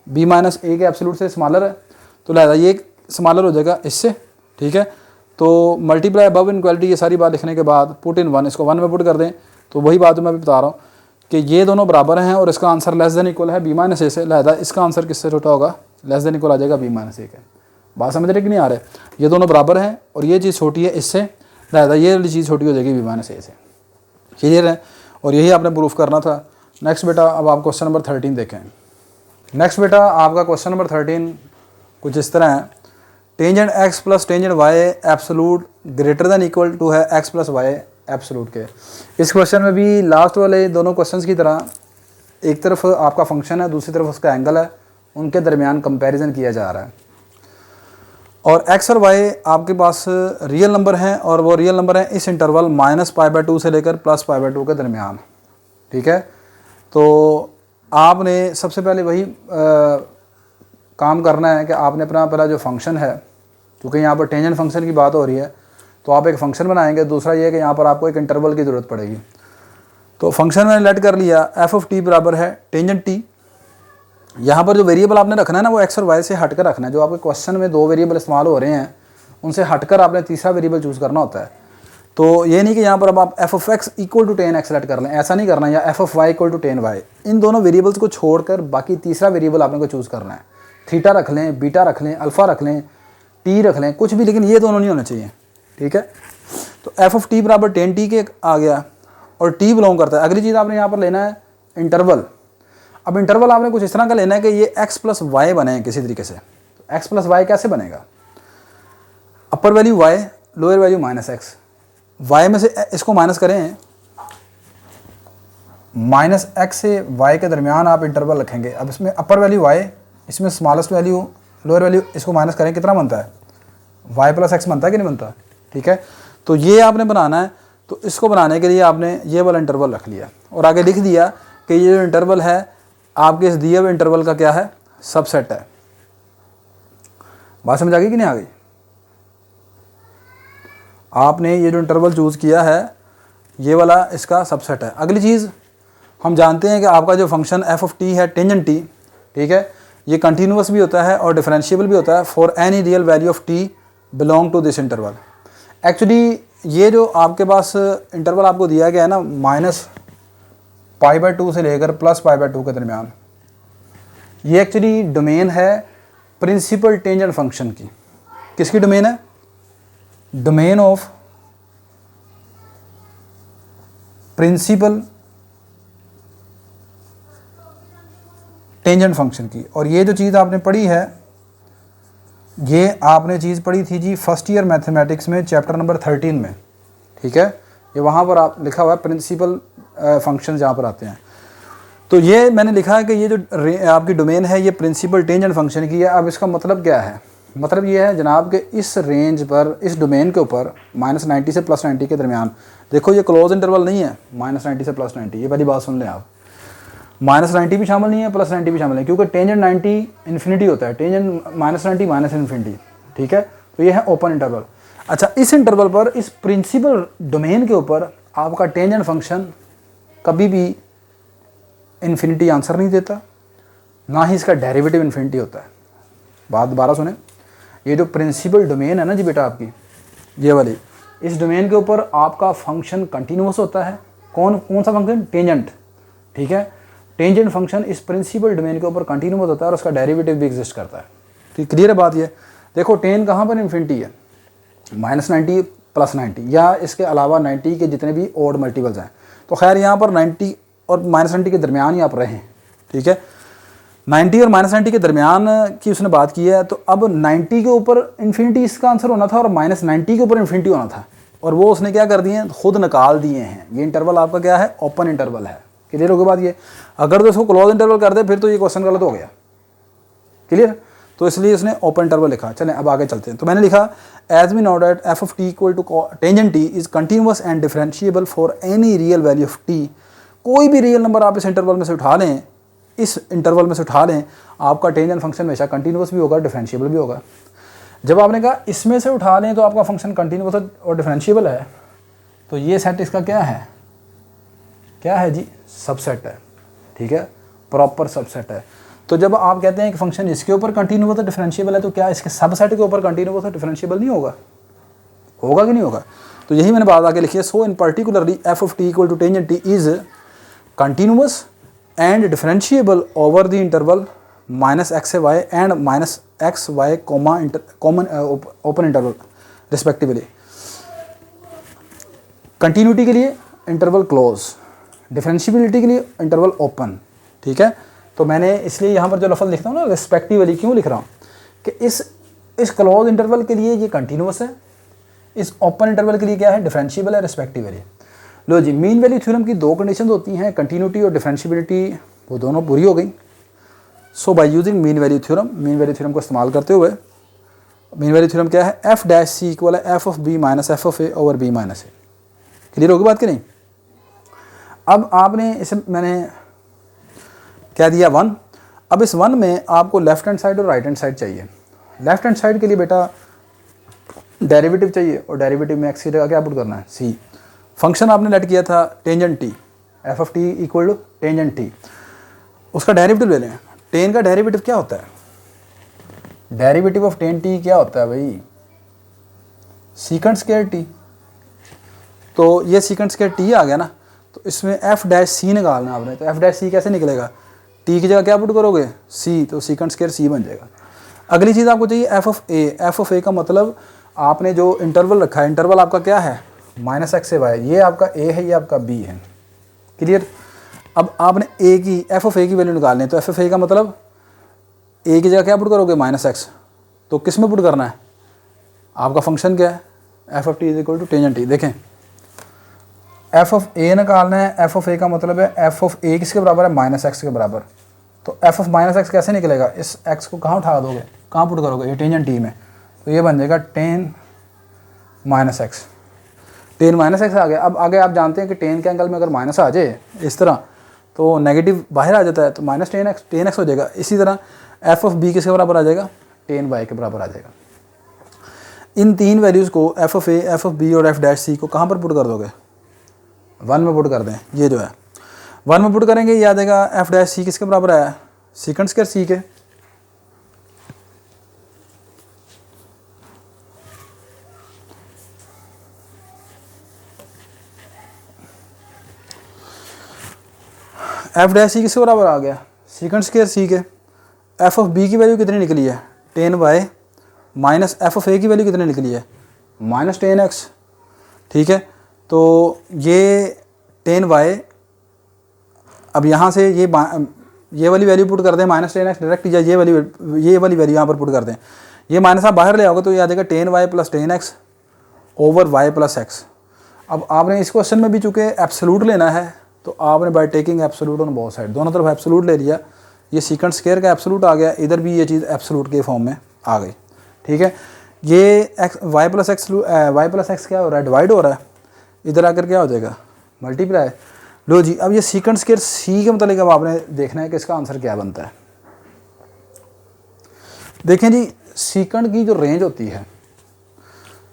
बी माइनस ए के एब्सोल्यूट से स्मॉलर है, तो लिहाजा ये स्मॉलर हो जाएगा इससे, ठीक है। तो मल्टीप्लाई अबव इनक्वालिटी, ये सारी बात लिखने के बाद पुट इन 1, इसको 1 में पुट कर दें, तो वही बात मैं भी बता रहा हूँ कि ये दोनों बराबर हैं और इसका आंसर लेस देन इक्वल है बी माइनस ए से, लिहाजा इसका आंसर किससे छोटा होगा? लेस देन इक्वल आ जाएगा बी माइनस ए के। बात समझ रहे कि नहीं आ रहे? ये दोनों बराबर हैं और ये चीज़ छोटी है इससे, लिहाजा ये वाली चीज़ छोटी हो जाएगी बी माइनस ए से। क्लियर है? और यही आपने प्रूफ करना था। नेक्स्ट बेटा, अब आप क्वेश्चन नंबर 13 देखें। नेक्स्ट बेटा आपका क्वेश्चन नंबर 13 कुछ इस तरह है, tangent x plus tangent y absolute greater than equal to है एक्स प्लस वाई एब्सोल्यूट के। इस क्वेश्चन में भी लास्ट वाले दोनों क्वेश्चंस की तरह एक तरफ आपका फंक्शन है, दूसरी तरफ उसका एंगल है, उनके दरमियान कंपैरिजन किया जा रहा है। और x और y आपके पास रियल नंबर हैं और वो रियल नंबर हैं इस इंटरवल -π/2 से लेकर +π/2 के दरमियान। ठीक है, तो आपने सबसे पहले वही काम करना है कि आपने अपना पहला जो फंक्शन है, क्योंकि यहाँ पर टेंजेंट फंक्शन की बात हो रही है, तो आप एक फ़ंक्शन बनाएंगे। दूसरा ये है कि यहाँ पर आपको एक इंटरवल की ज़रूरत पड़ेगी। तो फंक्शन मैंने लेट कर लिया, f(t) बराबर है टेंजेंट t। यहाँ पर जो वेरिएबल आपने रखना है ना वो x और y से हटकर रखना है। जो आपके क्वेश्चन में 2 वेरिएबल इस्तेमाल हो रहे हैं उनसे हटकर आपने तीसरा वेरिएबल चूज़ करना होता है। तो ये नहीं कि यहाँ पर अब आप f(x) = tan x सेलेक्ट कर लें, ऐसा नहीं करना, या f(y) = tan y। इन दोनों वेरिएबल्स को छोड़कर बाकी तीसरा वेरिएबल आपने को चूज़ करना है। थीटा रख लें, बीटा रख लें, अल्फ़ा रख लें, टी रख लें, कुछ भी, लेकिन ये दोनों नहीं होने चाहिए। ठीक है, तो f(t) बराबर tan t के आ गया और t बिलोंग करता है। अगली चीज़ आपने यहाँ पर लेना है इंटरवल। अब इंटरवल आपने कुछ इस तरह का लेना है कि ये x + y बने किसी तरीके से। तो x + y कैसे बनेगा? अपर value y, lower value -x। y में से इसको माइनस करें, -x से y के दरमियान आप इंटरवल रखेंगे। अब इसमें अपर वैल्यू y, इसमें स्मॉलेस्ट वैल्यू, लोअर वैल्यू, इसको माइनस करें, कितना बनता है? y + x बनता है कि नहीं बनता? ठीक है, तो ये आपने बनाना है। तो इसको बनाने के लिए आपने ये वाला इंटरवल रख लिया और आगे लिख दिया कि ये जो इंटरवल है आपके इस दिए हुए इंटरवल का क्या है? सबसेट है। बात समझ आ गई कि नहीं आ गई? आपने ये जो इंटरवल चूज़ किया है ये वाला इसका सबसेट है। अगली चीज़ हम जानते हैं कि आपका जो फंक्शन f(t) है टेंजेंट t, ठीक है, ये कंटिन्यूअस भी होता है और डिफरेंशिएबल भी होता है for any real value of t belong to this interval. Actually ये जो आपके पास इंटरवल आपको दिया गया है ना, -π/2 से लेकर +π/2 के दरमियान, ये एक्चुअली डोमेन है प्रिंसिपल टेंजेंट फंक्शन की। किसकी डोमेन है? Domain of principal tangent function की। और ये जो चीज़ आपने पढ़ी है, ये आपने चीज़ पढ़ी थी जी फर्स्ट ईयर मैथमेटिक्स में चैप्टर नंबर 13 में। ठीक है, ये वहाँ पर आप लिखा हुआ है प्रिंसिपल फंक्शन जहाँ पर आते हैं। तो ये मैंने लिखा है कि ये जो आपकी डोमेन है ये प्रिंसिपल टेंजेंट फंक्शन की है। अब इसका मतलब क्या है? मतलब ये है जनाब कि इस रेंज पर, इस डोमेन के ऊपर -90 से +90 के दरमियान, देखो ये क्लोज इंटरवल नहीं है -90 से +90, ये पहली बात सुन लें आप। -90 भी शामिल नहीं है, +90 भी शामिल नहीं, क्योंकि टेंजेंट 90 इन्फिनिटी होता है, टेंजेंट -90 -इन्फिनिटी। ठीक है, तो ये है ओपन इंटरवल। अच्छा, इस इंटरवल पर, इस प्रिंसिपल डोमेन के ऊपर आपका टेंजेंट फंक्शन कभी भी इन्फिनिटी आंसर नहीं देता, ना ही इसका डेरिवेटिव इन्फिनिटी होता है। बात दोबारा सुने, ये जो प्रिंसिपल डोमेन है ना जी बेटा आपकी, ये वाली, इस डोमेन के ऊपर आपका फंक्शन कंटिन्यूअस होता है। कौन सा फंक्शन? टेंजेंट। ठीक है, टेंजेंट फंक्शन इस प्रिंसिपल डोमेन के ऊपर कंटिन्यूअस होता है और उसका डेरिवेटिव भी एग्जिस्ट करता है। ठीक, क्लियर है बात ये? देखो टेन कहाँ पर इन्फिनिटी है? -90 +90, या इसके अलावा 90 के जितने भी ओड मल्टीपल्स हैं। तो खैर यहाँ पर 90 और -90 के दरमियान ही आप रहें। ठीक है, 90 और -90 के दरमियान की उसने बात की है। तो अब 90 के ऊपर इन्फिनिटी इसका आंसर होना था और -90 के ऊपर इन्फिनिटी होना था, और वो उसने क्या कर दिए हैं? खुद निकाल दिए हैं। ये इंटरवल आपका क्या है? ओपन इंटरवल है। क्लियर हो गई बात ये? अगर तो इसको क्लोज इंटरवल कर दे फिर तो ये क्वेश्चन गलत हो गया। क्लियर? तो इसलिए उसने ओपन इंटरवल लिखा। चलें अब आगे चलते हैं। तो मैंने लिखा as we know that f(t) = tangent t is continuous and differentiable for any real value of t। कोई भी रियल नंबर आप इस इंटरवल में से उठा लें, इस इंटरवल में से उठा लें, आपका टेंजेंट फंक्शन हमेशा कंटिन्यूअस भी होगा, डिफरेंशिएबल भी होगा। जब आपने कहा इसमें से उठा लें तो आपका फंक्शन कंटिन्यूअस और डिफरेंशिएबल है, तो ये सेट इसका क्या है? क्या है जी? सबसेट है। ठीक है, प्रॉपर सबसेट है। तो जब आप कहते हैं कि फंक्शन इसके ऊपर कंटिन्यूअस और डिफरेंशिएबल है, तो क्या इसके सबसेट के ऊपर कंटिन्यूअस और डिफरेंशिएबल नहीं होगा? होगा कि नहीं होगा? तो यही मैंने बात आगे लिखी है। So in particularly f(t) = tangent t is continuous and differentiable over the interval -x से y and -x y common open interval respectively. Continuity के लिए इंटरवल क्लोज, डिफरेंशिएबिलिटी के लिए इंटरवल ओपन। ठीक है, तो मैंने इसलिए यहाँ पर जो लफ्ज़ लिखता हूँ ना रिस्पेक्टिवली, क्यों लिख रहा हूँ कि इस क्लोज इंटरवल के लिए ये कंटिन्यूअस है, इस ओपन इंटरवल के लिए क्या है? डिफरेंशिएबल है रिस्पेक्टिवली। लो जी, मीन वैल्यू थ्योरम की 2 कंडीशन होती हैं, कंटिन्यूटी और डिफरेंशिएबिलिटी, वो दोनों पूरी हो गई। So by using mean value theorem को इस्तेमाल करते हुए मेन वैल्यू थ्योरम क्या है, एफ डैश सी इक्वल है F of B minus F of A over B minus A. Clear होगी बात कि नहीं। अब आपने इसे मैंने क्या दिया 1। अब इस 1 में आपको लेफ्ट हैंड साइड और राइट हैंड साइड चाहिए। लेफ्ट हैंड साइड के लिए बेटा डेरिवेटिव चाहिए और डेरिवेटिव में एक्स की जगह क्या पुट करना है, सी। फंक्शन आपने लेट किया था tangent t, f of t equal to tangent t, उसका डेरिवेटिव ले लें। टेन का डेरिवेटिव क्या होता है, डेरिवेटिव ऑफ टेन टी क्या होता है भाई, सीकेंट स्क्वायर टी। तो ये सीकेंट स्क्वायर टी आ गया ना, तो इसमें एफ डैश सी निकालना आपने। तो एफ डैश सी कैसे निकलेगा, टी की जगह क्या पुट करोगे, सी, तो सीकेंट स्क्वायर सी बन जाएगा। अगली चीज़ आपको चाहिए F of A. F of A का मतलब आपने जो इंटरवल रखा है, इंटरवल आपका क्या है, माइनस एक्स से वाई, ये आपका ए है, ये आपका बी है। क्लियर। अब आपने ए की, एफ ऑफ ए की वैल्यू निकालनी है, तो एफ ऑफ ए का मतलब ए की जगह क्या पुट करोगे, माइनस एक्स। तो किस में पुट करना है, आपका फंक्शन क्या है, F of t is equal to tangent t. देखें एफ ऑफ ए निकालना है, एफ ऑफ ए का मतलब है एफ ऑफ ए किसके बराबर है, माइनस एक्स के बराबर। तो एफ ऑफ माइनस एक्स कैसे निकलेगा, इस एक्स को कहाँ उठा दोगे, कहाँ पुट करोगे, ये टेंजेंट टी में, तो ये बन जाएगा tan minus X. Tan minus X आ गया। अब आगे आप जानते हैं कि टेन के एंगल में अगर माइनस आ जाए इस तरह तो नेगेटिव बाहर आ जाता है, तो माइनस टेन एक्स हो जाएगा। इसी तरह एफ ऑफ बी किसके बराबर आ जाएगा, टेन वाई के बराबर आ जाएगा। इन तीन वैल्यूज़ को f of A, F of b और एफ डैश सी को कहाँ पर पुट कर दोगे, 1 में पुट कर दें। ये जो है 1 में पुट करेंगे, ये आ जाएगा एफ डैश सी किसके बराबर है, सीकेंट स्क्वायर सी के। एफ डैश सी किसके बराबर आ गया, सीकेंट स्क्वायर सी के। एफ ऑफ बी की वैल्यू कितनी निकली है, tan Y, minus F of A की वैल्यू कितनी निकली है, माइनस टेन एक्स। ठीक है, तो ये टेन वाई, अब यहाँ से ये वाली वैल्यू पुट कर दें, माइनस टेन एक्स डायरेक्ट, या ये वाली वैल्यू यहाँ पर पुट कर दें। ये माइनस आप बाहर ले आओगे तो ये आ जाएगा tan y plus tan x over y plus x. अब आपने इस क्वेश्चन में भी चूँकि एब्सोल्यूट लेना है, तो आपने bye taking absolute on both side, दोनों तरफ एब्सोल्यूट ले लिया। ये सीकेंट स्क्वायर का एब्सोल्यूट आ गया, इधर भी ये चीज़ एब्सोल्यूट के फॉर्म में आ गई। ठीक है, ये एक्स वाई प्लस एक्स क्या हो रहा है, डिवाइड हो रहा है, इधर आकर क्या हो जाएगा, मल्टीप्लाई। लो जी, अब ये सीकेंट स्क्वायर सी के मतलब अब आपने देखना है कि इसका आंसर क्या बनता है। देखें जी, सीकेंट की जो रेंज होती है,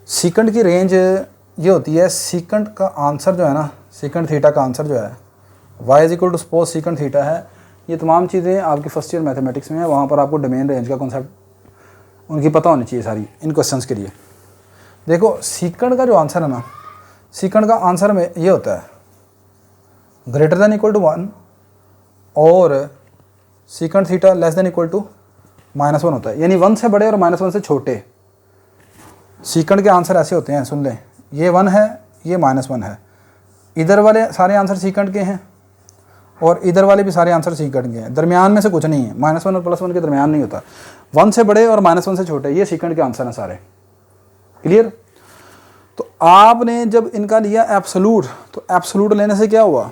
सीकेंट की रेंज ये होती है, सीकेंट का आंसर जो है ना, सीकेंट थीटा का आंसर जो है y is equal to suppose secant theta है। ये तमाम चीज़ें आपकी फर्स्ट ईयर मैथमेटिक्स में है, वहाँ पर आपको डोमेन रेंज का कॉन्सेप्ट उनकी पता होनी चाहिए सारी इन क्वेश्चंस के लिए। देखो सीकेंट का जो आंसर है ना, सीकेंट का आंसर में ये होता है ग्रेटर देन इक्वल टू 1 और secant theta less than equal to -1 होता है, यानी 1 से बड़े और -1 से छोटे सीकेंट के आंसर ऐसे होते हैं। सुन लें, ये 1 है, ये -1 है, इधर वाले सारे आंसर सीकेंट के हैं और इधर वाले भी सारे आंसर सीकेंट के हैं, दरमियान में से कुछ नहीं है, -1 और +1 के दरमियान नहीं होता। 1 से बड़े और -1 से छोटे, ये सीकेंट के आंसर हैं सारे। क्लियर। तो आपने जब इनका लिया एब्सोल्यूट, तो एब्सोल्यूट लेने से क्या हुआ,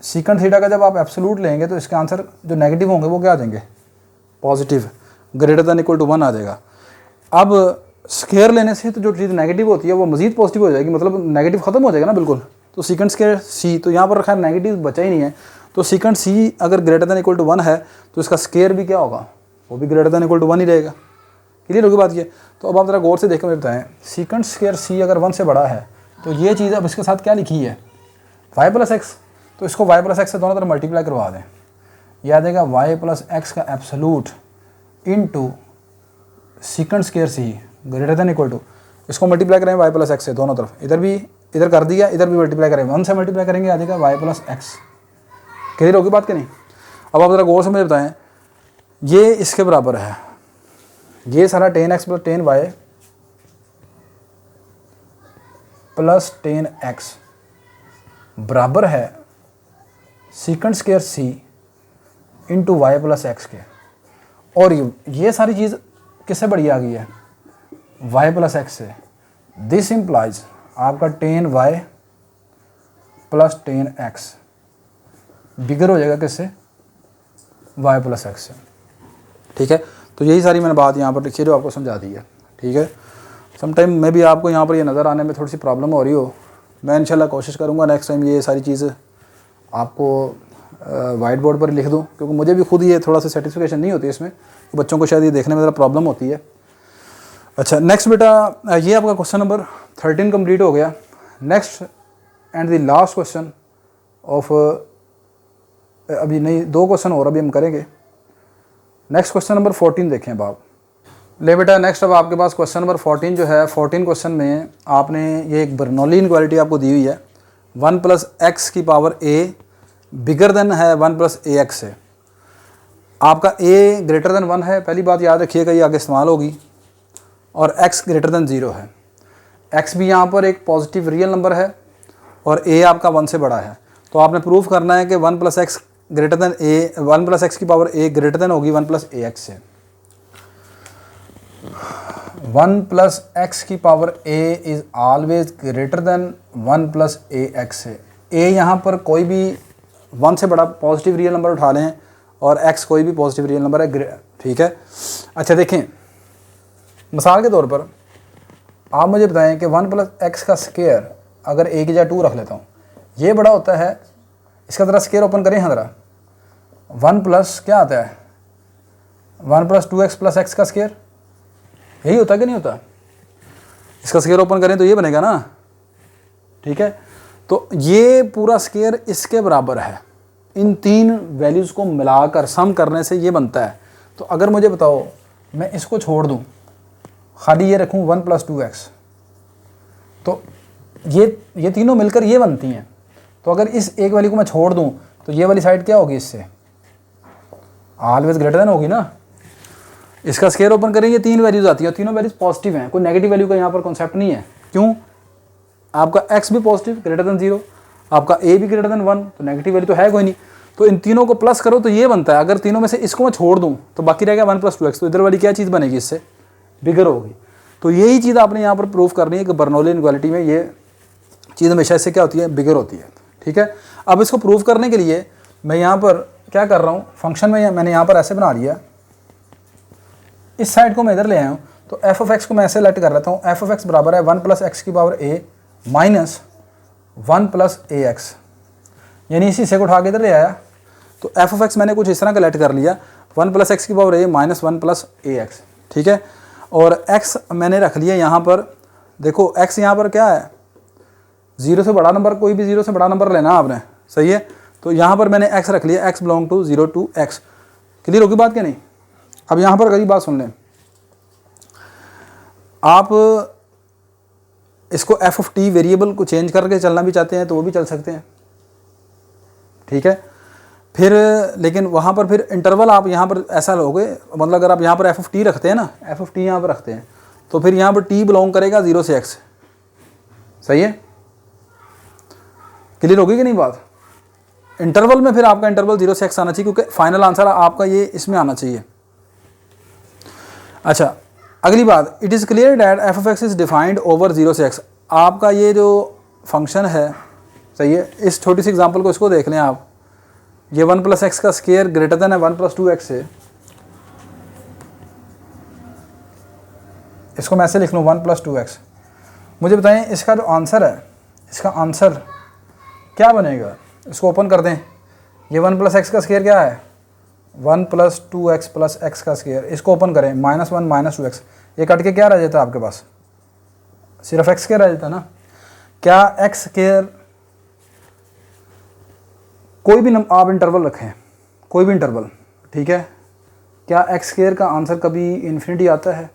सीकेंट थीटा का जब आप एब्सोल्यूट लेंगे तो इसके आंसर जो नेगेटिव होंगे वो क्या आ जाएंगे, positive, greater than equal to 1 आ जाएगा। अब स्क्वायर लेने से तो जो चीज़ नेगेटिव होती है वो मजीद पॉजिटिव हो जाएगी, मतलब नेगेटिव खत्म हो जाएगा ना बिल्कुल। तो सीकेंट स्क्वायर सी, तो यहाँ पर खैर नेगेटिव बचा ही नहीं है, तो सीकेंट सी अगर ग्रेटर देन इक्वल टू 1 है तो इसका स्क्वायर भी क्या होगा, वो भी ग्रेटर देन इक्वल टू 1 ही रहेगा। क्लियर होगी बात ये। तो अब आप ज़रा गौर से देखें, मुझे बताएं, सीकेंट स्क्वायर सी अगर 1 से बड़ा है तो ये चीज़ अब इसके साथ क्या लिखी है, वाई प्लस एक्स, तो इसको वाई प्लस एक्स से दोनों तरफ मल्टीप्लाई करवा दें, यह आ जाएगा वाई प्लस एक्स का absolute into secant square c greater than equal to, इसको मल्टीप्लाई करें वाई प्लस एक्स से दोनों तरफ, इधर भी इधर कर दिया, इधर भी मल्टीप्लाई करें, 1 से मल्टीप्लाई करेंगे आ जाएगा वाई प्लस एक्स। क्लियर होगी बात कि नहीं। अब आप ज़रा गौर से मुझे बताएं, ये इसके बराबर है, ये सारा 10x plus 10y plus 10x बराबर है सीकेंट स्क्वायर सी इंटू वाई प्लस एक्स के, और ये सारी चीज़ किससे बड़ी आ गई है, y प्लस एक्स से। दिस इम्प्लाइज आपका 10y प्लस 10x बिगर हो जाएगा किससे, y प्लस एक्स से। ठीक है, तो यही सारी मैंने बात यहाँ पर लिखी है जो आपको समझा दी है, ठीक है। समटाइम मैं भी आपको यहाँ पर ये नज़र आने में थोड़ी सी प्रॉब्लम हो रही हो, मैं इंशाल्लाह कोशिश करूँगा नेक्स्ट टाइम ये सारी चीज़ आपको वाइट बोर्ड पर लिख दूँ, क्योंकि मुझे भी खुद ये थोड़ा सा सेटिस्फिकेशन नहीं होती इसमें, तो बच्चों को शायद ये देखने में ज़रा प्रॉब्लम होती है। अच्छा नेक्स्ट बेटा, ये आपका क्वेश्चन नंबर 13 कंप्लीट हो गया। Next and the last question of, अभी नहीं 2 क्वेश्चन और अभी हम करेंगे। नेक्स्ट क्वेश्चन नंबर 14 देखें अब आप। ले बेटा नेक्स्ट अब आपके पास क्वेश्चन नंबर 14 जो है, 14 क्वेश्चन में आपने ये एक बर्नौली इनक्वालिटी आपको दी हुई है, 1 + x की पावर a बिगर देन है 1 + ax है। आपका a ग्रेटर देन 1 है, पहली बात याद रखिएगा ये आगे इस्तेमाल होगी, और x ग्रेटर देन 0 है। x भी यहाँ पर एक पॉजिटिव रियल नंबर है और a आपका 1 से बड़ा है, तो आपने प्रूफ करना है कि 1 + x greater than a, 1 + x की पावर a ग्रेटर देन होगी 1 + ax से। 1 + x की power a is always greater than 1 + ax से। a यहाँ पर कोई भी 1 से बड़ा पॉजिटिव रियल नंबर उठा लें और x कोई भी पॉजिटिव रियल नंबर है, ठीक है। अच्छा देखें, मिसाल के तौर पर आप मुझे बताएं कि 1 + x का स्क्वायर अगर a की जगह 2 रख लेता हूँ, ये बड़ा होता है, इसका ज़रा स्क्वायर ओपन करें हाँ ज़रा, 1 प्लस क्या आता है 1 + 2x + x का स्क्वायर, यही होता है कि नहीं होता। इसका स्क्वायर ओपन करें तो ये बनेगा ना, ठीक है। तो ये पूरा स्क्वायर इसके बराबर है, इन 3 वैल्यूज़ को मिलाकर सम करने से ये बनता है। तो अगर मुझे बताओ मैं इसको छोड़ दूँ, खाली ये रखूँ 1 + 2x, तो ये तीनों मिलकर ये बनती हैं। तो अगर इस एक वैल्यू को मैं छोड़ दूँ तो ये वाली साइड क्या होगी, इससे ऑलवेज ग्रेटर देन होगी ना। इसका स्क्वायर ओपन करेंगे 3 वैल्यूज़ आती हैं, तीनों वैल्यूज़ पॉजिटिव हैं, कोई नेगेटिव वैल्यू का यहाँ पर कॉन्सेप्ट नहीं है। क्यों, आपका x भी पॉजिटिव ग्रेटर देन 0, आपका a भी ग्रेटर देन 1, तो नेगेटिव वैल्यू तो है कोई नहीं। तो इन तीनों को प्लस करो तो ये बनता है। अगर तीनों में से इसको मैं छोड़ दूँ तो बाकी रहेगा 1 + 2x, तो इधर वाली क्या चीज़ बनेगी, इससे बिगर होगी। तो यही चीज़ आपने यहाँ पर प्रूफ करनी है कि बर्नौली इनक्वालिटी में ये चीज़ हमेशा इससे क्या होती है, बिगर होती है, ठीक है। अब इसको प्रूव करने के लिए मैं यहाँ पर क्या कर रहा हूँ, फंक्शन में मैंने यहाँ पर ऐसे बना लिया, इस साइड को मैं इधर ले आया हूँ, तो f(x) को मैं ऐसे लेट कर लेता हूँ, f(x) बराबर है 1 + x की पावर a माइनस 1 + ax, यानी इसी से को उठा के इधर ले आया। तो f(x) मैंने कुछ इस तरह का लेट कर लिया, 1 + x की पावर a माइनस 1 + ax, ठीक है। और x मैंने रख लिया यहाँ पर, देखो x यहाँ पर क्या है, 0 से बड़ा नंबर, कोई भी 0 से बड़ा नंबर लेना आपने, सही है। तो यहाँ पर मैंने x रख लिया, x belong to 0 to x। Clear होगी बात क्या नहीं। अब यहाँ पर अगली बात सुन लें, आप इसको f(t) वेरिएबल को चेंज करके चलना भी चाहते हैं तो वो भी चल सकते हैं, ठीक है। फिर लेकिन वहाँ पर फिर इंटरवल आप यहाँ पर ऐसा लोगे, मतलब अगर आप यहाँ पर f(t) रखते हैं ना, f(t) यहाँ पर रखते हैं, तो फिर यहाँ पर t बिलोंग करेगा 0 से x, सही है। क्लियर होगी कि नहीं बात। इंटरवल में फिर आपका इंटरवल 0 से x आना चाहिए, क्योंकि फाइनल आंसर आपका ये इसमें आना चाहिए। अच्छा अगली बात, it is clear that f(x) is defined over 0 से x। आपका ये जो फंक्शन है, सही है, इस छोटी सी एग्जांपल को इसको देख लें आप, ये 1 + x का स्क्वायर ग्रेटर देन है 1 + 2x से, इसको मैं ऐसे लिख लूँ 1 + 2x। मुझे बताएं इसका जो आंसर है, इसका आंसर क्या बनेगा, इसको ओपन कर दें। ये 1 + x का स्क्वायर क्या है, 1 + 2x + x का स्क्वायर, इसको ओपन करें, -1 - 2x, ये कट के क्या रह जाता है आपके पास, सिर्फ x स्क्वायर रह जाता है ना। क्या x स्क्वायर, कोई भी आप इंटरवल रखें, कोई भी इंटरवल, ठीक है, क्या x स्क्वायर का आंसर कभी इन्फिनिटी आता है,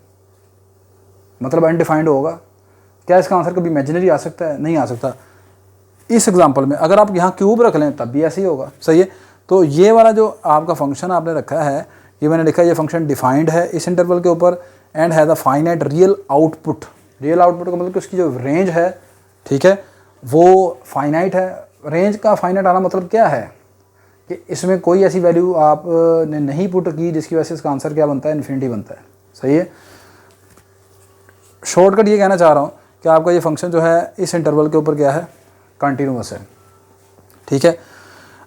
मतलब अनडिफाइंड होगा। क्या इसका आंसर कभी इमेजिनरी आ सकता है, नहीं आ सकता। इस एग्जांपल में अगर आप यहाँ क्यूब रख लें तब भी ऐसे ही होगा, सही है। तो ये वाला जो आपका फंक्शन आपने रखा है, ये मैंने लिखा है, ये फंक्शन डिफाइंड है इस इंटरवल के ऊपर, and has a finite real output. Real output का मतलब कि उसकी जो रेंज है, ठीक है, वो फाइनाइट है। रेंज का फाइनाइट आना मतलब क्या है कि इसमें कोई ऐसी वैल्यू आपने नहीं पुट की जिसकी वजह से इसका आंसर क्या बनता है, इन्फिनिटी बनता है, सही है। शॉर्टकट ये कहना चाह रहा हूँ कि आपका ये फंक्शन जो है इस इंटरवल के ऊपर क्या है, कंटिन्यूअस है, ठीक है।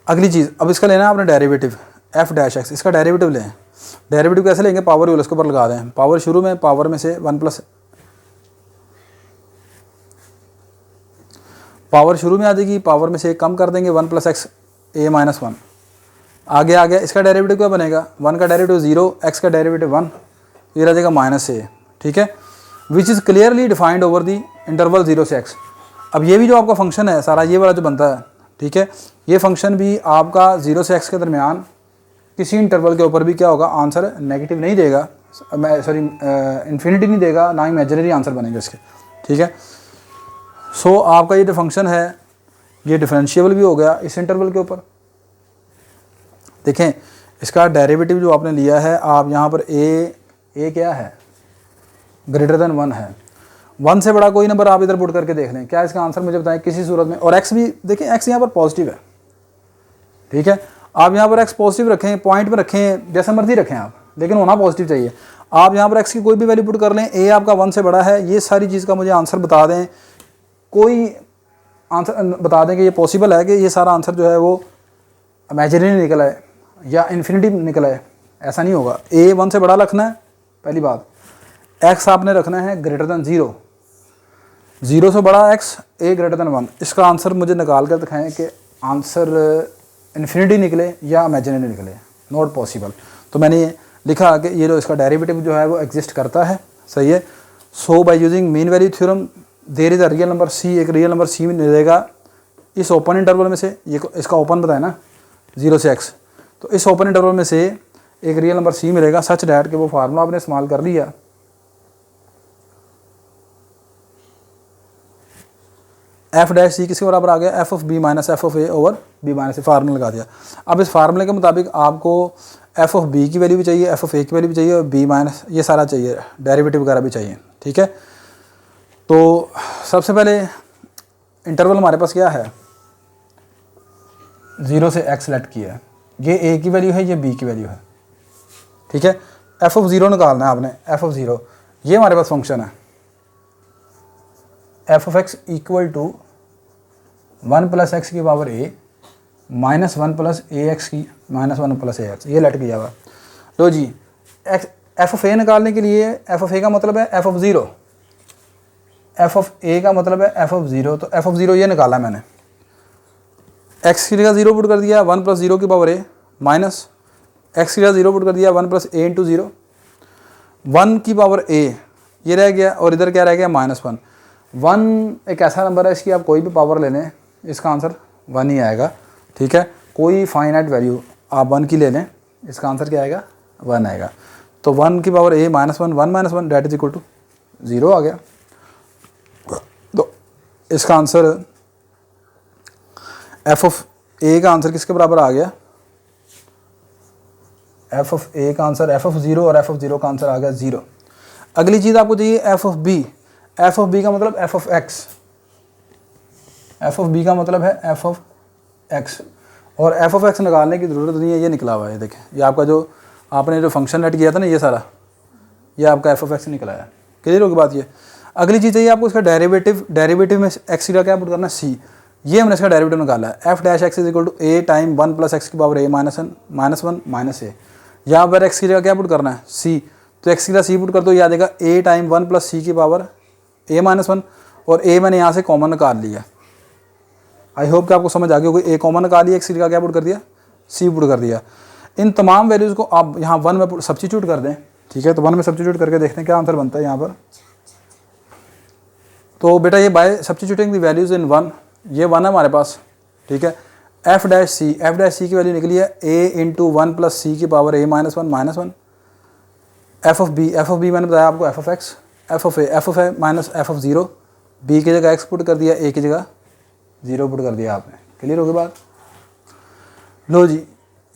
अगली चीज़, अब इसका लेना है आपने डेरिवेटिव f'(x), इसका डेरिवेटिव लें। डेरिवेटिव कैसे लेंगे, पावर रूल इसके ऊपर लगा दें। पावर शुरू में, पावर में से 1 प्लस, पावर शुरू में आ जाएगी, पावर में से कम कर देंगे 1 प्लस एक्स ए माइनस 1। आगे आ गया, इसका डेरिवेटिव क्या बनेगा, 1 का डेरिवेटिव 0, x का डेरिवेटिव 1, ये रह जाएगा माइनस ए। ठीक है, which is clearly defined over the interval 0 से x। अब ये भी जो आपका फंक्शन है सारा, ये वाला जो बनता है, ठीक है, ये फंक्शन भी आपका 0 से x के दरमियान किसी इंटरवल के ऊपर भी क्या होगा, आंसर नेगेटिव नहीं देगा, सॉरी इन्फिनिटी नहीं देगा, ना इमेजिनरी आंसर बनेंगे इसके। ठीक है, सो आपका ये जो फंक्शन है ये डिफरेंशिएबल भी हो गया इस इंटरवल के ऊपर। देखें, इसका डेरिवेटिव जो आपने लिया है, आप यहाँ पर ए क्या है, ग्रेटर देन 1 है। 1 से बड़ा कोई नंबर आप इधर पुट करके देख लें, क्या इसका आंसर मुझे बताएं किसी सूरत में। और x भी देखें, x यहाँ पर पॉजिटिव है। ठीक है, आप यहाँ पर x पॉजिटिव रखें, पॉइंट में रखें, जैसा मर्जी रखें आप, लेकिन होना पॉजिटिव चाहिए। आप यहाँ पर x की कोई भी वैल्यू पुट कर लें, a आपका 1 से बड़ा है, ये सारी चीज़ का मुझे आंसर बता दें, कोई आंसर बता दें कि ये पॉसिबल है कि ये सारा आंसर जो है वो इमेजिनरी निकला है या इन्फिनिटी निकला है। ऐसा नहीं होगा। a 1 से बड़ा रखना है पहली बात, x आपने रखना है ग्रेटर देन 0, 0 से बड़ा x, a ग्रेटर देन 1। इसका आंसर मुझे निकाल कर दिखाएं कि आंसर इन्फिनिटी निकले या इमेजिनरी निकले, नॉट पॉसिबल। तो मैंने ये लिखा कि ये जो इसका डेरिवेटिव जो है वो एग्जिस्ट करता है। सही है। So by using mean value theorem there is a real number c, एक रियल नंबर c में मिलेगा इस ओपन इंटरवल में से, ये इसका ओपन बताया ना 0 से x, तो इस ओपन इंटरवल में से एक रियल नंबर c मिलेगा सच डैट कि वो फार्मूला आपने इस्तेमाल कर लिया, एफ डैश सी किसके बराबर आ गया, f of B minus F of A over B minus a, formula लगा दिया। अब इस फार्मूले के मुताबिक आपको एफ ऑफ बी की वैल्यू भी चाहिए, एफ ऑफ ए की वैल्यू भी चाहिए और बी माइनस ये सारा चाहिए, डेरिवेटिव वगैरह भी चाहिए। ठीक है, तो सबसे पहले इंटरवल हमारे पास क्या है, 0 से x सेलेक्ट किया है, ये a की वैल्यू है, ये b की वैल्यू है। ठीक है, f ऑफ 0 निकालना है आपने, f ऑफ 0 ये हमारे पास फंक्शन है, f ऑफ x equal to 1 plus x की power a minus 1 plus A X की माइनस 1 प्लस ए एक्स, ये लेट किया हुआ। लो जी, एफ ऑफ ए निकालने के लिए एफ ऑफ ए का मतलब है F of 0, F of A का मतलब है एफ ऑफ 0, तो एफ ऑफ 0 ये निकाला मैंने, एक्स की जगह 0 पुट कर दिया 1 प्लस 0 की पावर ए माइनस एक्स की जगह 0 पुट कर दिया 1 प्लस ए इंटू 0, 1 की पावर ए ये रह गया और इधर क्या रह गया -1। 1 एक ऐसा नंबर है इसकी आप कोई भी पावर ले लें इसका आंसर 1 ही आएगा। ठीक है, कोई फाइनाइट वैल्यू आप 1 की ले लें इसका आंसर क्या आएगा, 1 आएगा। तो 1 की power a -1, 1 minus 1 that is equal to 0 आ गया। तो इसका आंसर एफ ऑफ ए का आंसर किसके बराबर आ गया, एफ ऑफ ए का आंसर एफ ऑफ 0 और एफ ऑफ 0 का आंसर आ गया 0। अगली चीज़ आपको चाहिए F of B, F of B का मतलब f of x, f of B का मतलब है एफ ऑफ एक्स, और एफ ऑफ एक्स निकालने की ज़रूरत नहीं है, ये निकला हुआ है। देखें, ये आपका जो आपने जो फंक्शन लेट किया था ना, ये सारा ये आपका एफ ऑफ एक्स निकला है। क्लियर होगी बात। ये अगली चीज़ चाहिए आपको इसका डेरिवेटिव, डेरिवेटिव में एक्स का क्या पुट करना है, सी, ये हमने इसका डेरिवेटिव निकाला है, F dash x is equal to a time 1 plus x की power a minus 1 minus a. यहाँ पर एक्स की जगह क्या पुट करना है, सी, तो एक्स की जगह सी पुट कर दो, याद आएगा ए टाइम 1 प्लस सी की पावर ए माइनस 1, और ए मैंने यहाँ से कॉमन निकाल लिया। आई होप कि आपको समझ आ गई होगी, ए कॉमन निकाल लिया, एक्स की जगह क्या पुट कर दिया, सी पुट कर दिया। इन तमाम वैल्यूज़ को आप यहाँ 1 में सब्स्टिट्यूट कर दें। ठीक है, तो 1 में सब्स्टिट्यूट करके देखते हैं क्या आंसर बनता है यहाँ पर। तो बेटा ये बाय सब्स्टिट्यूटिंग द वैल्यूज़ इन 1, ये 1 है हमारे पास। ठीक है, एफ डैश सी की वैल्यू निकली है ए इंटू 1 प्लस सी की power a minus 1, f of b मैंने बताया आपको F of x, f of a minus F of 0, b की जगह एक्स पुट कर दिया, ए की जगह 0 पुट कर दिया आपने। क्लियर होगी बात। लो जी,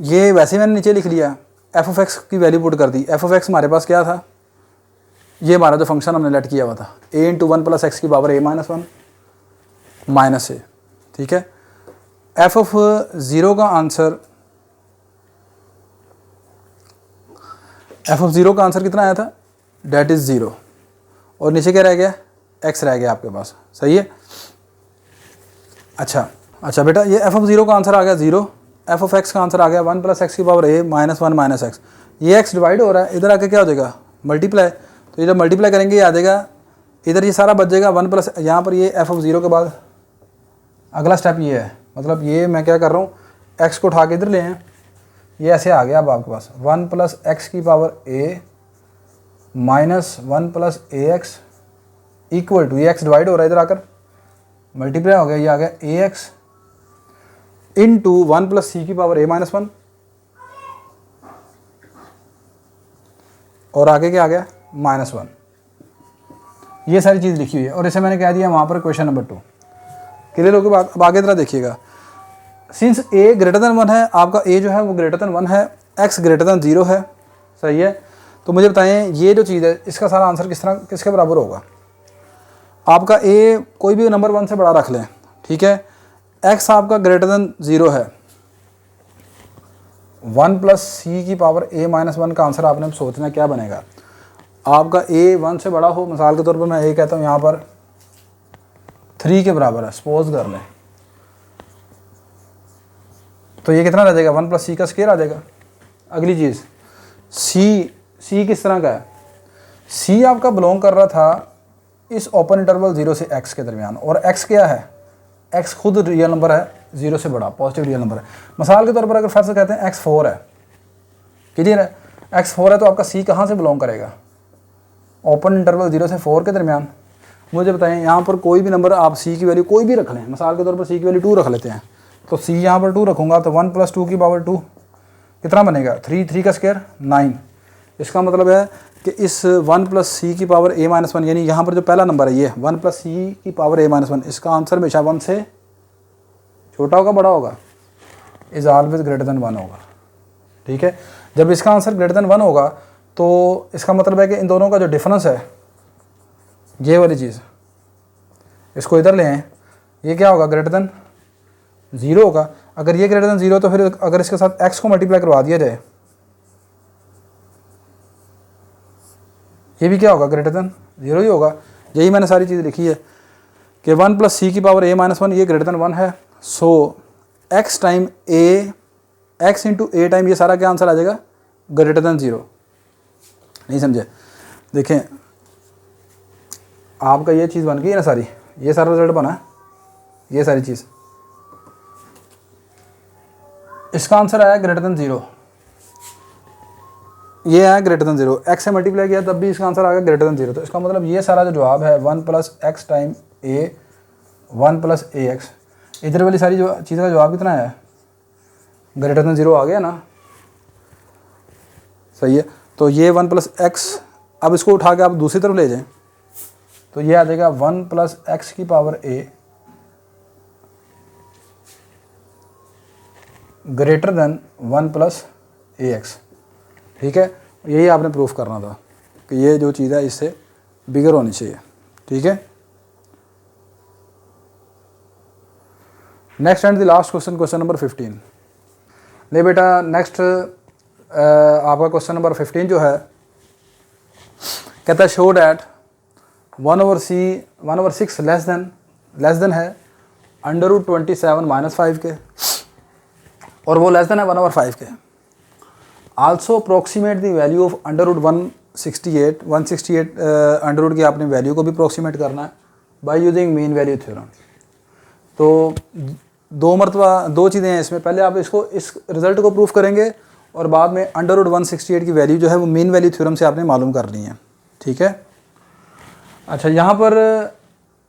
ये वैसे मैंने नीचे लिख लिया, एफ ऑफ एक्स की वैल्यू पुट कर दी। एफ ऑफ एक्स हमारे पास क्या था, ये हमारा जो फंक्शन हमने लेट किया हुआ था, ए इंटू 1 प्लस एक्स की power a minus 1 minus A. ठीक है, एफ ऑफ 0 का आंसर, एफ ऑफ 0 का आंसर कितना आया था, डैट इज़ 0, और नीचे क्या रह गया, एक्स रह गया आपके पास। सही है। अच्छा बेटा, ये एफ ऑफ 0 का आंसर आ गया 0, एफ ऑफ एक्स का आंसर आ गया 1 प्लस एक्स की power a minus 1 minus x. ये x डिवाइड हो रहा है, इधर आके क्या हो जाएगा मल्टीप्लाई, तो ये जब मल्टीप्लाई करेंगे ये आ जाएगा, इधर ये सारा बच जाएगा 1 प्लस यहाँ पर ये f(0) के बाद अगला स्टेप ये है, मतलब ये मैं क्या कर रहा हूँ x को उठा के इधर ले आए, ये ऐसे आ गया अब आपके पास 1 प्लस एक्स की power a minus 1 plus ax equal to, ये x डिवाइड हो रहा है इधर आकर मल्टीप्लाई हो गया, ये आ गया ax इंटू 1 प्लस सी की पावर a माइनस 1 और आगे क्या आ गया -1। ये सारी चीज़ लिखी हुई है और इसे मैंने कह दिया वहाँ पर क्वेश्चन नंबर 2। क्लियर हो गई बात। अब आगे तरह देखिएगा, सिंस a ग्रेटर देन 1 है, आपका a जो है वो ग्रेटर देन 1 है, x ग्रेटर देन 0 है, सही है। तो मुझे बताएं ये जो चीज़ है इसका सारा आंसर किसके बराबर होगा। आपका a कोई भी नंबर 1 से बड़ा रख लें, ठीक है, x आपका ग्रेटर देन 0 है, 1 प्लस सी की पावर a माइनस 1 का आंसर आपने सोचना क्या बनेगा। आपका a 1 से बड़ा हो, मिसाल के तौर पर मैं a कहता हूँ यहाँ पर 3 के बराबर है, सपोज कर लें, तो ये कितना रह जाएगा 1 प्लस सी का स्क्वायर आ जाएगा। अगली चीज़ सी किस तरह का है, सी आपका बिलोंग कर रहा था इस ओपन इंटरवल 0 से x के दरमियान, और x क्या है, x खुद रियल नंबर है, 0 से बड़ा पॉजिटिव रियल नंबर है। मिसाल के तौर पर अगर फर्स्ट कहते हैं x4 है, क्लियर है, x4 है तो आपका c कहाँ से बिलोंग करेगा, ओपन इंटरवल 0 से 4 के दरमियान। मुझे बताएं यहाँ पर कोई भी नंबर आप c की वैल्यू कोई भी रख लें, मिसाल के तौर पर c की वैल्यू 2 रख लेते हैं, तो c यहाँ पर 2 रखूँगा तो 1 प्लस 2 की पावर 2 कितना बनेगा 3 का स्क्वायर 9। इसका मतलब है कि इस 1 प्लस सी की पावर a माइनस 1, यानी यहाँ पर जो पहला नंबर है ये 1 प्लस सी की पावर a माइनस 1, इसका आंसर हमेशा 1 से छोटा होगा बड़ा होगा, इज़ ऑलवेज ग्रेटर देन 1 होगा, ठीक है। जब इसका आंसर ग्रेटर देन 1 होगा तो इसका मतलब है कि इन दोनों का जो डिफरेंस है, ये वाली चीज़, इसको इधर ले आएँ, ये क्या होगा ग्रेटर देन 0 होगा। अगर ये ग्रेटर देन 0 तो फिर अगर इसके साथ x को मल्टीप्लाई करवा दिया जाए, ये भी क्या होगा ग्रेटर देन 0 ही होगा। यही मैंने सारी चीज़ लिखी है कि 1 प्लस सी की पावर a माइनस 1 ये ग्रेटर देन 1 है, सो x time a, x into A time ये सारा क्या आंसर आ जाएगा ग्रेटर देन 0। नहीं समझे, देखें आपका ये चीज़ बन गई है ना सारी, ये सारा रिजल्ट बना है, ये सारी चीज़, इसका आंसर आया ग्रेटर देन 0, ये है ग्रेटर देन 0, x से मल्टीप्लाई किया तब भी इसका आंसर आ गया ग्रेटर देन 0। तो इसका मतलब ये सारा जो जवाब है 1 plus x time a 1 plus ax, इधर वाली सारी जो चीज़ का जवाब कितना है ग्रेटर देन 0 आ गया ना, सही है। तो ये 1 प्लस एक्स, अब इसको उठा के आप दूसरी तरफ ले जाएं तो ये आ जाएगा 1 प्लस एक्स की power a greater than 1 plus ax, ठीक है। यही आपने प्रूफ करना था कि ये जो चीज़ है इससे बिगर होनी चाहिए, ठीक है। Next and the last question, question number 15। ले बेटा नेक्स्ट आपका क्वेश्चन नंबर 15 जो है कहता है शो डैट 1/6 लेस देन है √27 माइनस 5 के, और वो लेस देन है 1/5 के। Also approximate the value of √168 under की आपने वैल्यू को भी अप्रोक्सीमेट करना है bye using mean value theorem. तो दो चीज़ें हैं इसमें, पहले आप इसको इस रिज़ल्ट को प्रूफ करेंगे और बाद में √168 की वैल्यू जो है वो मीन वैल्यू थ्योरम से आपने मालूम करनी है, ठीक है। अच्छा, यहाँ पर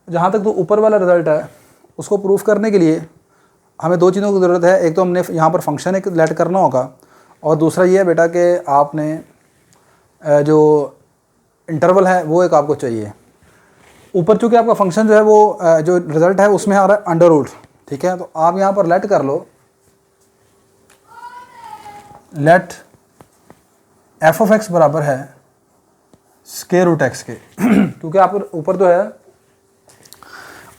जहाँ तक तो ऊपर वाला रिज़ल्ट है उसको प्रूफ करने के लिए हमें दो चीज़ों की ज़रूरत है। एक तो हमने यहाँ पर फंक्शन एक लेट करना होगा, और दूसरा ये है बेटा कि आपने जो इंटरवल है वो एक आपको चाहिए। ऊपर चूँकि आपका फंक्शन जो है वो जो रिज़ल्ट है उसमें आ रहा है अंडर रूट, ठीक है। तो आप यहाँ पर लेट कर लो, लेट f(x) बराबर है स्क्वायर रूट x के क्योंकि आप ऊपर जो है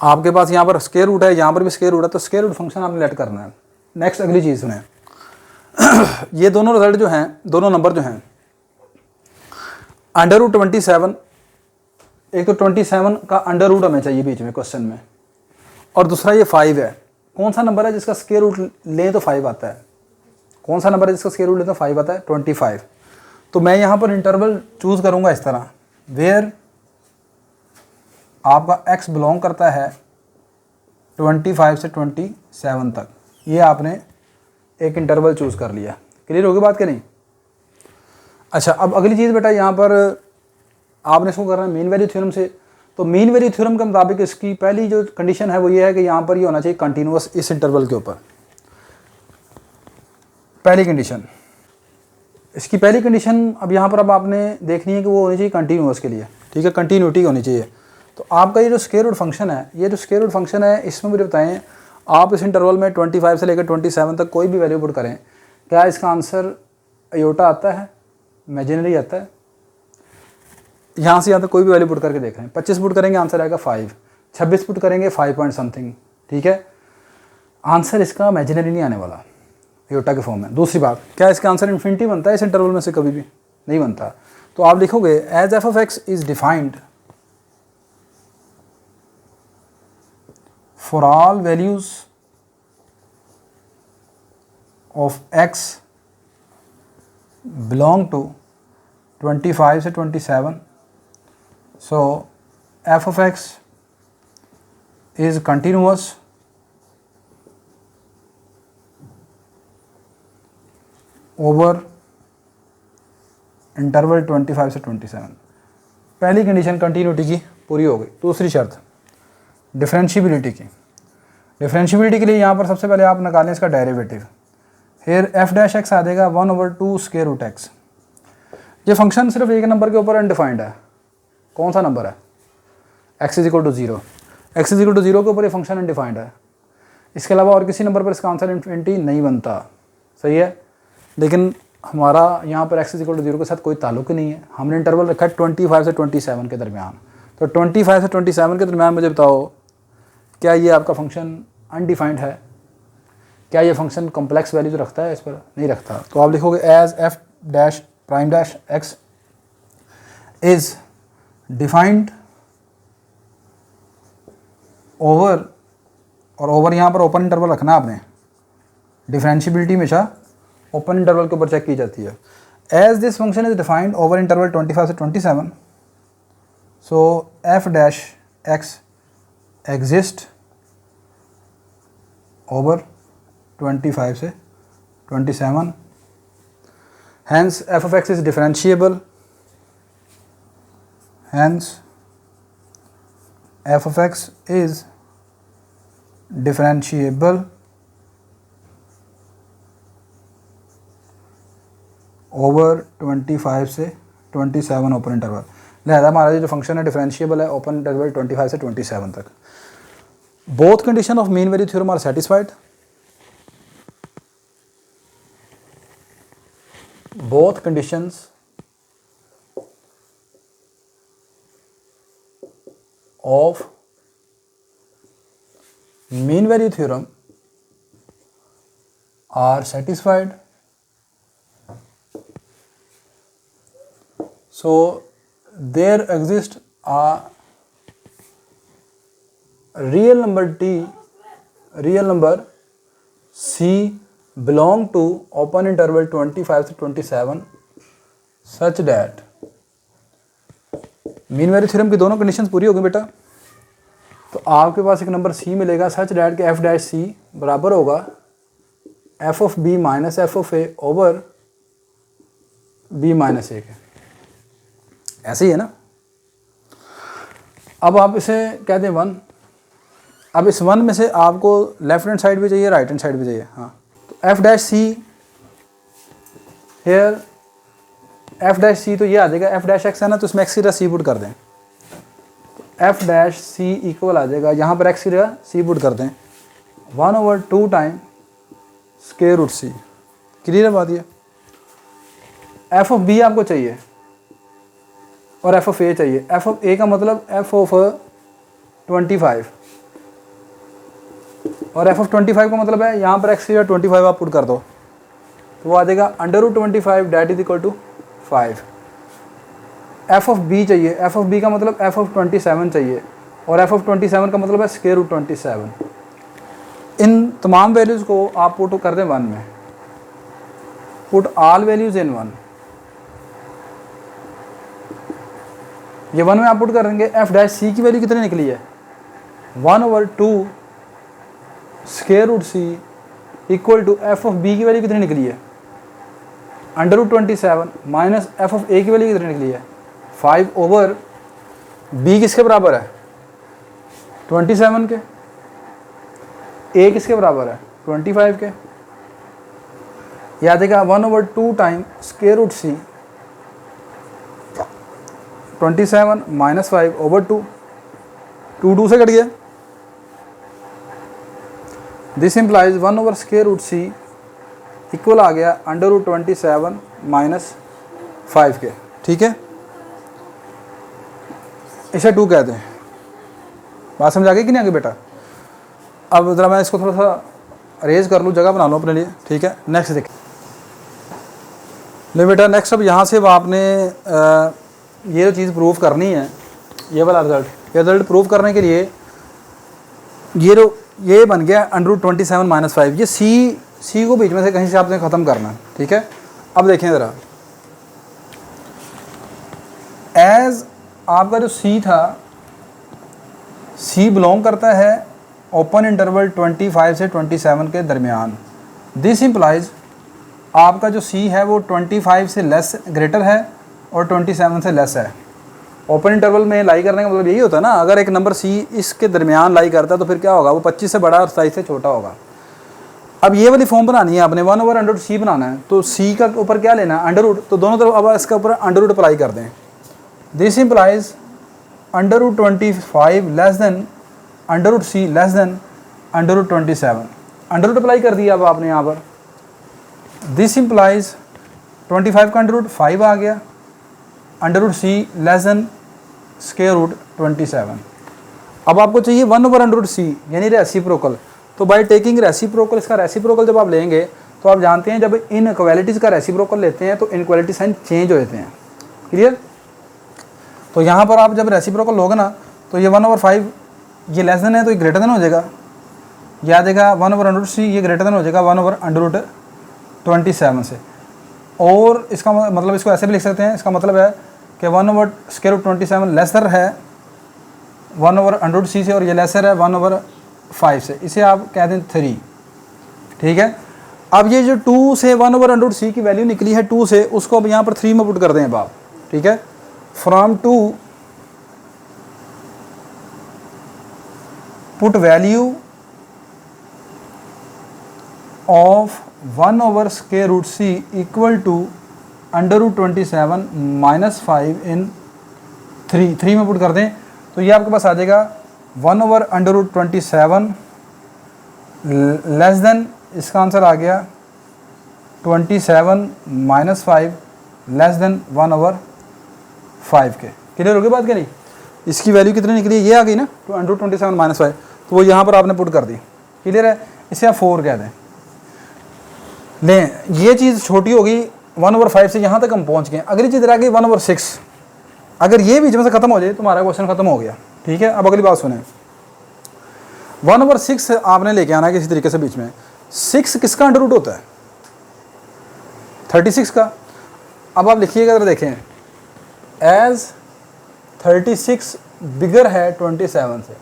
आपके पास यहाँ पर स्क्वायर रूट है, यहाँ पर भी स्क्वायर रूट है, तो स्क्वायर रूट फंक्शन आपने लेट करना है। नेक्स्ट अगली चीज़ सुने ये दोनों रिजल्ट जो हैं, दोनों नंबर जो हैं √27, एक तो 27 का अंडर रूट हमें चाहिए बीच में क्वेश्चन में, और दूसरा ये 5 है। कौन सा नंबर है जिसका स्क्वायर रूट लें तो 5 आता है, कौन सा नंबर है जिसका स्क्वायर रूट लें तो 5 आता है 25। तो मैं यहाँ पर इंटरवल चूज़ करूँगा इस तरह, वेयर आपका x बिलोंग करता है 25 से 27 तक। ये आपने एक इंटरवल चूज़ कर लिया। क्लियर होगी बात कि नहीं? अच्छा, अब अगली चीज़ बेटा, यहाँ पर आपने इसको करना है मीन वैल्यू थ्योरम से। तो मीन वैल्यू थ्योरम के मुताबिक इसकी पहली जो कंडीशन है वो ये है कि यहाँ पर ये होना चाहिए कंटिन्यूअस इस इंटरवल के ऊपर। पहली कंडीशन, इसकी पहली कंडीशन अब यहाँ पर अब आपने देखनी है कि वो होनी चाहिए कंटिन्यूअस के लिए, ठीक है, कंटिन्यूटी होनी चाहिए। तो आपका ये जो स्क्वायर रूट फंक्शन है, ये जो स्क्वायर रूट फंक्शन है, इसमें मुझे बताएं आप इस इंटरवल में 25 से लेकर 27 तक कोई भी वैल्यू पुट करें, क्या इसका आंसर आयोटा आता है, इमेजिनरी आता है? यहाँ से यहाँ तक कोई भी वैल्यू पुट करके देख रहे हैं। 25 पुट करेंगे आंसर आएगा 5, 26 पुट करेंगे 5 पॉइंट समथिंग, ठीक है। आंसर इसका इमेजिनरी नहीं आने वाला, आयोटा के फॉर्म में। दूसरी बात, क्या इसका आंसर इन्फिनिटी बनता है इस इंटरवल में से? कभी भी नहीं बनता। तो आप लिखोगे as f of x is defined for all values of x belong to 25 से 27, so f of x is continuous over interval 25 से 27। पहली कंडीशन कंटिन्यूटी की पूरी हो गई। दूसरी शर्त डिफरेंशियबिलिटी की। डिफरेंशियबिलिटी के लिए यहाँ पर सबसे पहले आप निकालें इसका डेरिवेटिव। फिर एफ डैश एक्स आ जाएगा 1/2 स्क्वायर रूट एक्स। ये फंक्शन सिर्फ एक नंबर के ऊपर अनडिफाइंड है। कौन सा नंबर है? x is equal to 0। x is equal to 0 के ऊपर ये फंक्शन अनडिफाइंड है। इसके अलावा और किसी नंबर पर इसका आंसर इन्फिनिटी नहीं बनता, सही है। लेकिन हमारा यहाँ पर x इज इक्वल टू 0 के साथ कोई ताल्लुक ही नहीं है। हमने इंटरवल रखा है 25 से 27 के दरमियान। तो 25 से 27 के दरमियान मुझे बताओ, क्या ये आपका फंक्शन अनडिफाइंड है? क्या ये फंक्शन कॉम्प्लेक्स वैल्यूज रखता है? इस पर नहीं रखता। तो आप लिखोगे as f dash prime dash x is defined over, और ओवर यहाँ पर ओपन इंटरवल रखना आपने। डिफरेंशियबिलिटी हमेशा ओपन इंटरवल के ऊपर चेक की जाती है। As this function is defined over interval 25 से 27, so F dash X exist over 25 से 27, hence f of x is differentiable, hence f of x is differentiable over 25 से 27 ओपन इंटरवल। लिहाजा हमारा जो फंक्शन है डिफरेंशिएबल है ओपन इंटरवल 25 से 27 तक। Both condition of mean value theorem are satisfied. Both conditions of mean value theorem are satisfied. So there exists a real number t, real number c belong to open interval 25 to 27 such that mean value theorem की दोनों conditions पूरी हो गई बेटा। तो आपके पास एक नंबर c मिलेगा सच डैट के f डैश c बराबर होगा f of b minus f of a over b minus a के। ऐसे ही है ना। अब आप इसे कह दें 1। अब इस 1 में से आपको लेफ्ट हैंड साइड भी चाहिए, राइट हैंड साइड भी चाहिए। हाँ, F dash see here, F dash सी तो ये आ जाएगा, एफ डैश एक्स है ना, तो इसमें एक्स की जगह सी पुट कर दें। तो एफ डैश सी इक्वल आ जाएगा, यहाँ पर एक्स की जगह सी पुट कर दें 1/2 टाइम स्क्वायर रूट सी। क्लियर है बात ये। एफ ऑफ बी आपको चाहिए और एफ ऑफ ए चाहिए। एफ ऑफ ए का मतलब एफ ऑफ 25 और एफ ऑफ 25 का मतलब है यहाँ पर एक्स की जगह 25 आप पुट कर दो तो वो आ जाएगा √25 that is equal to 5। F of b चाहिए, एफ ऑफ बी का मतलब एफ ऑफ 27 चाहिए और एफ ऑफ 27 का मतलब है स्क्वायर रूट 27। इन तमाम वैल्यूज़ को आप पुट कर दें 1 में। पुट ऑल वैल्यूज़ इन 1। ये 1 में आप पुट करेंगे, एफ डैश सी की वैल्यू कितनी निकली है 1/2 square root C equal to F of B की वैल्यू कितनी निकली है √27 माइनस एफ ऑफ ए की वैल्यू कितनी निकली है 5 बी किसके बराबर है 27 के, ए किसके बराबर है 25 के। याद है क्या 1/2 time square root C 27 minus 5/2 2 से कट गया। This implies 1 square root C equal आ गया √27 माइनस 5 के। ठीक है, इसे 2 कहते हैं। बात समझ आ गई कि नहीं आगे बेटा? अब ज़रा मैं इसको थोड़ा सा रेज कर लूँ, जगह बना लूँ अपने लिए। ठीक है, नेक्स्ट देखिए ले बेटा, नेक्स्ट अब यहाँ से वो आपने ये जो चीज़ प्रूव करनी है, ये वाला रिजल्ट प्रूव करने के लिए ये बन गया √27 माइनस 5। ये सी को बीच में से कहीं से आपने ख़त्म करना है। ठीक है, अब देखें ज़रा, एज आपका जो सी था, सी बिलोंग करता है ओपन इंटरवल 25 से 27 के दरमियान। दिस इम्प्लाइज आपका जो सी है वो 25 से लेस ग्रेटर है और 27 से लेस है। ओपन इंटरवल में लाई करने का मतलब यही होता है ना, अगर एक नंबर सी इसके दरमियान लाई करता है तो फिर क्या होगा, वो 25 से बड़ा और 27 से छोटा होगा। अब ये वाली फॉर्म बनानी है आपने, 1/√c बनाना है, तो सी का ऊपर क्या लेना है √, तो दोनों तरफ अब इसका ऊपर √ अप्लाई कर दें। This implies √25 less than √c less than √27। √ Apply कर दिया अब आपने यहाँ पर। दिस इम्प्लाइज 25 का √5 आ गया, √c less than square root 27। अब आपको चाहिए 1/√c यानी रेसिप्रोकल। तो बाय टेकिंग रेसिप्रोकल, इसका रेसिप्रोकल जब आप लेंगे तो आप जानते हैं जब इनइक्वालिटीज़ का रेसिप्रोकल लेते हैं तो इनइक्वालिटी साइन चेंज हो जाते हैं। क्लियर? तो यहाँ पर आप जब रेसिप्रोकल लोगे ना तो ये 1/5 ये लेस देन है तो ये ग्रेटर देन हो जाएगा। याद आएगा 1/√c ये ग्रेटर देन हो जाएगा 1/√27 से। और इसका मतलब इसको ऐसे भी लिख सकते हैं, इसका मतलब है कि 1/√27 लेसर है 1/√c से और ये लेसर है 1/5 से। इसे आप कह दें 3। ठीक है, अब ये जो 2 से 1/√c की वैल्यू निकली है 2 से, उसको अब यहाँ पर 3 में पुट कर दें अब आप। ठीक है, from 2 put value of 1/√c equal to √27 minus 5 in 3 में पुट कर दें तो ये आपके पास आ जाएगा 1/√27 लेस देन, इसका आंसर आ गया 27 माइनस 5 लेस देन 1/5 के। क्लियर हो गई बात? क्या नहीं, इसकी वैल्यू कितनी निकली है, ये आ गई ना √27 माइनस 5, तो वो यहाँ पर आपने पुट कर दी। क्लियर है, इसे आप 4 कह दें। लें, ये चीज़ छोटी होगी 1/5 से यहाँ तक हम पहुँच गए। अगली चीज़ रह गई 1/6। अगर ये बीच में से ख़त्म हो जाए तो हमारा क्वेश्चन ख़त्म हो गया। ठीक है, अब अगली बात सुने, 1/6 आपने लेके आना है किसी तरीके से बीच में। 6 किसका √ होता है 36 का। अब आप लिखिएगा जरा देखें, एज 36 बिगर है 27 से।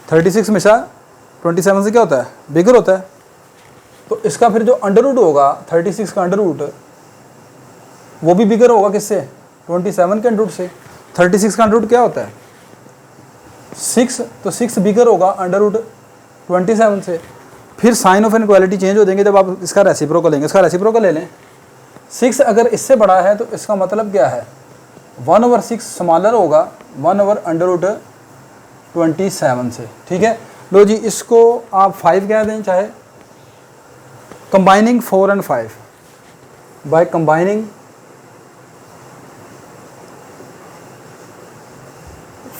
36 हमेशा 27 से क्या होता है, बिगर होता है। तो इसका फिर जो √ होगा 36 का √ वो भी बिगर होगा किससे, 27 के √ से। 36 का √ क्या होता है 6, तो 6 बिगर होगा √27 से। फिर साइन ऑफ इनइक्वालिटी चेंज हो जाएंगे जब आप इसका रेसिप्रोकल लेंगे। इसका रेसिप्रोकल ले लें, 6 अगर इससे बड़ा है तो इसका मतलब क्या है 1/6 स्मॉलर होगा 1/27 से। ठीक है, लो जी, इसको आप 5 कह दें चाहे। Combining 4 and 5 by combining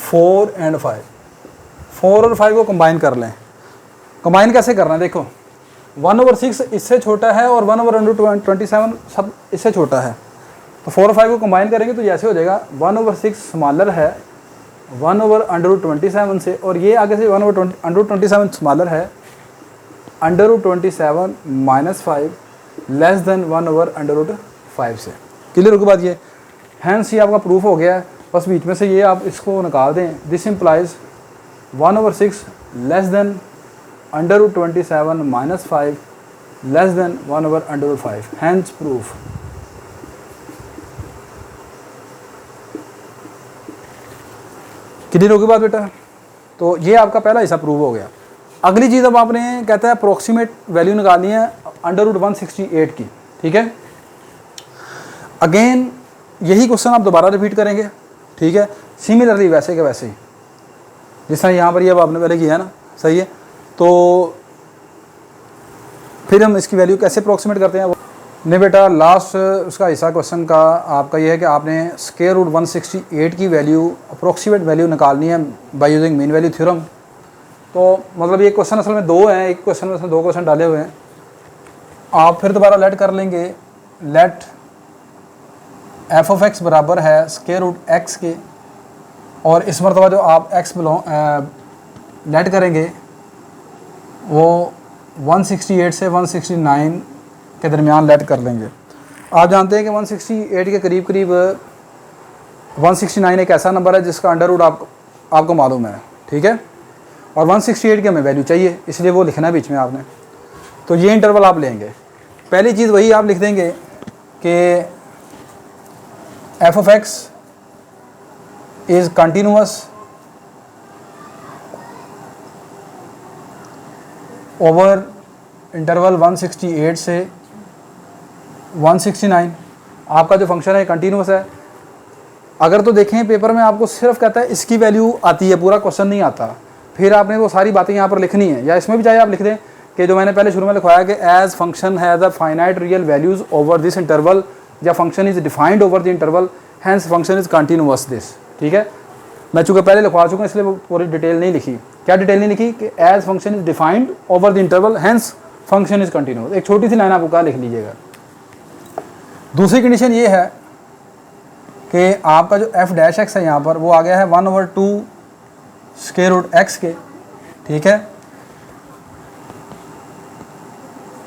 4 and 5, 4 और 5 को कंबाइन कर लें। कंबाइन कैसे करना है देखो, 1/6 इससे छोटा है और 1/27 सब इससे छोटा है। तो 4 और 5 को कंबाइन करेंगे तो जैसे हो जाएगा 1/6 स्मॉलर है 1/27 से, और ये आगे से 1/27 स्मॉलर है √27 माइनस 5 लेस देन 1/5 से। क्लियर होगी बात ये? हैंस ये आपका प्रूफ हो गया है बस बीच में से ये आप इसको निकाल दें। This implies 1/6 less than √27 minus 5 less than 1/5, hence proof. Clear होगी बात बेटा? तो ये आपका पहला हिस्सा प्रूव हो गया। अगली चीज़ अब आपने कहता है अप्रोक्सीमेट वैल्यू निकालनी है √168 की, ठीक है। अगेन यही क्वेश्चन आप दोबारा रिपीट करेंगे, ठीक है, सिमिलरली वैसे के वैसे ही जिस तरह यहाँ पर ये अब आपने पहले किया है ना, सही है। तो फिर हम इसकी वैल्यू कैसे अप्रोक्सीमेट करते हैं? नहीं बेटा, लास्ट उसका हिस्सा क्वेश्चन का आपका ये है कि आपने स्क्वायर रूट 168 की वैल्यू अप्रोक्सीमेट वैल्यू निकालनी है bye using mean value theorem. तो मतलब ये क्वेश्चन असल में दो हैं, एक क्वेश्चन में दो क्वेश्चन डाले हुए हैं। आप फिर दोबारा लेट कर लेंगे, लेट एफ ऑफ एक्स बराबर है स्क्वायर रूट एक्स के, और इस मरतबा जो आप एक्स लेट करेंगे वो 168 से 169 के दरमियान लेट कर लेंगे। आप जानते हैं कि 168 के करीब करीब 169 एक ऐसा नंबर है जिसका अंडर रूट आपको मालूम है, ठीक है, और 168 की हमें वैल्यू चाहिए, इसलिए वो लिखना है बीच में आपने। तो ये इंटरवल आप लेंगे। पहली चीज़ वही आप लिख देंगे कि F of x is continuous over interval 168 से 169। आपका जो फंक्शन है कंटिन्यूअस है। अगर तो देखें पेपर में आपको सिर्फ कहता है इसकी वैल्यू आती है, पूरा क्वेश्चन नहीं आता, फिर आपने वो सारी बातें यहाँ पर लिखनी है, या इसमें भी चाहे आप लिख दें कि जो मैंने पहले शुरू में लिखवाया कि as function has a finite real values over this interval, या function is defined over the interval, hence function is continuous this, ठीक है। मैं चूँकि पहले लिखवा चुका हूँ इसलिए वो पूरी डिटेल नहीं लिखी। क्या डिटेल नहीं लिखी? कि as function is defined over the interval, hence function is continuous. एक छोटी सी लाइन आपको कहा लिख लीजिएगा। दूसरी कंडीशन ये है कि आपका जो एफ डैश एक्स है यहाँ पर वो आ गया है 1/2 स्क्वायर रूट एक्स के, ठीक है।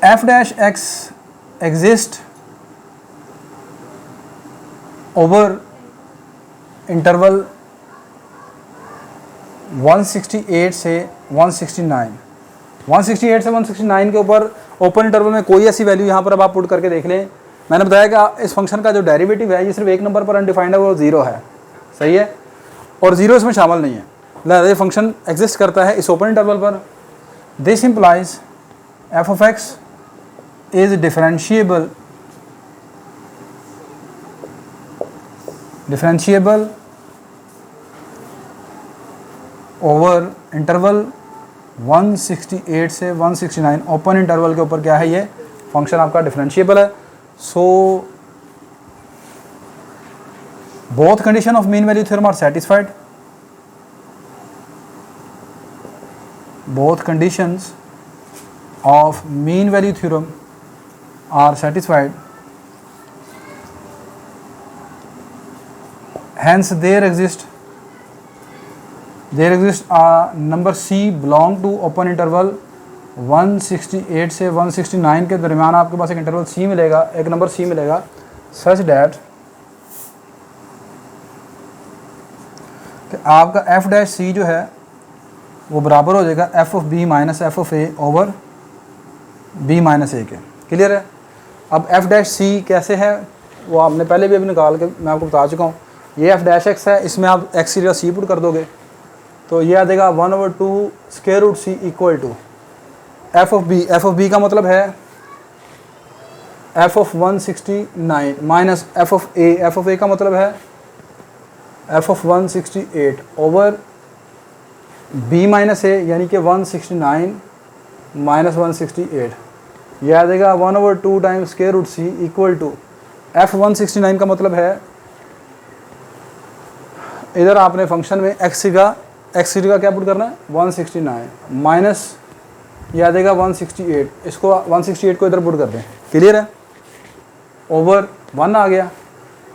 F dash X exist over interval 168 से 169। 168 से 169 के ऊपर ओपन इंटरवल में कोई ऐसी वैल्यू यहाँ पर अब आप पुट करके देख लें। मैंने बताया कि इस फंक्शन का जो डेरिवेटिव है ये सिर्फ एक नंबर पर अनडिफाइंड है, वो 0 है, सही है, और 0 इसमें शामिल नहीं है। लिहाजा ये फंक्शन एग्जिस्ट करता है इस ओपन इंटरवल पर। This implies F of x is differentiable over interval 168 से 169। ओपन इंटरवल के ऊपर क्या है, ये फंक्शन आपका डिफरेंशिएबल है। So both condition of mean value theorem are satisfied. Both conditions of mean value theorem are satisfied. Hence there exists a number C belong to open interval 168 से 169 के दरमियान आपके पास एक इंटरवल C मिलेगा, एक नंबर C मिलेगा, such that कि आपका f डैश C जो है वो बराबर हो जाएगा F of B minus F of A over B minus A के। क्लियर है? अब एफ डैश सी कैसे है वो आपने पहले भी अभी निकाल के मैं आपको बता चुका हूँ। ये एफ डैश एक्स है, इसमें आप एक्स की जगह सी पुट कर दोगे तो ये आ जाएगा 1/2 square root C equal to F of B. F of B का मतलब है F of 169 minus F of A. F of A का मतलब है F of 168 over B minus A, यानी कि 169 माइनस 168। यह आ जाएगा 1/2 times square root C equal to F 169 का मतलब है इधर आपने फंक्शन में एक्स का क्या पुट करना है 169 माइनस यह आ जाएगा 168। इसको 168 को इधर पुट कर दें। क्लियर है? ओवर 1 आ गया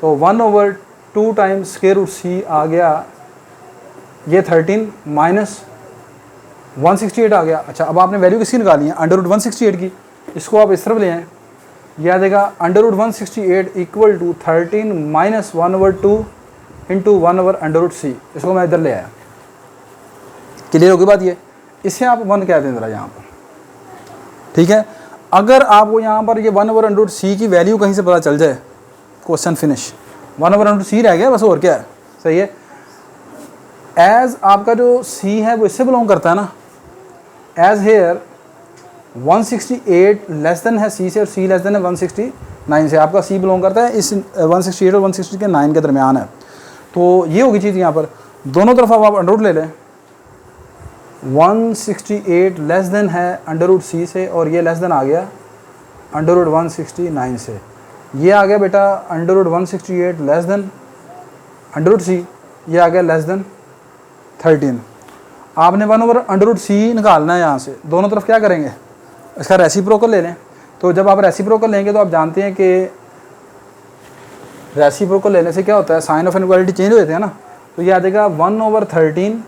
तो 1/2 टाइम्स स्क्वायर रूट सी आ गया, ये 13 माइनस 168 आ गया। अच्छा, अब आपने वैल्यू किसकी निकाली है अंडर रूट 168 की, इसको आप इस तरफ ले आएँ। यह आ जाएगा under root 168 equal to 13 minus 1/2 into 1/√c, इसको मैं इधर ले आया। क्लियर होगी बात ये? इसे आप 1 कह दें ज़रा यहाँ पर, ठीक है। अगर आपको यहाँ पर ये 1/√c की वैल्यू कहीं से पता चल जाए, क्वेश्चन फिनिश, 1/√c रह गया बस, और क्या है, सही है। एज आपका जो c है वो इससे बिलोंग करता है ना, एज हेयर 168 लेस देन है c से और c लेस देन है 169 से, आपका c बिलोंग करता है इस 168 और 169 के दरमियान है। तो ये होगी चीज़ यहाँ पर, दोनों तरफ आप अंडर ले लें, 168 लेस देन है √c से और ये लेस देन आ गया √169 से, ये आ गया बेटा √168 लेस देन √c, ये आ गया लेस देन 13। आपने 1/√c निकालना है यहाँ से, दोनों तरफ क्या करेंगे, इसका रेसिप्रोकल ले लें। तो जब आप रेसिप्रोकल लेंगे तो आप जानते हैं कि रेसिप्रोकल लेने से क्या होता है, साइन ऑफ इनइक्वालिटी चेंज हो जाते हैं ना। तो ये आ जाएगा 1/13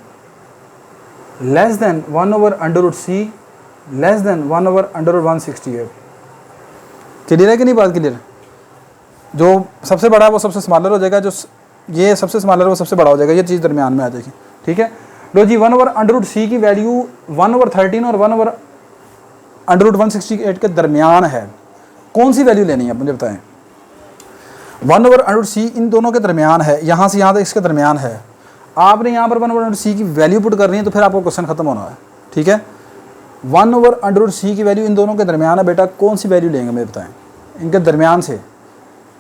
less than 1/√c less than 1/√168। Clear है कि नहीं बात? क्लियर। जो सबसे बड़ा है वो सबसे स्मॉलर हो जाएगा, जो ये सबसे स्मॉलर है वो सबसे बड़ा हो जाएगा, ये चीज़ दरमियान में आ जाएगी, ठीक है। लो जी, 1/√c की वैल्यू 1/13 और 1/√168 के दरमियान है, कौन सी वैल्यू लेनी है मुझे बताएं। 1/√c इन दोनों के दरमियान है, यहाँ से यहाँ तक इसके दरमियान है। आपने यहाँ पर 1/√c की वैल्यू पुट करनी है तो फिर आपको क्वेश्चन खत्म होना है, ठीक है। 1/√c की वैल्यू इन दोनों के दरमियान है बेटा, कौन सी वैल्यू लेंगे मुझे बताएं, इनके दरमियान से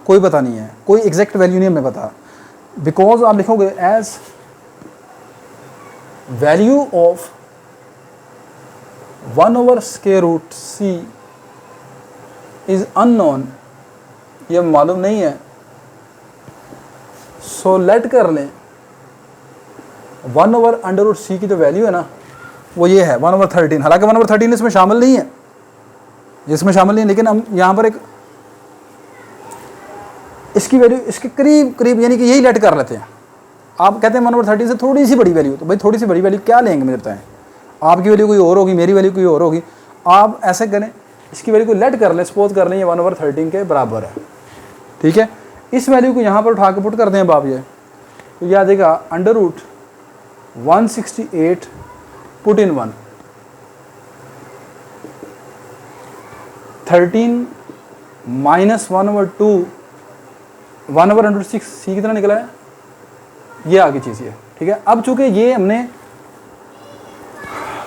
कोई पता नहीं है, कोई एग्जैक्ट वैल्यू नहीं हमें पता, बिकॉज आप लिखोगे as value of 1/√c is unknown, ये मालूम नहीं है, सो लेट कर लें 1/√c की जो वैल्यू है ना वो ये है 1/13। हालांकि 1/13 इसमें शामिल नहीं है, इसमें शामिल नहीं है, लेकिन हम यहाँ पर एक इसकी वैल्यू इसके करीब करीब यानी कि यही लेट कर लेते हैं। आप कहते हैं 1/13 से थोड़ी सी बड़ी वैल्यू, तो भाई थोड़ी सी बड़ी वैल्यू क्या लेंगे मुझे बताएं। आपकी वैल्यू कोई और होगी, मेरी वैल्यू कोई और होगी, आप ऐसे करें इसकी वैल्यू को लेट कर लें, सपोज कर लें ये 1/13 के बराबर है, ठीक है। इस वैल्यू को यहाँ पर उठा के पुट कर दें बाप, ये तो ये आ जाएगा √168 पुट इन 1, 13 माइनस 1/2 1/√6 c कितना निकला है, ये आगे चीज़ है, ठीक है। अब चूंकि ये हमने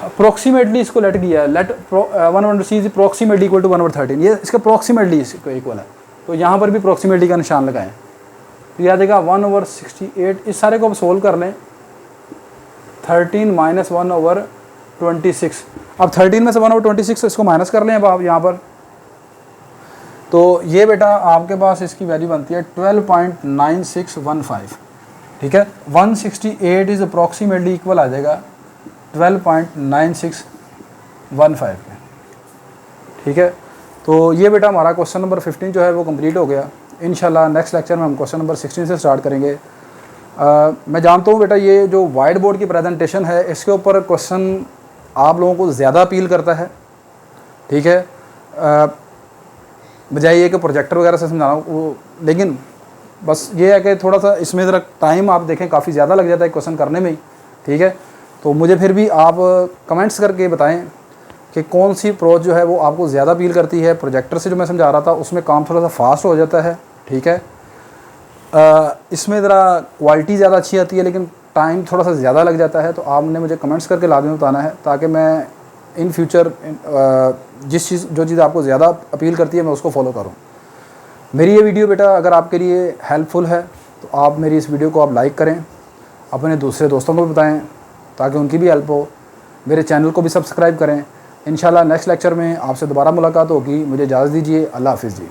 अप्रोक्सीमेटली इसको लेट किया है, let 1/√c is approximately equal to 1/13, ये इसका अप्रोक्सीमेटली इसको इक्वल है, तो यहाँ पर भी अप्रोक्सीमेटली का निशान लगाएं, तो यह आ जाएगा 1/68। इस सारे को अब सोल्व कर लें, 13 माइनस 1/26, अब 13 में से 1/26 इसको माइनस कर लें अब आप यहाँ पर, तो ये बेटा आपके पास इसकी वैल्यू बनती है 12.9615, ठीक है। 168 इज अप्रॉक्सीमेटली इक्वल आ जाएगा 12.9615 पे, ठीक है। तो ये बेटा हमारा क्वेश्चन नंबर 15 जो है वो कंप्लीट हो गया। इंशाल्लाह नेक्स्ट लेक्चर में हम क्वेश्चन नंबर 16 से स्टार्ट करेंगे। मैं जानता हूँ बेटा ये जो वाइट बोर्ड की प्रेजेंटेशन है इसके ऊपर क्वेश्चन आप लोगों को ज़्यादा अपील करता है, ठीक है, बजाय ये कि प्रोजेक्टर वगैरह से समझाना वो, लेकिन बस ये है कि थोड़ा सा इसमें ज़रा टाइम आप देखें काफ़ी ज़्यादा लग जाता है क्वेश्चन करने में ही, ठीक है। तो मुझे फिर भी आप कमेंट्स करके बताएं कि कौन सी अप्रोच जो है वो आपको ज़्यादा अपील करती है। प्रोजेक्टर से जो मैं समझा रहा था उसमें काम थोड़ा सा फास्ट हो जाता है, ठीक है, इसमें ज़रा क्वालिटी ज़्यादा अच्छी आती है लेकिन टाइम थोड़ा सा ज़्यादा लग जाता है। तो आपने मुझे कमेंट्स करके लाजमी बताना है ताकि मैं इन फ्यूचर जो चीज़ आपको ज़्यादा अपील करती है मैं उसको फॉलो करूँ। मेरी ये वीडियो बेटा अगर आपके लिए हेल्पफुल है तो आप मेरी इस वीडियो को आप लाइक करें, अपने दूसरे दोस्तों को भी बताएं ताकि उनकी भी हेल्प हो। मेरे चैनल को भी सब्सक्राइब करें। इंशाल्लाह नेक्स्ट लेक्चर में आपसे दोबारा मुलाकात होगी। मुझे इजाज़त दीजिए। अल्लाह हाफ़िज़ जी।